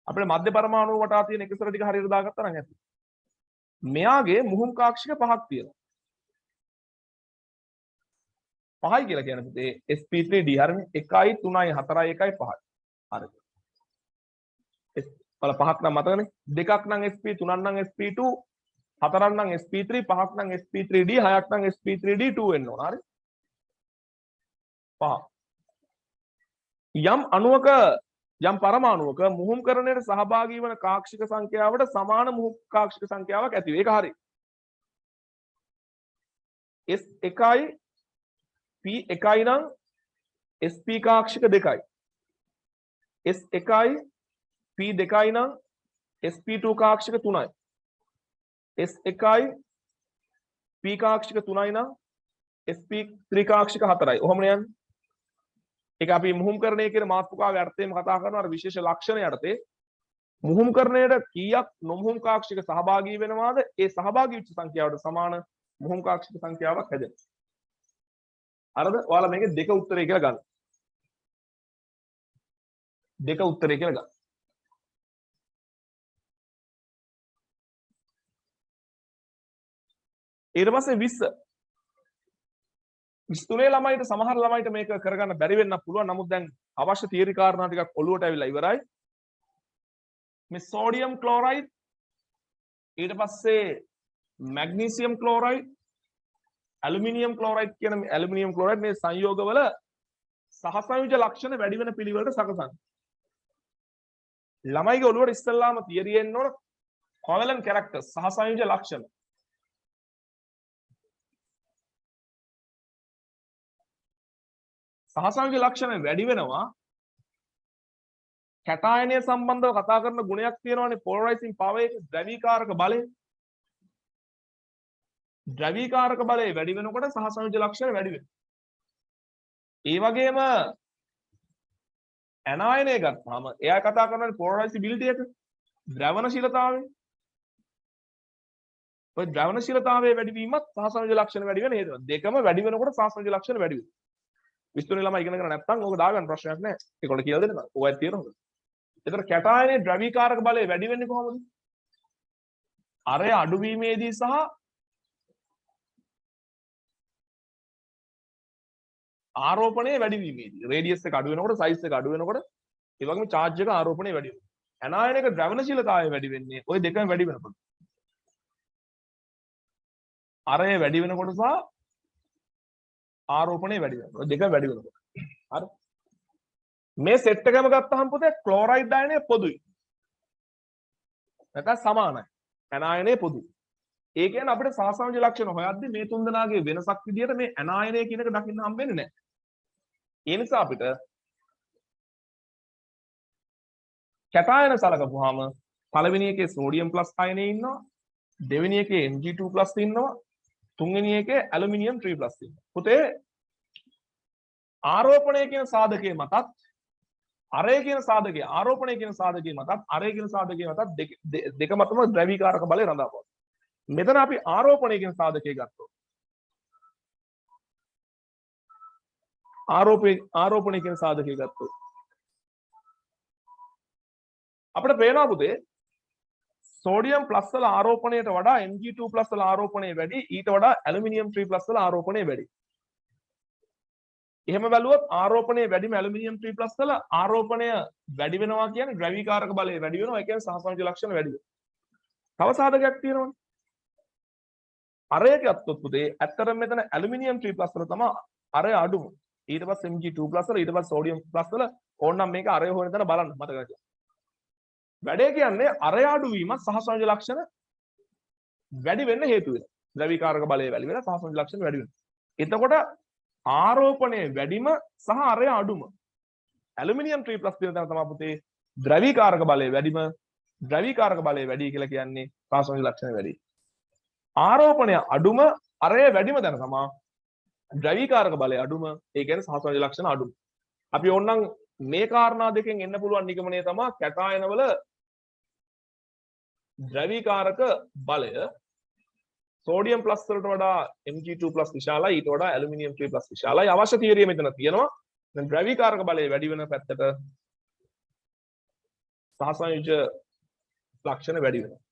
අපේ මධ්‍ය පරමාණු වටා තියෙන එකසර ටික හරියට දාගත්තා නම් ඇති මෙයාගේ මුහුම් කාක්ෂික පහක් තියෙනවා පහයි කියලා කියන පුතේ sp3d හරිනේ 1යි 3යි 4යි 1යි 5යි හරි බල පහක් නම් මතකනේ දෙකක් නම් sp තුනක් නම් sp2 හතරක් නම් sp3 පහක් නම් sp3d හයක් නම් sp3d2 වෙන්න ඕන හරි පහ යම් අණුවක යම් පරමාණුවක මුහුම්කරණයට සහභාගී වන කාක්ෂික සංඛ්‍යාවට සමාන මුහුම් කාක්ෂික සංඛ්‍යාවක් ඇති වේ. ඒක හරි. S1යි P1යි නම් SP කාක්ෂික 2යි. S1යි P2යි නම් SP2 කාක්ෂික 3යි. S1යි P කාක්ෂික 3යි නම් sp ත්‍රිකාක්ෂික 4යි. ඔහොමනේ යන්නේ. ඒක අපි මුහුම්කරණය කියන මාතෘකාවේ අර්ථයෙන් කතා කරනවා අර විශේෂ ලක්ෂණ යටතේ මුහුම්කරණයට කීයක් නොමුහුම් කාක්ෂික සහභාගී වෙනවාද ඒ සහභාගී වෙච්ච සංඛ්‍යාවට සමාන මුහුම් කාක්ෂික සංඛ්‍යාවක් හැදෙනවා. හරිද? ඔයාලා මේකේ දෙක උත්තරේ කියලා ගන්න. දෙක උත්තරේ කියලා ගන්න. ඊට පස්සේ 20 23 ළමයිට සමහර ළමයිට මේක කරගන්න බැරි වෙන්න පුළුවන්. නමුත් දැන් අවශ්‍ය තියරි කාරණා ටිකක් ඔළුවට ඇවිල්ලා ඉවරයි. මේ සෝඩියම් ක්ලෝරයිඩ් ඊට පස්සේ මැග්නීසියම් ක්ලෝරයිඩ් ඇලුමිනියම් ක්ලෝරයිඩ් කියන ඇලුමිනියම් ක්ලෝරයිඩ් මේ සංයෝගවල සහසංයුජ ලක්ෂණ වැඩි වෙන පිළිවෙලට සකසන්න. ළමයිගේ ඔළුවට ඉස්සෙල්ලාම තියරි එන්න ඕන කොවලන් කැරක්ටර්ස් සහසංයුජ ලක්ෂණ. සහසංයුජ ලක්ෂණ වැඩි වෙනවා කැටායනය සම්බන්ධව කතා කරන ගුණයක් තියෙනවානේ පොලරයිසිං පවර් එක ද්‍රවීකාරක බලය. ද්‍රවීකාරක බලය වැඩි වෙනකොට සහසංයුජ ලක්ෂණ වැඩි වෙනවා. ඒ වගේම ඇනායනය ගත්තාම එයා කතා කරන්නේ පොලරයිසිබිලිටි එක ද්‍රවණශීලතාවය. ඔය ද්‍රවණශීලතාවයේ වැඩි වීමත් සහසංයුජ ලක්ෂණ වැඩි වෙන හේතුව. දෙකම වැඩි වෙනකොට සහසංයුජ ලක්ෂණ වැඩි වෙනවා. විස්තර ළමයි ඉගෙන ගන්න නැත්නම් ඕක දාගන්න ප්‍රශ්නයක් නැහැ. ඒකට කියලා දෙන්න. ඔයත් තියෙනවා. ඒතර කැටායනයේ ද්‍රවීකාරක බලය වැඩි වෙන්නේ කොහොමද? අරය අඩුවීමේදී සහ ආරෝපණයේ වැඩිවීමේදී රේඩියස් එක අඩු වෙනකොට සයිස් එක අඩු වෙනකොට ඒ වගේම charge එක ආරෝපණය වැඩි වෙනවා. ඇනායනික ද්‍රවණශීලතාවය වැඩි වෙන්නේ ওই දෙකම වැඩි වෙනකොට. අරය වැඩි වෙනකොට සහ ආරෝපණය වැඩි වෙනකොට. ඔය දෙක වැඩි වෙනකොට. හරි. මේ සෙට් එකම ගත්තහම පුතේ ක්ලෝරයිඩ් ආයනය පොදුයි. නැත්නම් සමානයි. ඇනායනය පොදුයි. ඒ කියන්නේ අපිට සහසංයුජ ලක්ෂණ හොයද්දී මේ තුන් දෙනාගේ වෙනසක් විදියට මේ ඇනායනය කියන එක දකින්න හම්බෙන්නේ නැහැ. ඒ නිසා අපිට කැටායන සලකපුවාම පළවෙනි එකේ සෝඩියම් ප්ලස් අයනේ ඉන්නවා, දෙවෙනි එකේ Mg2 ප්ලස් ඉන්නවා, තුන්වෙනි එකේ ඇලුමිනියම් 3 ප්ලස් ඉන්නවා. පුතේ ආරෝපණය කියන සාධකයේ මතත් අරය කියන සාධකයේ ආරෝපණය කියන සාධකයේ මතත් අරය කියන සාධකයේ මතත් දෙක මතම ද්‍රවීකාරක බලය රඳාපවතිනවා. මෙතන අපි ආරෝපණය කියන සාධකයේ ගත්තොත් ආරෝපණය කියන සාධකයේ ගත්තොත් අපිට පේනවා පුතේ සෝඩියම් ප්ලස් වල ආරෝපණයට වඩා Mg2 ප්ලස් වල ආරෝපණය වැඩි ඊට වඩා ඇලුමිනියම් 3 ප්ලස් වල ආරෝපණය වැඩි. එහෙම බැලුවොත් ආරෝපණය වැඩිම ඇලුමිනියම් 3 ප්ලස් වල ආරෝපණය වැඩි වෙනවා කියන්නේ ද්‍රවීකාරක බලය වැඩි වෙනවා. ඒ කියන්නේ සහසංයුජ ලක්ෂණ වැඩි වෙනවා. තව සාධකයක් තියෙනවනේ. අරය ගත්තොත් පුතේ ඇත්තටම මෙතන ඇලුමිනියම් 3 ප්ලස් වල තමයි අරය අඩුම. ඊට පස්සේ Mg2 ප්ලස් වල ඊට පස්සේ සෝඩියම් ප්ලස් වල ඕනනම් මේක අරය හොයන තැන බලන්න මතක ගන්න. වැඩේ කියන්නේ අරය අඩු වීම සහසංයුජ ලක්ෂණ වැඩි වෙන්න හේතු වෙනවා. ද්‍රවීකාරක බලය වැඩි වෙලා සහසංයුජ ලක්ෂණ වැඩි වෙනවා. එතකොට ආරෝපණය වැඩිම සහ අරය අඩුම. ඇලුමිනියම් 3 ප්ලස් තියෙන තැන තමයි පුතේ ද්‍රවීකාරක බලය වැඩිම. ද්‍රවීකාරක බලය වැඩි කියලා කියන්නේ සහසංයුජ ලක්ෂණ වැඩි. ආරෝපණය අඩුම අරය වැඩිම තැන තමයි ද්‍රවීකාරක බලය අඩුම. ඒ කියන්නේ සහසංයුජ ලක්ෂණ අඩුම. අපි ඕනනම් මේ කාරණා දෙකෙන් එන්න පුළුවන් නිගමනය තමයි කැටායනවල ද්‍රවීකාරක බලය සෝඩියම් ප්ලස් වලට වඩා Mg2 ප්ලස් විශාලයි ඊට වඩා ඇලුමිනියම් 3 ප්ලස් විශාලයි. අවශ්‍ය තියරිය මෙතන තියෙනවා. දැන් ද්‍රවීකාරක බලය වැඩි වෙන පැත්තට සහසංයුජ ලක්ෂණ වැඩි වෙනවා.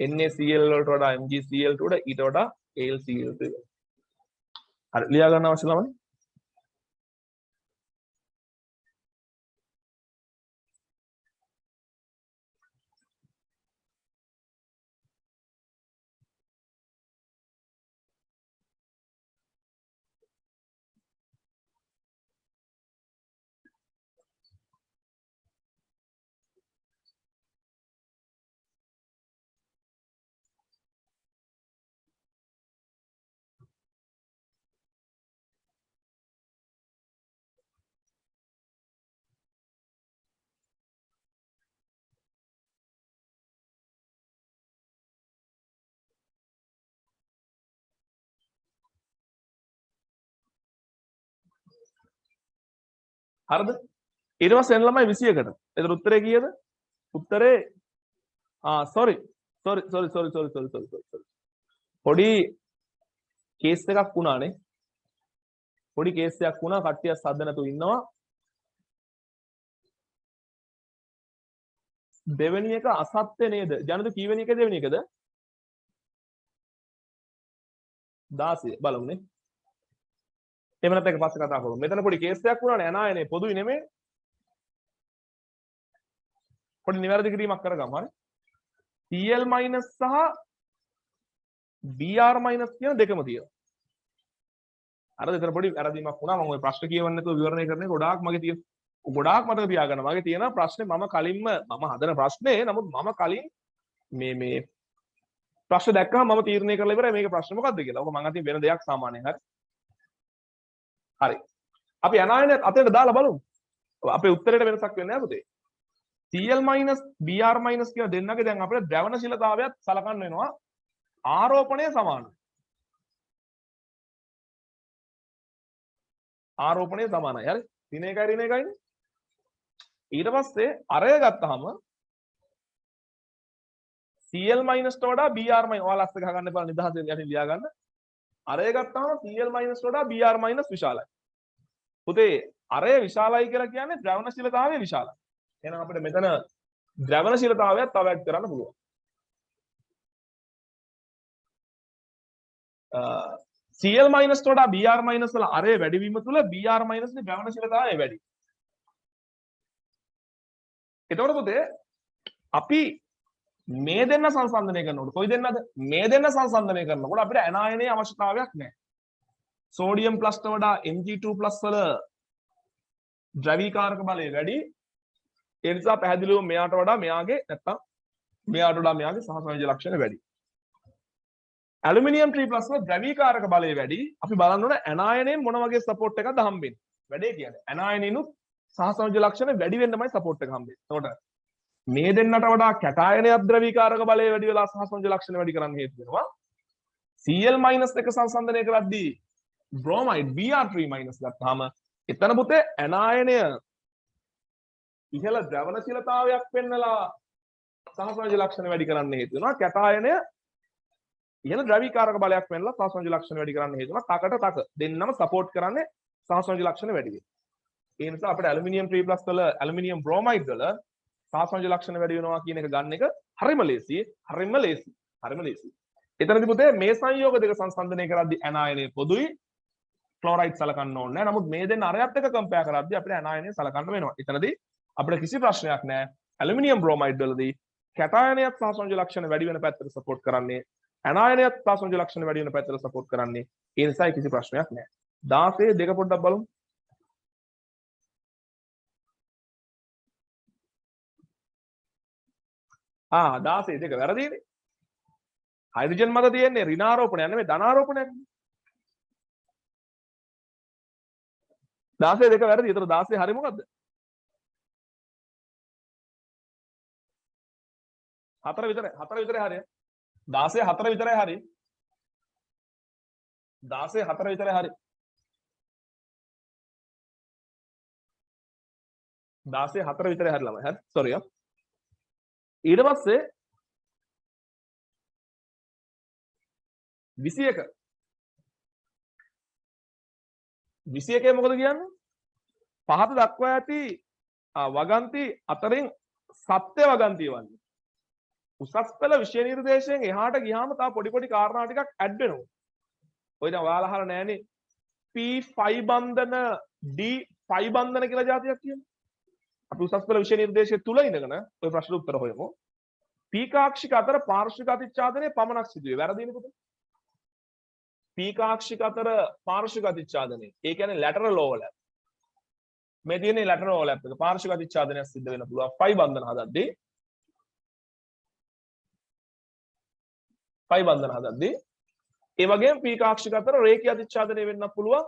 NaCl වලට වඩා MgCl වලට ඊට වඩා AlCl හරි ලියා ගන්න අවශ්‍ය ළමයි. හරිද? ඊට පස්සේ n ළමයි 21ට. එතන උත්තරේ කීයද? උත්තරේ sorry. පොඩි කේස් එකක් වුණානේ. පොඩි කේස් එකක් වුණා. කට්ටිය සද්ද නැතුව ඉන්නවා. දෙවෙනි එක අසත්‍ය නේද? ජනද කීවෙනි එක දෙවෙනි එකද? 16 බලමුනේ. එහෙම නැත්නම් ඒක පස්සේ කතා කරමු. මෙතන පොඩි කේස් එකක් වුණානේ. අනායනේ පොදුයි නෙමෙයි. පොඩි නිවැරදි කිරීමක් කරගමු. හරි. CL minus සහ BR minus කියන දෙකම තියෙනවා. අර දෙතර පොඩි වැරදීමක් වුණා. මම ওই ප්‍රශ්න කියවන්න නැතුව විවරණය කරන්නේ ගොඩාක් මගේ තියෙන. ගොඩාක් මතක තියාගන්න. මගේ තියෙන ප්‍රශ්නේ මම කලින්ම මම හදන ප්‍රශ්නේ. නමුත් මම කලින් මේ ප්‍රශ්න දැක්කම මම තීරණය කරලා ඉවරයි මේක ප්‍රශ්න මොකක්ද කියලා. ඔක මම අතින් වෙන දෙයක් සාමාන්‍යයෙන්. හරි. හරි. අපි අනායනයත් අතේට දාලා බලමු. අපේ උත්තරේට වෙනසක් වෙන්නේ නැහැ පුතේ. CL minus BR minus කියන දෙන්නගේ දැන් අපිට ද්‍රවණශීලතාවයත් සලකන්න වෙනවා. ආරෝපණය සමානයි. ආරෝපණය සමානයි. හරි. ඍණ එකයි ඍණ එකයිනේ. ඊට පස්සේ අරය ගත්තාම CL minus ට වඩා BR minus ඔයාලා අස්ස ගහ ගන්න එපා නිදහස යටින් ලියා ගන්න. අරය ගත්තාම CL minus ට වඩා BR minus විශාලයි. පුතේ අරය විශාලයි කියලා කියන්නේ ද්‍රවණශීලතාවය විශාලයි. එහෙනම් අපිට මෙතන ද්‍රවණශීලතාවයත් තව ඇඩ් කරන්න පුළුවන්. CL minus ට වඩා BR minus වල අරය වැඩිවීම තුළ BR minus ගේ ද්‍රවණශීලතාවය වැඩි. එතකොට පුතේ අපි මේ දෙන්න සංසන්දනය කරනකොට කොයි දෙන්නද? මේ දෙන්න සංසන්දනය කරනකොට අපිට ඇනායනයේ අවශ්‍යතාවයක් නැහැ. සෝඩියම් ප්ලස් ට වඩා Mg2+ වල ද්‍රවීකාරක බලය වැඩි. ඒ නිසා පැහැදිලිවම මෙයාට වඩා මෙයාගේ නැත්තම් මෙයාට වඩා මෙයාගේ සහසංයෝජන ලක්ෂණ වැඩි. ඇලුමිනියම් 3+ වල ද්‍රවීකාරක බලය වැඩි. අපි බලන්න ඕන ඇනායනයෙන් මොන වගේ සපෝට් එකක්ද හම්බෙන්නේ. වැඩේ කියන්නේ ඇනායනිනුත් සහසංයෝජන ලක්ෂණ වැඩි වෙන්නමයි සපෝට් එක හම්බෙන්නේ. එතකොට මේ දෙන්නට වඩා කැටායනයක් ද්‍රවීකාරක බලය වැඩි වෙලා සහසංයෝජන ලක්ෂණ වැඩි කරන්න හේතු වෙනවා. Cl- එක සංසන්දනය කරද්දී bromide Br3- ගත්තාම එතන පුතේ ඇනායනය ඉහළ ද්‍රවණශීලතාවයක් පෙන්නලා සහසංයෝජන ලක්ෂණ වැඩි කරන්න හේතු වෙනවා. කැටායනය ඉහළ ද්‍රවීකාරක බලයක් පෙන්නලා සහසංයෝජන ලක්ෂණ වැඩි කරන්න හේතු වෙනවා. තකට තක දෙන්නම සපෝට් කරන්නේ සහසංයෝජන ලක්ෂණ වැඩි වෙනවා. ඒ නිසා අපිට ඇලුමිනියම් 3+ වල ඇලුමිනියම් බ්‍රොමයිඩ් වල සහසංයෝජන ලක්ෂණ වැඩි වෙනවා කියන එක ගන්න එක හරිම ලේසියි. හරිම ලේසියි. එතනදී පුතේ මේ සංයෝග දෙක සංසන්දනය කරද්දී ඇනායනය පොදුයි. ක්ලෝරයිඩ් සලකන්න ඕනේ නැහැ. නමුත් මේ දෙන්න අරයත් එක්ක කම්පෙයාර් කරද්දී අපිට ඇනායනය සලකන්න වෙනවා. එතනදී අපිට කිසි ප්‍රශ්නයක් නැහැ. ඇලුමිනියම් බ්‍රොමයිඩ් වලදී කැටායනයත් සහසංයෝජන ලක්ෂණ වැඩි වෙන පැත්තට සපෝට් කරන්නේ. ඇනායනයත් සහසංයෝජන ලක්ෂණ වැඩි වෙන පැත්තට සපෝට් කරන්නේ. ඒ නිසා කිසි ප්‍රශ්නයක් නැහැ. 16 දෙක පොඩ්ඩක් බලමු. ආ 16 දෙක වැරදිනේ. හයිඩ්‍රජන් මත තියෙන්නේ ඍණාරෝපණයක් නෙමෙයි ධනාරෝපණයක්. 16 දෙක වැරදි. ඒතර 16 හරි මොකද්ද? 4 විතරයි. 4 විතරයි හරිය. 16 4 විතරයි හරි. 16 4 විතරයි හරි. 16 4 විතරයි හරි ළමයි. හරි. සෝරි ආ. ඊට පස්සේ 21 21 මොකද කියන්නේ? පහත දක්වා ඇති වගන්ති අතරින් සත්‍ය වගන්තිය වන්නේ. උසස් පෙළ විෂය නිර්දේශයෙන් එහාට ගියාම තව පොඩි කාරණා ටිකක් ඇඩ් වෙනවා. ඔය දැන් ඔයාලා අහලා නැහනේ P5 බන්ධන D5 බන්ධන කියලා જાතියක් කියන්නේ. අපි උසස් පෙළ විෂය නිර්දේශය තුල ඉඳගෙන ඔය ප්‍රශ්න උත්තර හොයමු. P කාක්ෂික අතර පාර්ශ්වික අතිච්ඡාදනය පමණක් සිදුවේ. වැරදිනේ පුතේ. P කාක්ෂික අතර පාර්ශ්වික අතිච්ඡාදනය. ඒ කියන්නේ lateral overlap. මේ තියෙන්නේ lateral overlap එක. පාර්ශ්වික අතිච්ඡාදනයක් සිද්ධ වෙන්න පුළුවන්. 5 බන්ධන හදද්දී. 5 බන්ධන හදද්දී. ඒ වගේම P කාක්ෂික අතර රේඛීය අතිච්ඡාදනය වෙන්නත් පුළුවන්.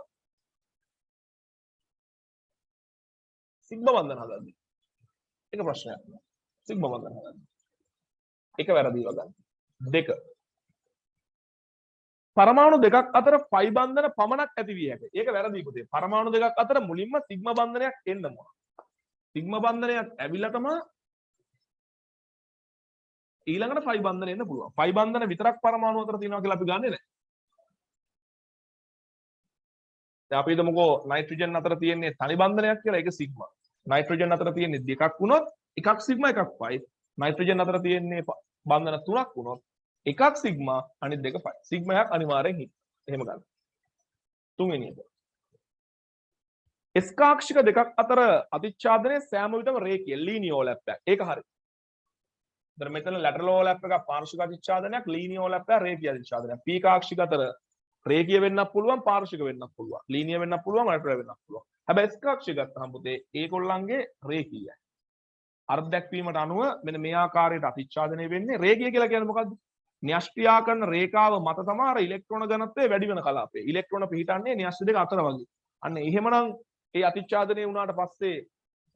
සිග්මා බන්ධන හදද්දී. එක ප්‍රශ්නයක්. සිග්මා බන්ධන හදද්දී. එක වැරදි වගන්න. දෙක පරමාණු දෙකක් අතර පයි බන්ධන පමණක් ඇති විය හැකියි. ඒක වැරදි පුතේ. පරමාණු දෙකක් අතර මුලින්ම සිග්මා බන්ධනයක් එන්න ඕන. සිග්මා බන්ධනයක් ඇවිල්ලා තමයි ඊළඟට පයි බන්ධන එන්න පුළුවන්. පයි බන්ධන විතරක් පරමාණු අතර තියෙනවා කියලා අපි ගන්නෙ නැහැ. දැන් අපි හිතමුකෝ නයිට්‍රජන් අතර තියෙන්නේ තනි බන්ධනයක් කියලා. ඒක සිග්මා. නයිට්‍රජන් අතර තියෙන්නේ දෙකක් වුණොත් එකක් සිග්මා එකක් පයි. නයිට්‍රජන් අතර තියෙන්නේ බන්ධන තුනක් වුණොත් එකක් සිග්මා අනිත් දෙක පයි. සිග්මා එකක් අනිවාර්යෙන් හිට. එහෙම ගන්න. තුන්වෙනි එක. ස්කාක්ෂික දෙකක් අතර අතිච්ඡාදනයේ සෑම විටම රේඛීය ලීනියර් ඕවර්ලැප් එකක්. ඒක හරි. දැන් මෙතන ලැටරල් ඕවර්ලැප් එකක් පාර්ශ්වික අතිච්ඡාදනයක්, ලීනියර් ඕවර්ලැප් එකක් රේඛීය අතිච්ඡාදනයක්. පී කාක්ෂික අතර රේඛීය වෙන්නත් පුළුවන්, පාර්ශ්වික වෙන්නත් පුළුවන්. ලීනියර් වෙන්නත් පුළුවන්, ලැටරල් වෙන්නත් පුළුවන්. හැබැයි ස්කාක්ෂික ගත්තහම පුතේ ඒගොල්ලන්ගේ රේඛීයයි. අර්ධ දැක්වීමට අනුව මෙන්න මේ ආකාරයට අතිච්ඡාදනය වෙන්නේ. රේඛීය කියලා කියන්නේ මොකද්ද? න්‍යෂ්ටියා කරන රේඛාව මත තමයි අර ඉලෙක්ට්‍රෝන ඝනත්වය වැඩි වෙන කලාපය. ඉලෙක්ට්‍රෝන පිහිටන්නේ න්‍යෂ්ටි දෙක අතර වගේ. අන්න එහෙමනම් ඒ අතිච්ඡාදනය වුණාට පස්සේ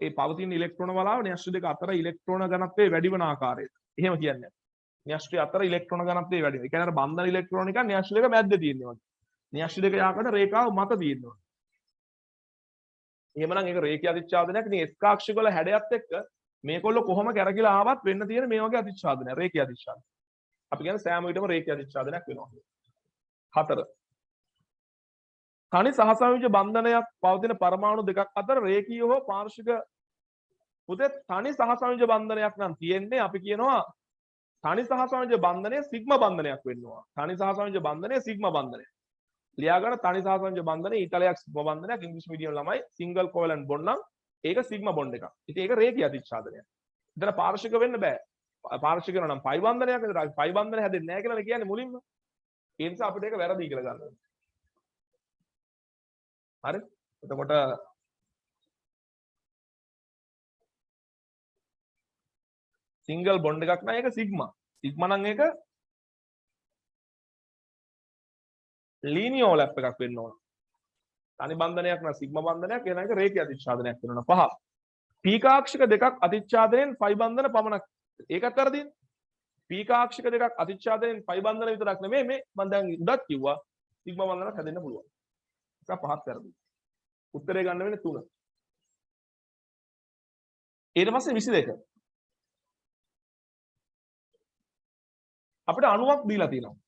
ඒ පවතින ඉලෙක්ට්‍රෝන වලාව න්‍යෂ්ටි දෙක අතර ඉලෙක්ට්‍රෝන ඝනත්වය වැඩි වෙන ආකාරය. එහෙම කියන්නේ. න්‍යෂ්ටි අතර ඉලෙක්ට්‍රෝන ඝනත්වය වැඩි වෙනවා. ඒ කියන්නේ අර බන්ධන ඉලෙක්ට්‍රෝන එක න්‍යෂ්ටි දෙක මැද්දේ තියෙනවා. න්‍යෂ්ටි දෙක යා කරන රේඛාව මත තියෙනවා. එහෙමනම් ඒක රේඛීය අතිච්ඡාදනයක්. ඉතින් S කාක්ෂික වල හැඩයත් එක්ක මේකොල්ල කොහොම කැරකිලා ආවත් වෙන්න තියෙන මේ වගේ අතිච්ඡාදනයක්. රේඛීය අතිච්ඡාදනය. අපි කියන්නේ සෑම විටම රේඛීය අතිච්ඡාදනයක් වෙනවා. 4. තනි සහසංයුජ බන්ධනයක් පවතින පරමාණු දෙකක් අතර රේඛීය හෝ පාර්ශ්වික පුතේ තනි සහසංයුජ බන්ධනයක් නම් තියෙන්නේ අපි කියනවා තනි සහසංයුජ බන්ධනය සිග්මා බන්ධනයක් වෙන්නවා. තනි සහසංයුජ බන්ධනය සිග්මා බන්ධනය. ලියා ගන්න තනි සහසංයුජ බන්ධනය ඊතලයක් සිග්මා බන්ධනයක් ඉංග්‍රීසි මීඩියම් ළමයි සිංගල් කොවලන්ට් බොන්ඩ් නම් ඒක සිග්මා බොන්ඩ් එකක්. ඉතින් ඒක රේඛීය අතිච්ඡාදනයක්. ඉතන පාර්ශ්වික වෙන්න බෑ. පාර්ශ්වික වෙනවා නම් පයි බන්ධනයක් නේද? අපි පයි බන්ධන හැදෙන්නේ නැහැ කියලා කියන්නේ මුලින්ම. ඒ නිසා අපිට ඒක වැරදි කියලා ගන්න ඕනේ. හරි? එතකොට සිංගල් බොන්ඩ් එකක් නම් ඒක සිග්මා. සිග්මා නම් ඒක ලීනියර් ඕවර්ලැප් එකක් වෙන්න ඕන. තනි බන්ධනයක් නම් සිග්මා බන්ධනයක්, එන එක රේඛීය අතිච්ඡාදනයක් වෙනවා. 5. පීකාක්ෂික දෙකක් අතිච්ඡාදනයෙන් පයි බන්ධන පමණක්. ඒකත් වැරදිනේ. පීකාක්ෂික දෙකක් අතිච්ඡාදනයෙන් පයි බන්ධන විතරක් නෙමෙයි මේ මම දැන් උඩත් කිව්වා සිග්මා බන්ධනක් හැදෙන්න පුළුවන්. ඒක පහක් වැරදි. උත්තරේ ගන්න වෙන්නේ 3. ඊට පස්සේ 22. අපිට අණුවක් දීලා තියෙනවා.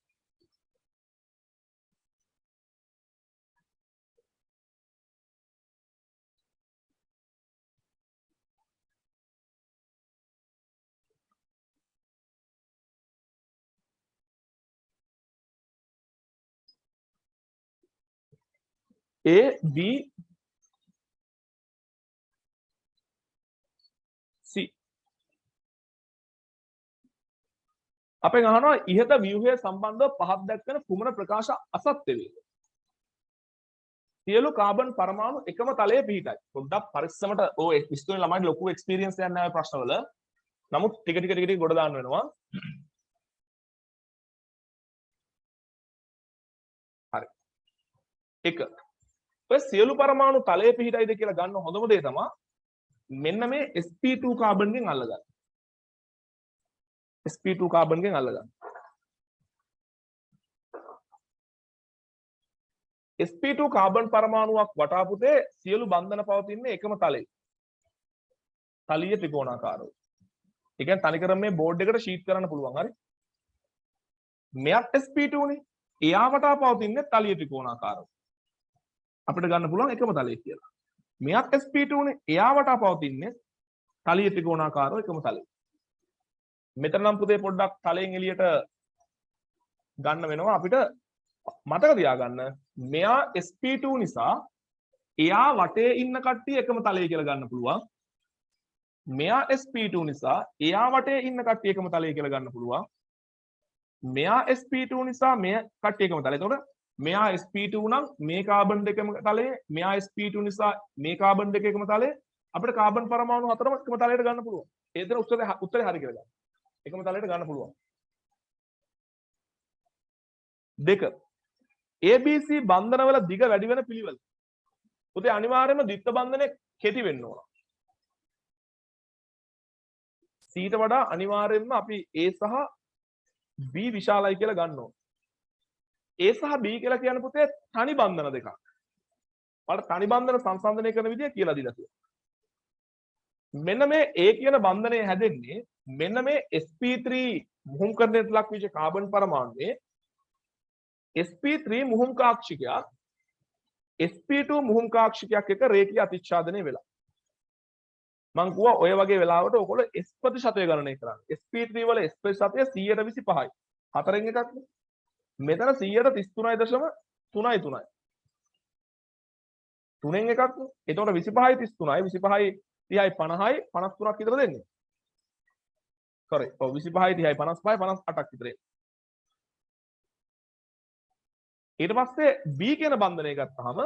A B C අපෙන් අහනවා ඉහත ව්‍යුහය සම්බන්ධව පහක් දක්වන කුමන ප්‍රකාශ අසත්‍ය වේද? සියලු කාබන් පරමාණු එකම තලයේ පිහිටයි. පොඩ්ඩක් පරිස්සමට ඔය ඉස්තුනේ ළමයිට ලොකු එක්ස්පීරියන්ස් එකක් නැහැ ප්‍රශ්නවල. නමුත් ටික ටික ගොඩ දාන්න වෙනවා. හරි. 1. ඔය සියලු පරමාණු තලයේ පිහිටයිද කියලා ගන්න හොඳම දේ තමයි මෙන්න මේ sp2 කාබන් ගෙන් අල්ලගන්න. sp2 කාබන් ගෙන් අල්ලගන්න. sp2 කාබන් පරමාණුවක් වටා පුතේ සියලු බන්ධන පවතින්නේ එකම තලයේ. තලීය ත්‍රිකෝණාකාරව. ඒ කියන්නේ තනිකරම මේ බෝඩ් එකට ෂීට් කරන්න පුළුවන්. හරි. මෙයක් sp2 නේ. එයා වටා පවතින්නේ තලීය ත්‍රිකෝණාකාරව. අපිට ගන්න පුළුවන් එකම තලයේ කියලා. මෙයක් sp2 නේ. එයා වටා පවතින්නේ තලීය ත්‍රිකෝණාකාරව එකම තලයේ. මෙතන නම් පුතේ පොඩ්ඩක් තලයෙන් එළියට ගන්න වෙනවා අපිට මතක තියාගන්න මෙයා sp2 නිසා එයා වටේ ඉන්න කට්ටිය එකම තලයේ කියලා ගන්න පුළුවන්. මෙයා sp2 නිසා එයා වටේ ඉන්න කට්ටිය එකම තලයේ කියලා ගන්න පුළුවන්. මෙයා sp2 නිසා මෙය කට්ටිය එකම තලයේ. එතකොට මෙයා sp2 නම් මේ කාබන් දෙකම තලයේ, මෙයා sp2 නිසා මේ කාබන් දෙක එකම තලයේ. අපිට කාබන් පරමාණු හතරම එකම තලයට ගන්න පුළුවන්. ඒ දෙන උත්තරේ හරි කියලා ගන්න. එකම තලයට ගන්න පුළුවන්. 2. ABC බන්ධනවල දිග වැඩි වෙන පිළිවෙල. පුතේ අනිවාර්යයෙන්ම ද්විත්ව බන්ධනය කෙටි වෙන්න ඕන. C ට වඩා අනිවාර්යයෙන්ම අපි A සහ B විශාලයි කියලා ගන්න ඕන. A සහ B කියලා කියන පුතේ තනි බන්ධන දෙකක්. ඔයාලට තනි බන්ධන සංසන්දනය කරන විදිය කියලා දීලා තියෙනවා. මෙන්න මේ A කියන බන්ධනය හැදෙන්නේ මෙන්න මේ sp3 මුහුම්කරණයට ලක් වෙච්ච කාබන් පරමාණුවේ sp3 මුහුම්කාක්ෂිකයක් sp2 මුහුම්කාක්ෂිකයක් එක රේඛීය අතිච්ඡාදනය වෙලා. මං කිව්වා ඔය වගේ වෙලාවට ඔයගොල්ලෝ s ප්‍රතිශතය ගණනය කරන්න. sp3 වල s ප්‍රතිශතය 125යි. හතරෙන් එකක් නේ. මෙතන 133.3යි. තුනෙන් එකක් නේ. එතකොට 25යි 33යි 25යි 30යි 50යි 53ක් විතර දෙන්නේ. sorry. ඔව් 25යි 30යි 55යි 58ක් විතර. ඊට පස්සේ B කියන බන්ධනය ගත්තාම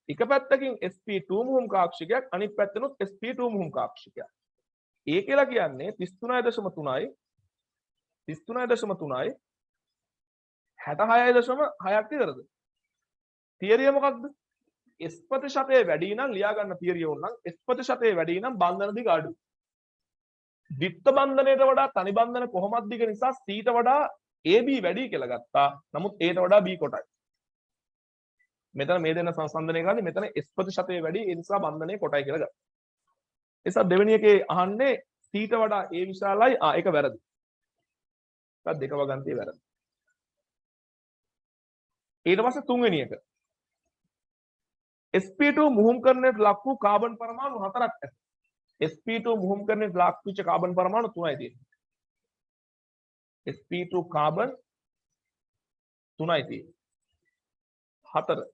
එක පැත්තකින් sp2 මුහුම්කාක්ෂිකයක් අනිත් පැත්තෙනුත් sp2 මුහුම්කාක්ෂිකයක්. A කියලා කියන්නේ 33.3යි 66.6ක් විතරද? තියරිය මොකක්ද? S ප්‍රතිශතය වැඩි නම් ලියා ගන්න තියරිය ඕනනම් S ප්‍රතිශතය වැඩි නම් බන්ධන දිග අඩුයි. ද්විත්ව බන්ධනයට වඩා තනි බන්ධන කොහොමද දිග නිසා C ට වඩා AB වැඩි කියලා ගත්තා. නමුත් A ට වඩා B කොටයි. මෙතන මේ දෙන්න සංසන්දනය කරන්නේ මෙතන S ප්‍රතිශතය වැඩි ඒ නිසා බන්ධනය කොටයි කියලා ගත්තා. ඒ නිසා දෙවෙනි එකේ අහන්නේ C ට වඩා A විශාලයි. ඒක වැරදි. ඒක දෙක වගන්තිය වැරදි. ඊට පස්සේ තුන්වෙනි එක sp2 මුහුම්කරණයට ලක් වූ කාබන් පරමාණු 4ක් ඇත. sp2 මුහුම්කරණයට ලක් වෙච්ච කාබන් පරමාණු 3යි තියෙන්නේ. sp2 කාබන් 3යි තියෙන්නේ. 4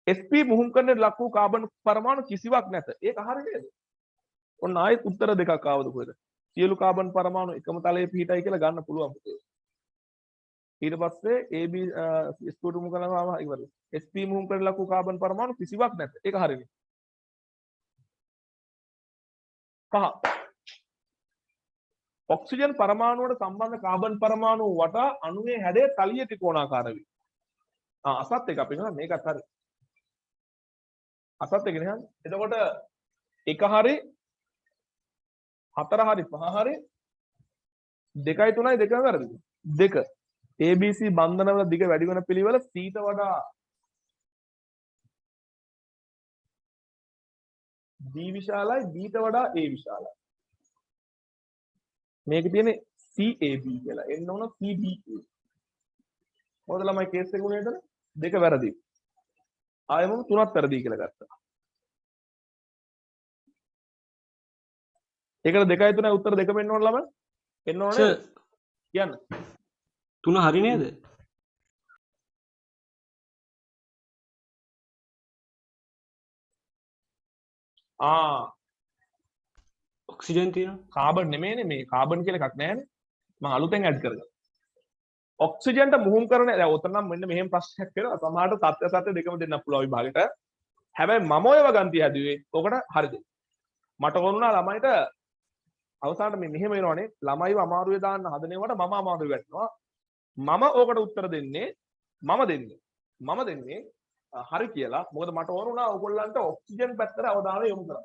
sp මුහුම්කරණයට ලක් වූ කාබන් පරමාණු කිසිවක් නැත. ඒක හරිය නේද? ඔන්න ආයෙත් උත්තර දෙකක් ආවද කොහෙද? සියලු කාබන් පරමාණු එකම තලයේ පිහිටයි කියලා ගන්න පුළුවන් පුතේ. ඊට පස්සේ AB sp2 මුහුම්කරණයම ඉවරයි. sp මුහුම්කරණයට ලක් වූ කාබන් පරමාණු කිසිවක් නැත. ඒක හරියනේ. පහ ඔක්සිජන් පරමාණුවට සම්බන්ධ කාබන් පරමාණු වටා අණුවේ හැඩය තලිය ත්‍රිකෝණාකාර වේ. අසත් එක අපි නේද මේකත් හරි. අසත් එක නේ. එතකොට එක හරි 4 හරි 5 හරි 2යි 3යි දෙකම වැරදිද? 2 ABC බන්ධනවල දිග වැඩි වෙන පිළිවෙල C ට වඩා B විශාලයි B ට වඩා A විශාලයි. මේකේ තියෙන්නේ CAB කියලා. එන්න ඕන CBA. මොකද ළමයි කේස් එක උනේ එතන? දෙක වැරදි. ආයෙම තුනක් වැරදි කියලා ගත්තා. ඒකට 2යි 3යි උත්තර දෙකම එන්න ඕන ළමයි. එන්න ඕනේ. කියන්න. 3 හරි නේද? ඔක්සිජන් තියෙනවා. කාබන් නෙමෙයිනේ මේ කාබන් කියලා එකක් නැහැනේ. මම අලුතෙන් ඇඩ් කරගත්තා. ඔක්සිජන්ට මුහුම්කරණය දැන් උතන නම් මෙන්න මෙහෙම ප්‍රශ්නයක් වෙනවා. සමහරට තත්ත්ව සත්‍ය දෙකම දෙන්න පුළුවන් විභාගෙට. හැබැයි මම ඔය වගන්තිය හැදුවේ ඔකට හරිද? මට වුණා ළමයිට අවසානට මේ මෙහෙම වෙනවනේ. ළමයිව අමාරුවේ දාන්න හදනේවට මම අමාරුවේ වැටෙනවා. මම ඕකට උත්තර දෙන්නේ මම දෙන්නේ හරි කියලා. මොකද මට වුණා ඕගොල්ලන්ට ඔක්සිජන් පැත්තට අවධානය යොමු කරන්න.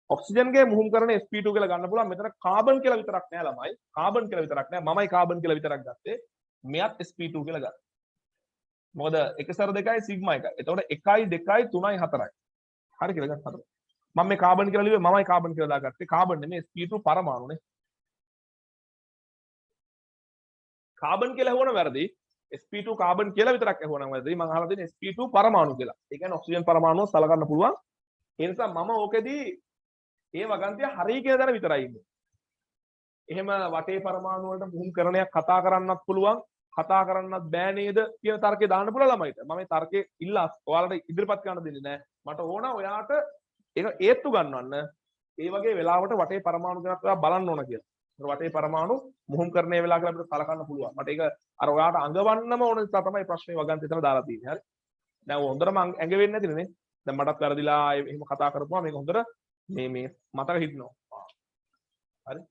ඔක්සිජන්ගේ මුහුම්කරණය sp2 කියලා ගන්න පුළුවන්. මෙතන කාබන් කියලා විතරක් නෑ ළමයි. කාබන් කියලා විතරක් නෑ. මමයි කාබන් කියලා විතරක් ගත්තේ. මෙයත් sp2 කියලා ගත්තා. මොකද 1 2යි සිග්මා 1යි. එතකොට 1යි 2යි 3යි 4යි. හරි කියලා ගත්තා. මම මේ කාබන් කියලා ලිව්වේ මමයි කාබන් කියලා දාගත්තේ. කාබන් නෙමෙයි sp2 පරමාණුනේ. කාබන් කියලා ඇහුවම වැරදි. sp2 කාබන් කියලා විතරක් ඇහුවනම් වැරදි. මම අහලා තියෙන්නේ sp2 පරමාණු කියලා. ඒ කියන්නේ ඔක්සිජන් පරමාණුව සලකන්න පුළුවන්. ඒ නිසා මම ඕකෙදී ඒ වගන්තිය හරිය කියන දර විතරයි ඉන්නේ. එහෙම වටේ පරමාණු වලට මුහුම්කරණයක් කතා කරන්නත් පුළුවන්, කතා කරන්නත් බෑ නේද කියන තර්කේ දාන්න පුළුවන් ළමයිට. මම මේ තර්කේ ඉල්ලා ඔයාලට ඉදිරිපත් කරන්න දෙන්නේ නැහැ. මට ඕන ඔයාට ඒක ඒත්තු ගන්නවන්න. ඒ වගේ වෙලාවට වටේ පරමාණු ගැනත් ඔයා බලන්න ඕන කියලා. වටේ පරමාණු මුහුම්කරණය වෙලා කියලා අපිට සලකන්න පුළුවන්. මට ඒක අර ඔයාට අඟවන්නම ඕන නිසා තමයි ප්‍රශ්නේ වගන්ති එතන දාලා තියෙන්නේ. හරි. දැන් හොඳටම ඇඟ වෙන්නේ නැතිනේ නේ. දැන් මටත් වැරදිලා එහෙම කතා කරපුවා මේක හොඳට මේ මතක හිටිනවා. හරි.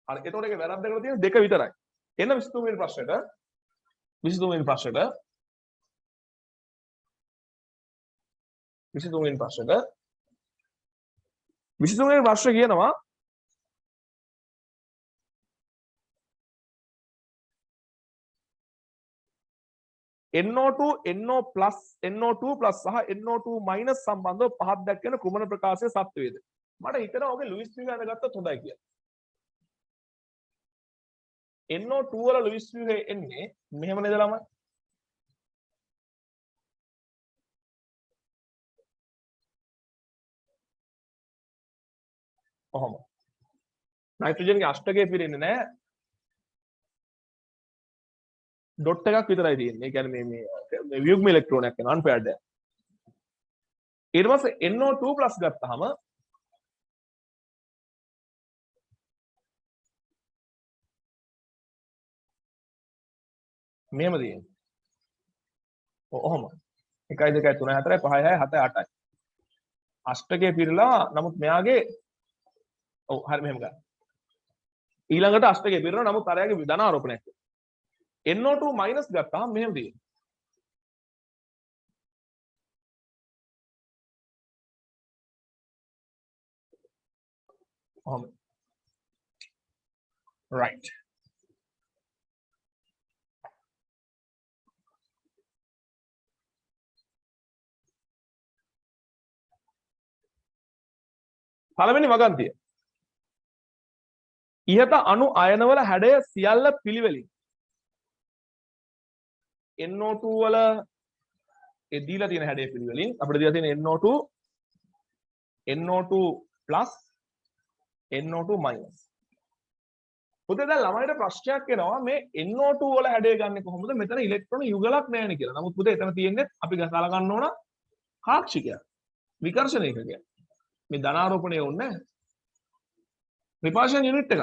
හරි. එතකොට ඒක වැරද්ද කරලා තියෙන දෙක විතරයි. එන්න 23 වෙනි ප්‍රශ්නෙට. 23 වෙනි ප්‍රශ්නෙට. 23 වෙනි ප්‍රශ්නෙට. 23 වෙනි ප්‍රශ්නේ කියනවා NO2 NO+ NO2+ සහ NO2- සම්බන්ධව පහක් දැක්වෙන කුමන ප්‍රකාශයේ සත්‍යයේද? මට හිතෙනවා ඔගේ ලුයිස් වීව් අඳගත්තොත් හොඳයි කියලා. NO2 වල ලුයිස් වීව් එන්නේ මෙහෙම නේද ළමයි? කොහොම? නයිට්‍රජන්ගේ අෂ්ටකය පිරෙන්නේ නැහැ. ඩොට් එකක් විතරයි තියෙන්නේ. ඒ කියන්නේ මේ වියුග්ම ඉලෙක්ට්‍රෝනයක් වෙන අන්පෙයර්ඩ් එක. ඊට පස්සේ NO2+ ගත්තාම මෙහෙම තියෙන්නේ. ඔහොම. 1 2 3 4 5 6 7 8යි. අෂ්ටකය පිරලා නමුත් මෙයාගේ ඔව් හරි මෙහෙම ගන්න. ඊළඟට අෂ්ටකය පිරලා නමුත් අරයාගේ ධනාරෝපණයක්. NO2- ගත්තාම මෙහෙම තියෙනවා. ඔහොම. right. පළවෙනි වගන්තිය. ඉහත අණු අයනවල හැඩය සියල්ල පිළිවෙලින් NO2 වල ඒ දීලා තියෙන හැඩය පිළිවෙලින් අපිට දීලා තියෙන NO2 NO2+ NO2-. පුතේ දැන් ළමයිට ප්‍රශ්නයක් එනවා මේ NO2 වල හැඩය ගන්න කොහොමද? මෙතන ඉලෙක්ට්‍රෝන යුගලක් නැහැ නේ කියලා. නමුත් පුතේ එතන තියෙන්නේ අපි ගසලා ගන්න ඕන කාක්ෂිකයක්. විකර්ෂණ ඒකකයක්. මේ ධනාරෝපණය ඕනේ නැහැ. රිපල්ෂන් යුනිට් එක.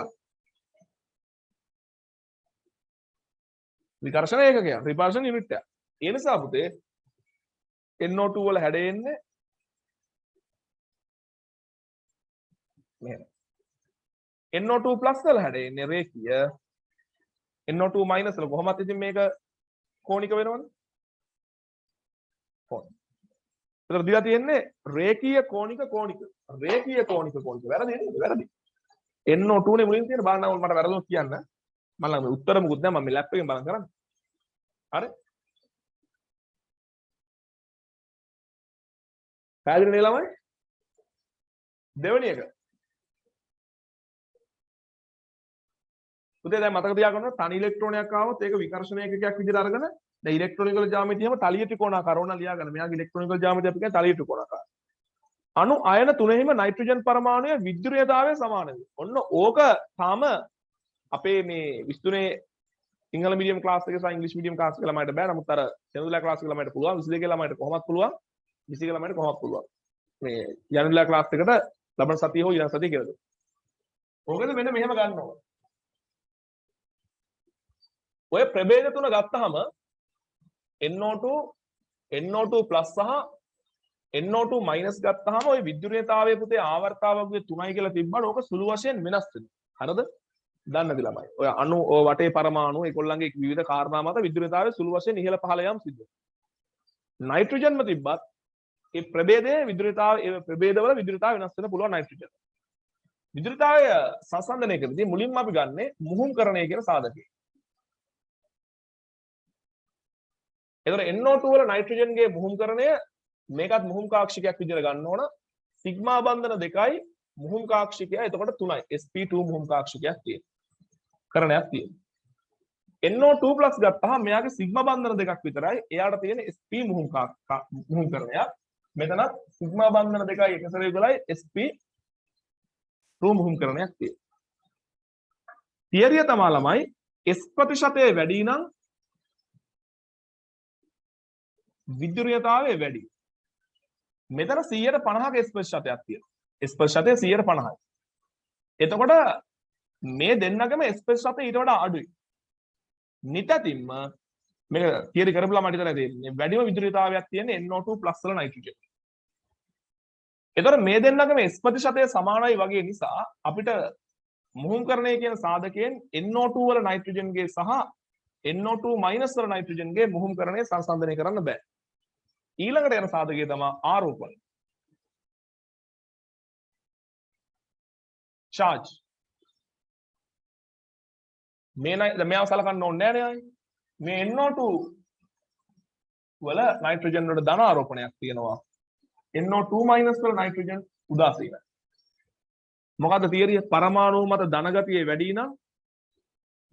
විකර්ෂණ ඒකකයක්. රිපල්ෂන් යුනිට් එක. ඒ නිසා පුතේ NO2 වල හැඩය එන්නේ මෙහෙම. NO2+ වල හැඩය එන්නේ රේඛීය. NO2- වල කොහොමද ඉතින් මේක කෝණික වෙනවනේ. කොහොමද? ඒතර දීලා තියෙන්නේ රේඛීය කෝණික කෝණික. රේඛීය කෝණික කෝණික. වැරදි නේද? වැරදි. NO2 නේ මුලින් තියෙන බලන්න මට වැරදුනොත් කියන්න. මම ළඟ උත්තර මොකුත් නැහැ. මම මේ ලැප් එකෙන් බලන් කරන්නේ. හරි? පැහැදිලි නේ ළමයි? දෙවෙනි එක. පුතේ දැන් මතක තියාගන්න තනි ඉලෙක්ට්‍රෝනයක් ආවොත් ඒක විකර්ෂණ ඒකකයක් විදිහට අරගෙන දැන් ඉලෙක්ට්‍රොනිකල් ජ්‍යාමිතියම තලිය ත්‍රිකෝණාකාර ඕන ලියාගන්න. මෙයාගේ ඉලෙක්ට්‍රොනිකල් ජ්‍යාමිතිය අපි කියන්නේ තලිය ත්‍රිකෝණාකාර. අණු අයන තුනෙහිම නයිට්‍රජන් පරමාණුයේ විද්‍යුතතාවය සමාන වේ. ඔන්න ඕක තාම අපේ මේ 23 සිංහල මීඩියම් ක්ලාස් එකේ සහ ඉංග්‍රීසි මීඩියම් ක්ලාස් එකේ ළමයිට බෑ. නමුත් අර සෙනසුරාදා ක්ලාස් එකේ ළමයිට පුළුවන්. 22 කේ ළමයිට කොහොමත් පුළුවන්. 20 කේ ළමයිට කොහොමත් පුළුවන්. මේ යනුලා ක්ලාස් එකට ලබන සතිය හෝ ඊළඟ සතිය කියලා දෙන්න. ඕකද මෙන්න මෙහෙම ගන්න ඕන. ඔය ප්‍රභේද තුන ගත්තාම NO2 NO2+ සහ NO2- ගත්තාම ওই විද්‍යුතතාවයේ පුතේ ආවර්තාවකයේ 3යි කියලා තිබ්බට ඕක සුළු වශයෙන් වෙනස් වෙනවා. හරිද? දන්නද ළමයි? ඔය අණු වටේ පරමාණු ඒගොල්ලන්ගේ විවිධ කාරණා මත විද්‍යුතතාවය සුළු වශයෙන් ඉහළ පහළ යාම සිද්ධ වෙනවා. නයිට්‍රජන්ම තිබ්බත් ඒ ප්‍රභේදයේ විද්‍යුතතාවය ඒ ප්‍රභේදවල විද්‍යුතතාවය වෙනස් වෙන්න පුළුවන් නයිට්‍රජන්. විද්‍යුතතාවය සංසන්දනය කරද්දී මුලින්ම අපි ගන්නෙ මුහුම්කරණය කියන සාධකය. එතකොට NO2 වල නයිට්‍රජන්ගේ මුහුම්කරණය මේකත් මුහුම් කාක්ෂිකයක් විදිහට ගන්න ඕන. සිග්මා බන්ධන 2යි මුහුම් කාක්ෂිකය එතකොට 3යි. sp2 මුහුම් කාක්ෂිකයක් තියෙනවා. කරණයක් තියෙනවා. NO2+ ගත්තාම මෙයාගේ සිග්මා බන්ධන 2ක් විතරයි. එයාට තියෙන sp මුහුම් කරණයක්. මෙතනත් සිග්මා බන්ධන 2යි එකසරේ ගලයි sp2 මුහුම් කරණයක් තියෙනවා. තියරිය තමයි ළමයි s ප්‍රතිශතය වැඩි නම් විද්‍යුතතාවය වැඩි. මෙතන 150ක S ප්‍රතිශතයක් තියෙනවා. S ප්‍රතිශතය 150යි. එතකොට මේ දෙන්නගම S ප්‍රතිශතය ඊට වඩා අඩුයි. නිතතින්ම මේක තියරි කරපුවා මට විතරයි තේරෙන්නේ. වැඩිම විද්‍යුතතාවයක් තියෙන්නේ NO2+ වල නයිට්‍රජන්. එතකොට මේ දෙන්නගම S ප්‍රතිශතය සමානයි වගේ නිසා අපිට මුහුම්කරණය කියන සාධකයෙන් NO2 වල නයිට්‍රජන්ගේ සහ NO2- වල නයිට්‍රජන්ගේ මුහුම්කරණය සංසන්දනය කරන්න බෑ. ඊළඟට යන සාධකය තමයි ආරෝපණ. charge. මේව සලකන්න ඕනේ නෑ නේ. මේ NO2 වල නයිට්‍රජන් වලට ධන ආරෝපණයක් තියෙනවා. NO2- වල නයිට්‍රජන් උදාසීනයි. මොකද්ද තියරිය? පරමාණු මත ධන ගතිය වැඩි නම්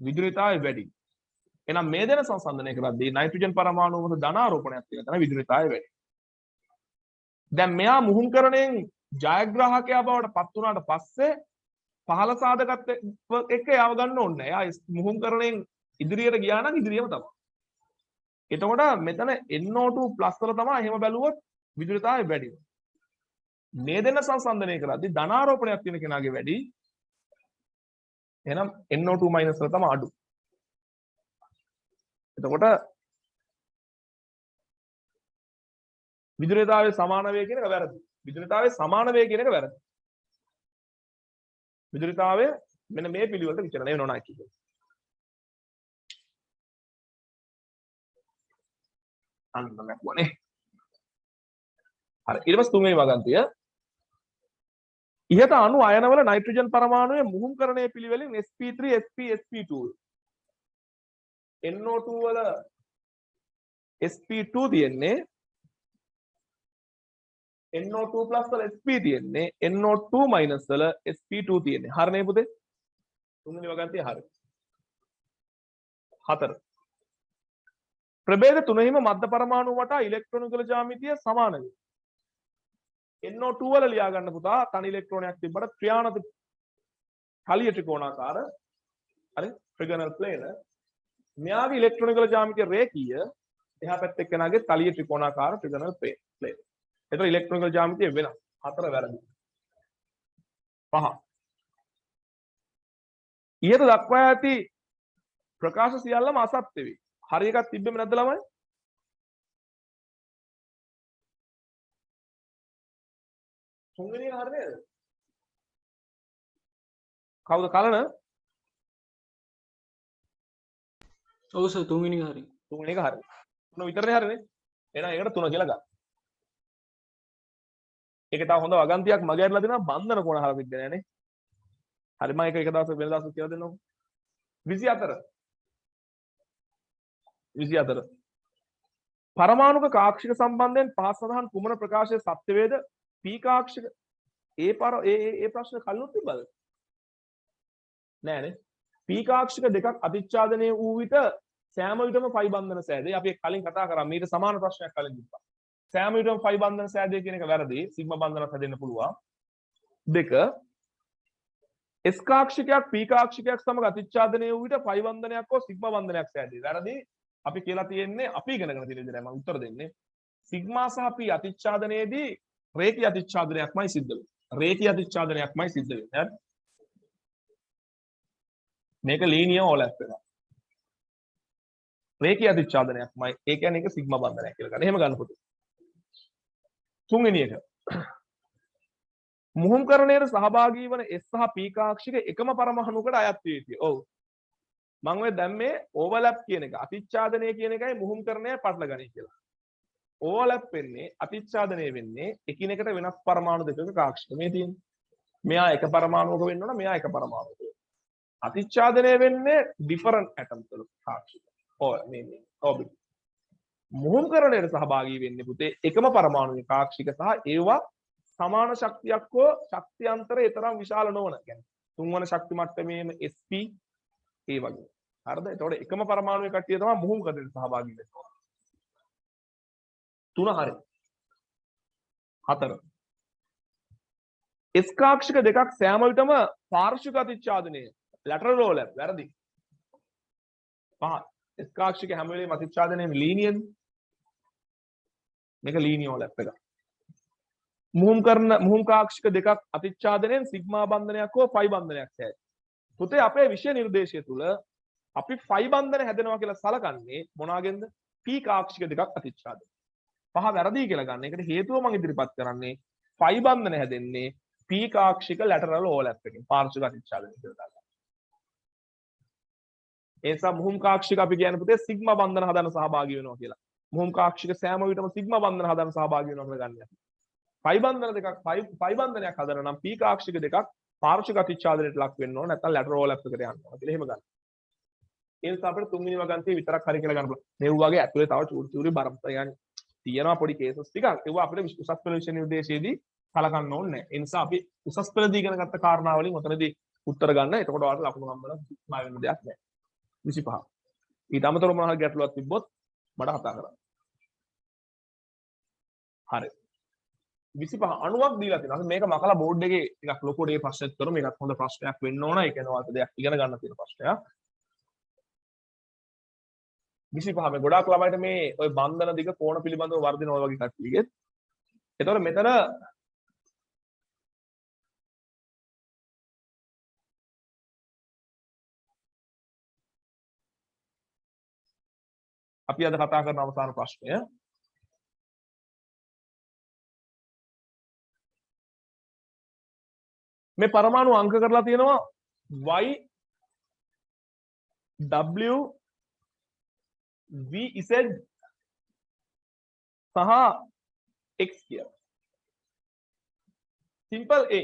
විදුලිතාවය වැඩි. එහෙනම් මේ දෙන සංසන්දනය කරද්දී නයිට්‍රජන් පරමාණු මත ධන ආරෝපණයක් තියෙන තැන විදුලිතාවය වැඩි. දැන් මෙයා මුහුම්කරණයෙන් ජයග්‍රාහකයා බවට පත් වුණාට පස්සේ පහළ සාධකත් එක්ක යව ගන්න ඕනේ නැහැ. එයා මුහුම්කරණයෙන් ඉදිරියට ගියා නම් ඉදිරියම තමයි. එතකොට මෙතන NO2+ වල තමයි එහෙම බැලුවොත් විදුලිතාවය වැඩි. මේ දෙන සංසන්දනය කරද්දී ධනාරෝපණයක් තියෙන කෙනාගේ වැඩි. එහෙනම් NO2- වල තමයි අඩු. එතකොට විදුලිතාවයේ සමාන වේ කියන එක වැරදි. විදුලිතාවයේ සමාන වේ කියන එක වැරදි. විදුලිතාවය මෙන්න මේ පිළිවෙලට විචලනය වෙනවා නයි කියන්නේ. අන්න නැක්වනේ. හරි ඊට පස්සේ තුන්වෙනි වගන්තිය. ඉහත අණු අයනවල nitrogen පරමාණුවේ මුහුම්කරණයේ පිළිවෙලින් sp3 sp sp2 NO2 වල sp2 තියෙන්නේ NO2+ වල sp තියෙන්නේ NO2- වල sp2 තියෙන්නේ. හරිනේ පුතේ? තුන්වෙනි වගන්තිය හරි. 4 ප්‍රභේද තුනෙහිම මධ්‍ය පරමාණු වටා ඉලෙක්ට්‍රෝනික ජ්‍යාමිතිය සමාන වේ. NO2 වල ලියා ගන්න පුතා තනි ඉලෙක්ට්‍රෝනයක් තිබ්බට ත්‍රියානත තලිය ත්‍රිකෝණාකාර හරි ට්‍රිගනල් ප්ලේන මෙයාගේ ඉලෙක්ට්‍රෝනික ජ්‍යාමිතිය රේඛීය එහා පැත්තේ කෙනාගේ තලිය ත්‍රිකෝණාකාර ට්‍රිගනල් ප්ලේන. එතකොට ඉලෙක්ට්‍රෝනික ජ්‍යාමිතිය වෙනස්. 4 වැරදි. 5 ඊට දක්වා ඇති ප්‍රකාශ සියල්ලම අසත්‍ය වේ. හරි එකක් තිබෙන්නේ නැද්ද ළමයි? තුන්වෙනි එක හරි නේද? කවුද කලන? ඔව් සර් තුන්වෙනි එක හරි. තුන්වෙනි එක හරි. තුන විතරනේ හරිනේ. එහෙනම් ඒකට 3 කියලා ගන්න. ඒක තව හොඳ වගන්තියක් මගේ ඇරලා දෙනවා බන්ධන කොන හරි දෙන්නේ නැහනේ. හරි මම එක දවසක් වෙන දවසක් කියලා දෙන්නම්කෝ. 24 පරමාණුක කාක්ෂික සම්බන්ධයෙන් පහත් සඳහන් කුමන ප්‍රකාශයේ සත්‍ය වේද? p කාක්ෂික ඒ ප්‍රශ්න කලිනුත් තිබ්බද? නෑනේ. p කාක්ෂික දෙකක් අතිච්ඡාදනය වූ විට සෑම විටම පයි බන්ධන සෑදේ. අපි කලින් කතා කරා මීට සමාන ප්‍රශ්නයක් කලින් තිබ්බා. සෑම විටම පයි බන්ධන සෑදේ කියන එක වැරදි. සිග්මා බන්ධනත් හැදෙන්න පුළුවන්. 2 S කාක්ෂිකයක් p කාක්ෂිකයක් සමග අතිච්ඡාදනය වූ විට පයි බන්ධනයක් හෝ සිග්මා බන්ධනයක් සෑදේ. වැරදි. අපි කියලා තියෙන්නේ අපි ඉගෙනගෙන තියෙන දේ මම උත්තර දෙන්නේ. සිග්මා සහ p අතිච්ඡාදනයේදී රේඛීය අතිච්ඡාදනයක්මයි සිද්ධ වෙන්නේ. රේඛීය අතිච්ඡාදනයක්මයි සිද්ධ වෙන්නේ. හරි. මේක ලීනියර් ඕලැප් එකක්. රේඛීය අතිච්ඡාදනයක්මයි. ඒ කියන්නේ ඒක සිග්මා බන්ධනයක් කියලා ගන්න. එහෙම ගන්න පුතේ. තුන්වෙනි එක. මුහුම්කරණයේ සහභාගී වන S සහ p කාක්ෂික එකම පරමාණුකට අයත් වේ යුතුයි. ඔව්. මම ඔය දැන් මේ ඕවර්ලැප් කියන එක අතිච්ඡාදනය කියන එකයි මුහුම්කරණය පටලගනි කියලා. ඕවර්ලැප් වෙන්නේ අතිච්ඡාදනය වෙන්නේ එකිනෙකට වෙනස් පරමාණු දෙකක කාක්ෂික මේ තියෙන්නේ. මෙයා එක පරමාණුවක වෙන්න ඕන මෙයා එක පරමාණුවක. අතිච්ඡාදනය වෙන්නේ ඩිෆරන්ට් ඇටම්ස් වල කාක්ෂික. ඔය මේ ඔබ මුහුම්කරණයට සහභාගී වෙන්නේ පුතේ එකම පරමාණුවේ කාක්ෂික සහ ඒවා සමාන ශක්තියක් හෝ ශක්ති අන්තරය තරම් විශාල නොවන. කියන්නේ තුන්වන ශක්ති මට්ටමේම sp ඒ වගේ. හරිද? එතකොට එකම පරමාණුවේ කට්ටිය තමයි මුහුම්කරණයට සහභාගී වෙන්නේ. 3 හරි. 4 S කාක්ෂික දෙකක් සෑම විටම පාර්ශ්වික අතිච්ඡාදනය lateral overlap වැරදි. 5 S කාක්ෂික හැම වෙලේම අතිච්ඡාදනය ලීනියර්. මේක ලීනියර් overlap එක. මුහුම් කාක්ෂික දෙකක් අතිච්ඡාදනයෙන් සිග්මා බන්ධනයක් හෝ පයි බන්ධනයක් හැදේ. පුතේ අපේ විෂය නිර්දේශය තුල අපි පයි බන්ධන හැදෙනවා කියලා සලකන්නේ මොනවාගෙන්ද? p කාක්ෂික දෙකක් අතිච්ඡාදනය. 5 වැරදි කියලා ගන්න. ඒකට හේතුව මම ඉදිරිපත් කරන්නේ පයි බන්ධන හැදෙන්නේ p කාක්ෂික lateral overlap එකෙන්. පාර්ශ්වික අතිච්ඡාදනය කියලා ගන්න. ඒ නිසා මුහුම් කාක්ෂික අපි කියන්නේ පුතේ සිග්මා බන්ධන හදන සහභාගී වෙනවා කියලා. මුහුම් කාක්ෂික සෑම විටම සිග්මා බන්ධන හදන සහභාගී වෙනවා කියලා ගන්න. පයි බන්ධන දෙකක් පයි බන්ධනයක් හදන නම් p කාක්ෂික දෙකක් පාර්ශ්වික අතිච්ඡාදනයට ලක් වෙන්න ඕන නැත්නම් lateral overlap එකට යන්න ඕන කියලා එහෙම ගන්න. ඒ නිසා අපිට තුන්වෙනි වගන්තිය විතරක් හරි කියලා ගන්න පුළුවන්. මේ වගේ ඇතුලේ තව චූටි බරපතල යන්නේ තියෙනවා පොඩි කේසස් ටිකක්. ඒවා අපිට උසස් පෙළ විෂය නිර්දේශයේදී කලකන්න ඕනේ නැහැ. ඒ නිසා අපි උසස් පෙළදී ඉගෙන ගත්ත කාරණා වලින් ඔතනදී උත්තර ගන්න. එතකොට ඔයාලට ලකුණු හම්බෙලා බය වෙන්න දෙයක් නැහැ. 25. ඊට අමතරව මොනවා හරි ගැටලුවක් තිබ්බොත් මට කතා කරන්න. හරි. 25 අණුවක් දීලා තියෙනවා. මේක මකලා බෝඩ් එකේ ටිකක් ලොකුට මේ ප්‍රශ්නෙත් කරමු. මේකත් හොඳ ප්‍රශ්නයක් වෙන්න ඕන. ඒ කියන්නේ ඔයාලට දෙයක් ඉගෙන ගන්න තියෙන ප්‍රශ්නයක්. 25 මේ ගොඩාක් ළමයිට මේ ওই බන්ධන දිග කෝණ පිළිබඳව වර්ධින ඔය වගේ කට්ටියගෙත්. එතකොට මෙතන අපි අද කතා කරන අවසාන ප්‍රශ්නය මේ පරමාණු අංක කරලා තියෙනවා y w v z සහ x කියලා. simple a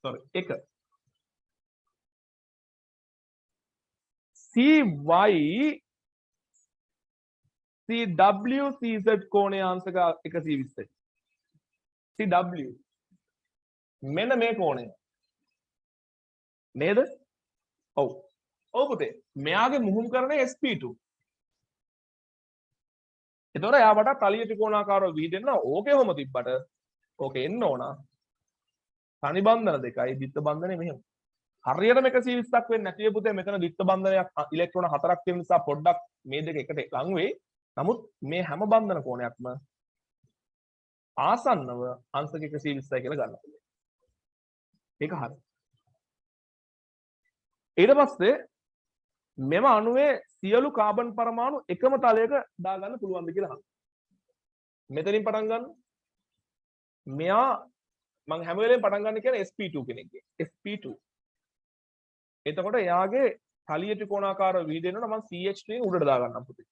sorry එක cy cw cz කෝණයේ අංශක 120යි. cw මෙන්න මේ කොණය නේද? ඔව්. ඔව් පුතේ. මෙයාගේ මුහුම්කරණය sp2. එතකොට යාවට තලිය ත්‍රිකෝණාකාරව විහිදෙන්න ඕකේ කොහොම තිබ්බට ඕකේ එන්න ඕන. තනි බන්ධන දෙකයි දිත්ත බන්ධනේ මෙහෙම. හරියටම 120ක් වෙන්නේ නැතිව පුතේ මෙතන දිත්ත බන්ධනයක් ඉලෙක්ට්‍රෝන 4ක් තියෙන නිසා පොඩ්ඩක් මේ දෙක එකට ලං වෙයි. නමුත් මේ හැම බන්ධන කෝණයක්ම ආසන්නව අංශක 120යි කියලා ගන්න පුළුවන්. ඒක හරි. ඊට පස්සේ මෙම අණුවේ සියලු කාබන් පරමාණු එකම තලයක දාගන්න පුළුවන්ද කියලා අහනවා. මෙතනින් පටන් ගන්න. මෙයා මම හැම වෙලේම පටන් ගන්න කියන්නේ sp2 කෙනෙක්ගේ. sp2. එතකොට එයාගේ තලිය ත්‍රිකෝණාකාරව විහිදෙනවා මම ch3 උඩට දාගන්නම් පුතේ.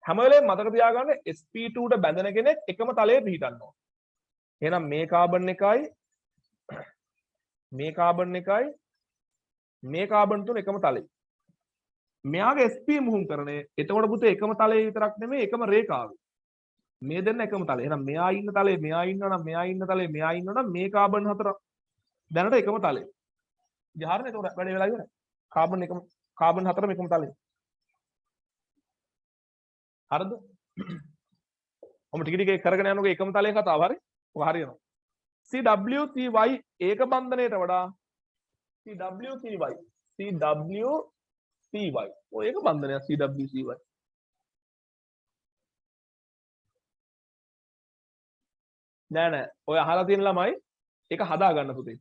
හැම වෙලේම මතක තියාගන්න sp2 ට බැඳෙන කෙනෙක් එකම තලයේ පිහිටන්න ඕන. එහෙනම් මේ කාබන් එකයි මේ කාබන් එකයි මේ කාබන් තුන එකම තලයේ. මෙයාගේ sp මුහුම්කරණය එතකොට පුතේ එකම තලයේ විතරක් නෙමෙයි එකම රේඛාවේ. මේ දෙන්න එකම තලයේ. එහෙනම් මෙයා ඉන්න තලයේ මෙයා ඉන්නවනම් මෙයා ඉන්න තලයේ මෙයා ඉන්නවනම් මේ කාබන් හතර දැනට එකම තලයේ. ඉතින් එතකොට වැඩේ වෙලා ඉවරයි. කාබන් හතරම එකම තලයේ. හරිද? ඔම ටික ටික කරගෙන යනකොට එකම තලයේ කතාව හරි. ඔක හරියනවා. CW CY ඒක බන්ධනයට වඩා CW CY ඔය ඒක බන්ධනයක් CW CY නෑ ඔය අහලා තියෙන ළමයි ඒක හදා ගන්න පුතේ.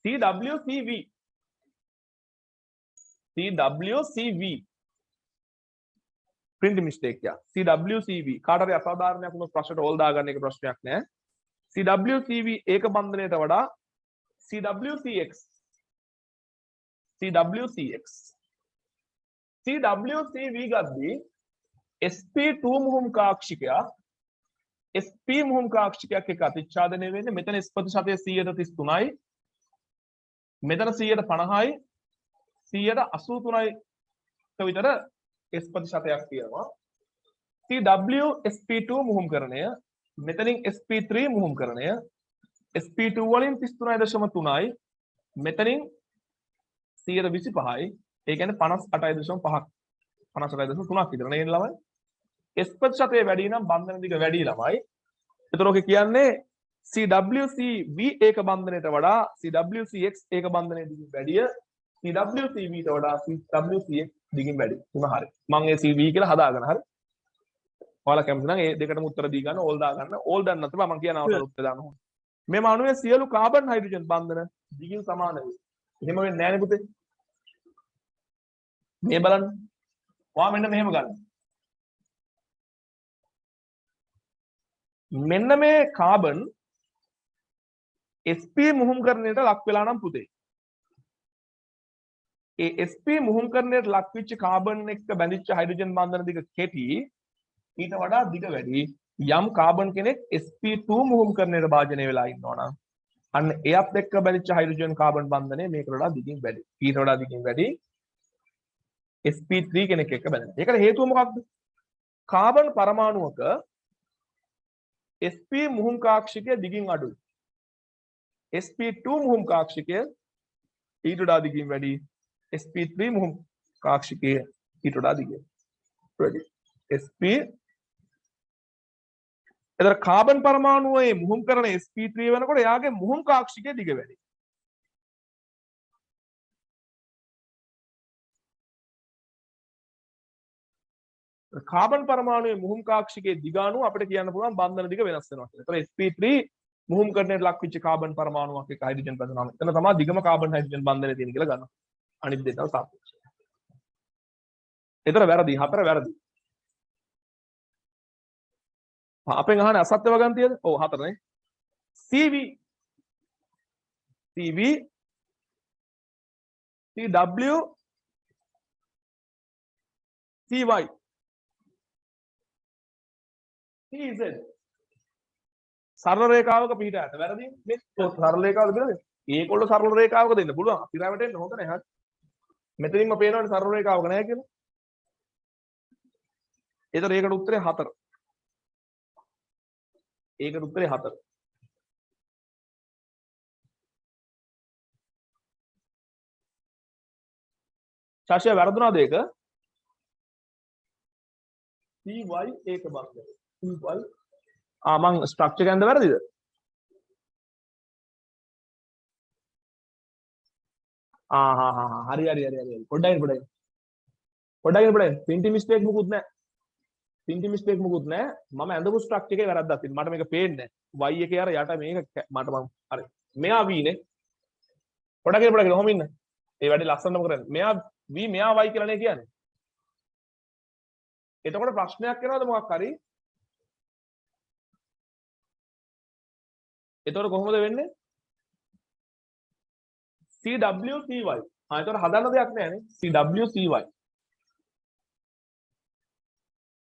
CW CV print mistake යා CW CV කාට හරි අසාධාරණයක් වුණොත් ප්‍රශ්නට ඕල් දාගන්න එක ප්‍රශ්නයක් නෑ. CW CV ඒක බන්ධනයට වඩා CW CX ගද්දී sp2 මුහුම් කාක්ෂිකයා sp මුහුම් කාක්ෂිකයක් එක්ක අතිච්ඡාදනය වෙන්නේ. මෙතන s ප්‍රතිශතය 133යි. මෙතන 150යි 183යි විතර s ප්‍රතිශතයක් තියෙනවා. CW sp2 මුහුම්කරණය මෙතනින් sp3 මුහුම්කරණය sp2 වලින් 33.3යි මෙතනින් 125යි. ඒ කියන්නේ 58.5ක් 58.3ක් විතර නේද ළමයි? s ප්‍රතිශතය වැඩි නම් බන්ධන දිග වැඩි ළමයි. ඒතර ඔක කියන්නේ CWCV ඒක බන්ධනයට වඩා CWCX ඒක බන්ධනයේ දිගින් වැඩිය CWCV ට වඩා CWCX දිගින් වැඩි. තුන හරි. මම ඒ CV කියලා හදාගෙන හරි. ඔයාලා කැමති නම් ඒ දෙකටම උත්තර දී ගන්න ඕල් දා ගන්න. ඕල් දන්න නැත්නම් මම කියන අවසර උත්තර දාන්න ඕනේ. මේ අණුවේ සියලු කාබන් හයිඩ්‍රජන් බන්ධන දිගින් සමාන වේ. එහෙම වෙන්නේ නැහැ නේ පුතේ. මේ බලන්න. ඔයා මෙන්න මෙහෙම ගන්න. මෙන්න මේ කාබන් sp මුහුම්කරණයට ලක් වෙලා නම් පුතේ. ඒ sp මුහුම්කරණයට ලක් වෙච්ච කාබන් එක්ක බැඳිච්ච හයිඩ්‍රජන් බන්ධන දිග කෙටි ඊට වඩා දිග වැඩි යම් කාබන් කෙනෙක් sp2 මුහුම්කරණයට භාජනය වෙලා ඉන්නවා නම් අන්න එයත් එක්ක බැඳිච්ච හයිඩ්‍රජන් කාබන් බන්ධනය මේකට වඩා දිගින් වැඩි. ඊට වඩා දිගින් වැඩි sp3 කෙනෙක් එක්ක බැඳෙනවා. ඒකට හේතුව මොකක්ද? කාබන් පරමාණුවක sp මුහුම් කාක්ෂිකය දිගින් අඩුයි. sp2 මුහුම් කාක්ෂිකය ඊට වඩා දිගින් වැඩි. sp3 මුහුම් කාක්ෂිකය ඊට වඩා දිගින් වැඩි. sp එතන කාබන් පරමාණුවේ මුහුම් කරන sp3 වෙනකොට එයාගේ මුහුම් කාක්ෂිකය දිග වැඩි. කාබන් පරමාණුවේ මුහුම් කාක්ෂිකයේ දිග අනුව අපිට කියන්න පුළුවන් බන්ධන දිග වෙනස් වෙනවා කියලා. ඒතර sp3 මුහුම් කරන්නට ලක් වෙච්ච කාබන් පරමාණුවක් එක්ක හයිඩ්‍රජන් බඳිනවා. එතන තමයි දිගම කාබන් හයිඩ්‍රජන් බන්ධනය තියෙන කියලා ගන්නවා. අනිත් දෙකට සාපේක්ෂව. ඒතර වැරදි. හතර වැරදි. අපෙන් අහන්නේ අසත්‍ය වගන්තියද? ඔව් හතරනේ. CV CW CY TZ සරල රේඛාවක පිට ඇත. වැරදි. මේ සරල රේඛාවද කියලා දෙන්න. ඒකොල්ල සරල රේඛාවක දෙන්න පුළුවන්. අපි රැවටෙන්න හොඳ නැහැ. මෙතනින්ම පේනවනේ සරල රේඛාවක නැහැ කියලා. ඒතර ඒකට උත්තරේ 4. ඒකට උත්තරේ 4. ශාෂය වැරදුනාද ඒක? CY ඒක බංග. CY මං ස්ට්‍රක්චර් එකෙන්ද වැරදිද? හරි. පොඩ්ඩක් පින්ටි මිස්ටේක් මුකුත් නැහැ. මම ඇඳපු ස්ට්‍රක්චර් එකේ වැරද්දක් තියෙනවා. මට මේක පේන්නේ නැහැ. y එකේ අර යට මේක මට මම හරි. මෙයා v නේ. පොඩ්ඩක් කොහොම ඉන්න. ඒ වැඩි ලස්සනම කරන්නේ. මෙයා v මෙයා y කියලා නේ කියන්නේ. එතකොට ප්‍රශ්නයක් එනවද මොකක් හරි? එතකොට කොහොමද වෙන්නේ? CW CY. එතකොට හදන්න දෙයක් නැහැ නේ. CW CY.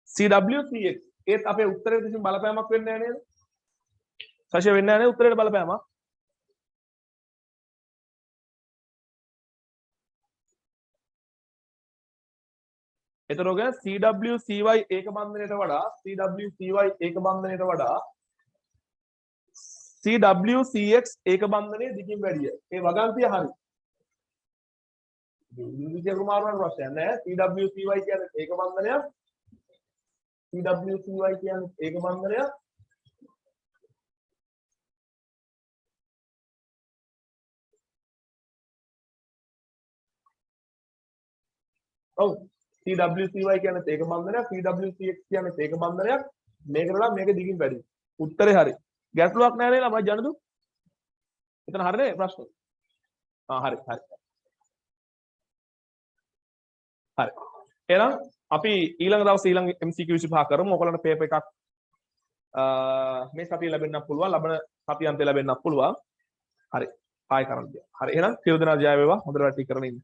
CW CX. ඒත් අපේ උත්තරේ කිසිම බලපෑමක් වෙන්නේ නැහැ නේද? සශය වෙන්නේ නැහැ නේ උත්තරේට බලපෑමක්. එතකොට CW CY ඒක බන්ධනයට වඩා CW CX ඒක බන්ධනයේ දිගින් වැඩිය. ඒ වගන්තිය හරි. විද්‍යා කුමාරවරුන් ප්‍රශ්නයක් නැහැ. CW CY කියන්නේ ඒක බන්ධනයක්. CW CY කියන්නේ ඒක බන්ධනයක්. ඔව්. CW CY කියන්නේ ඒක බන්ධනයක්. CW CX කියන්නේ ඒක බන්ධනයක්. මේකට වඩා මේක දිගින් වැඩි. උත්තරේ හරි. ගැටලුවක් නැහැ නේද ළමයි ජනදු? එතන හරිනේ ප්‍රශ්නේ. හරි. එහෙනම් අපි ඊළඟ දවසේ ඊළඟ MCQ 25 කරමු. ඔයගොල්ලන්ට පේපර් එකක් මේ සතිය ලැබෙන්නත් පුළුවන්. ලබන සතියන්තේ ලැබෙන්නත් පුළුවන්. හරි. ආයෙ කරන්න. හරි. එහෙනම් සියලු දෙනා ජය වේවා. හොඳට වැඩ කරගෙන ඉන්න.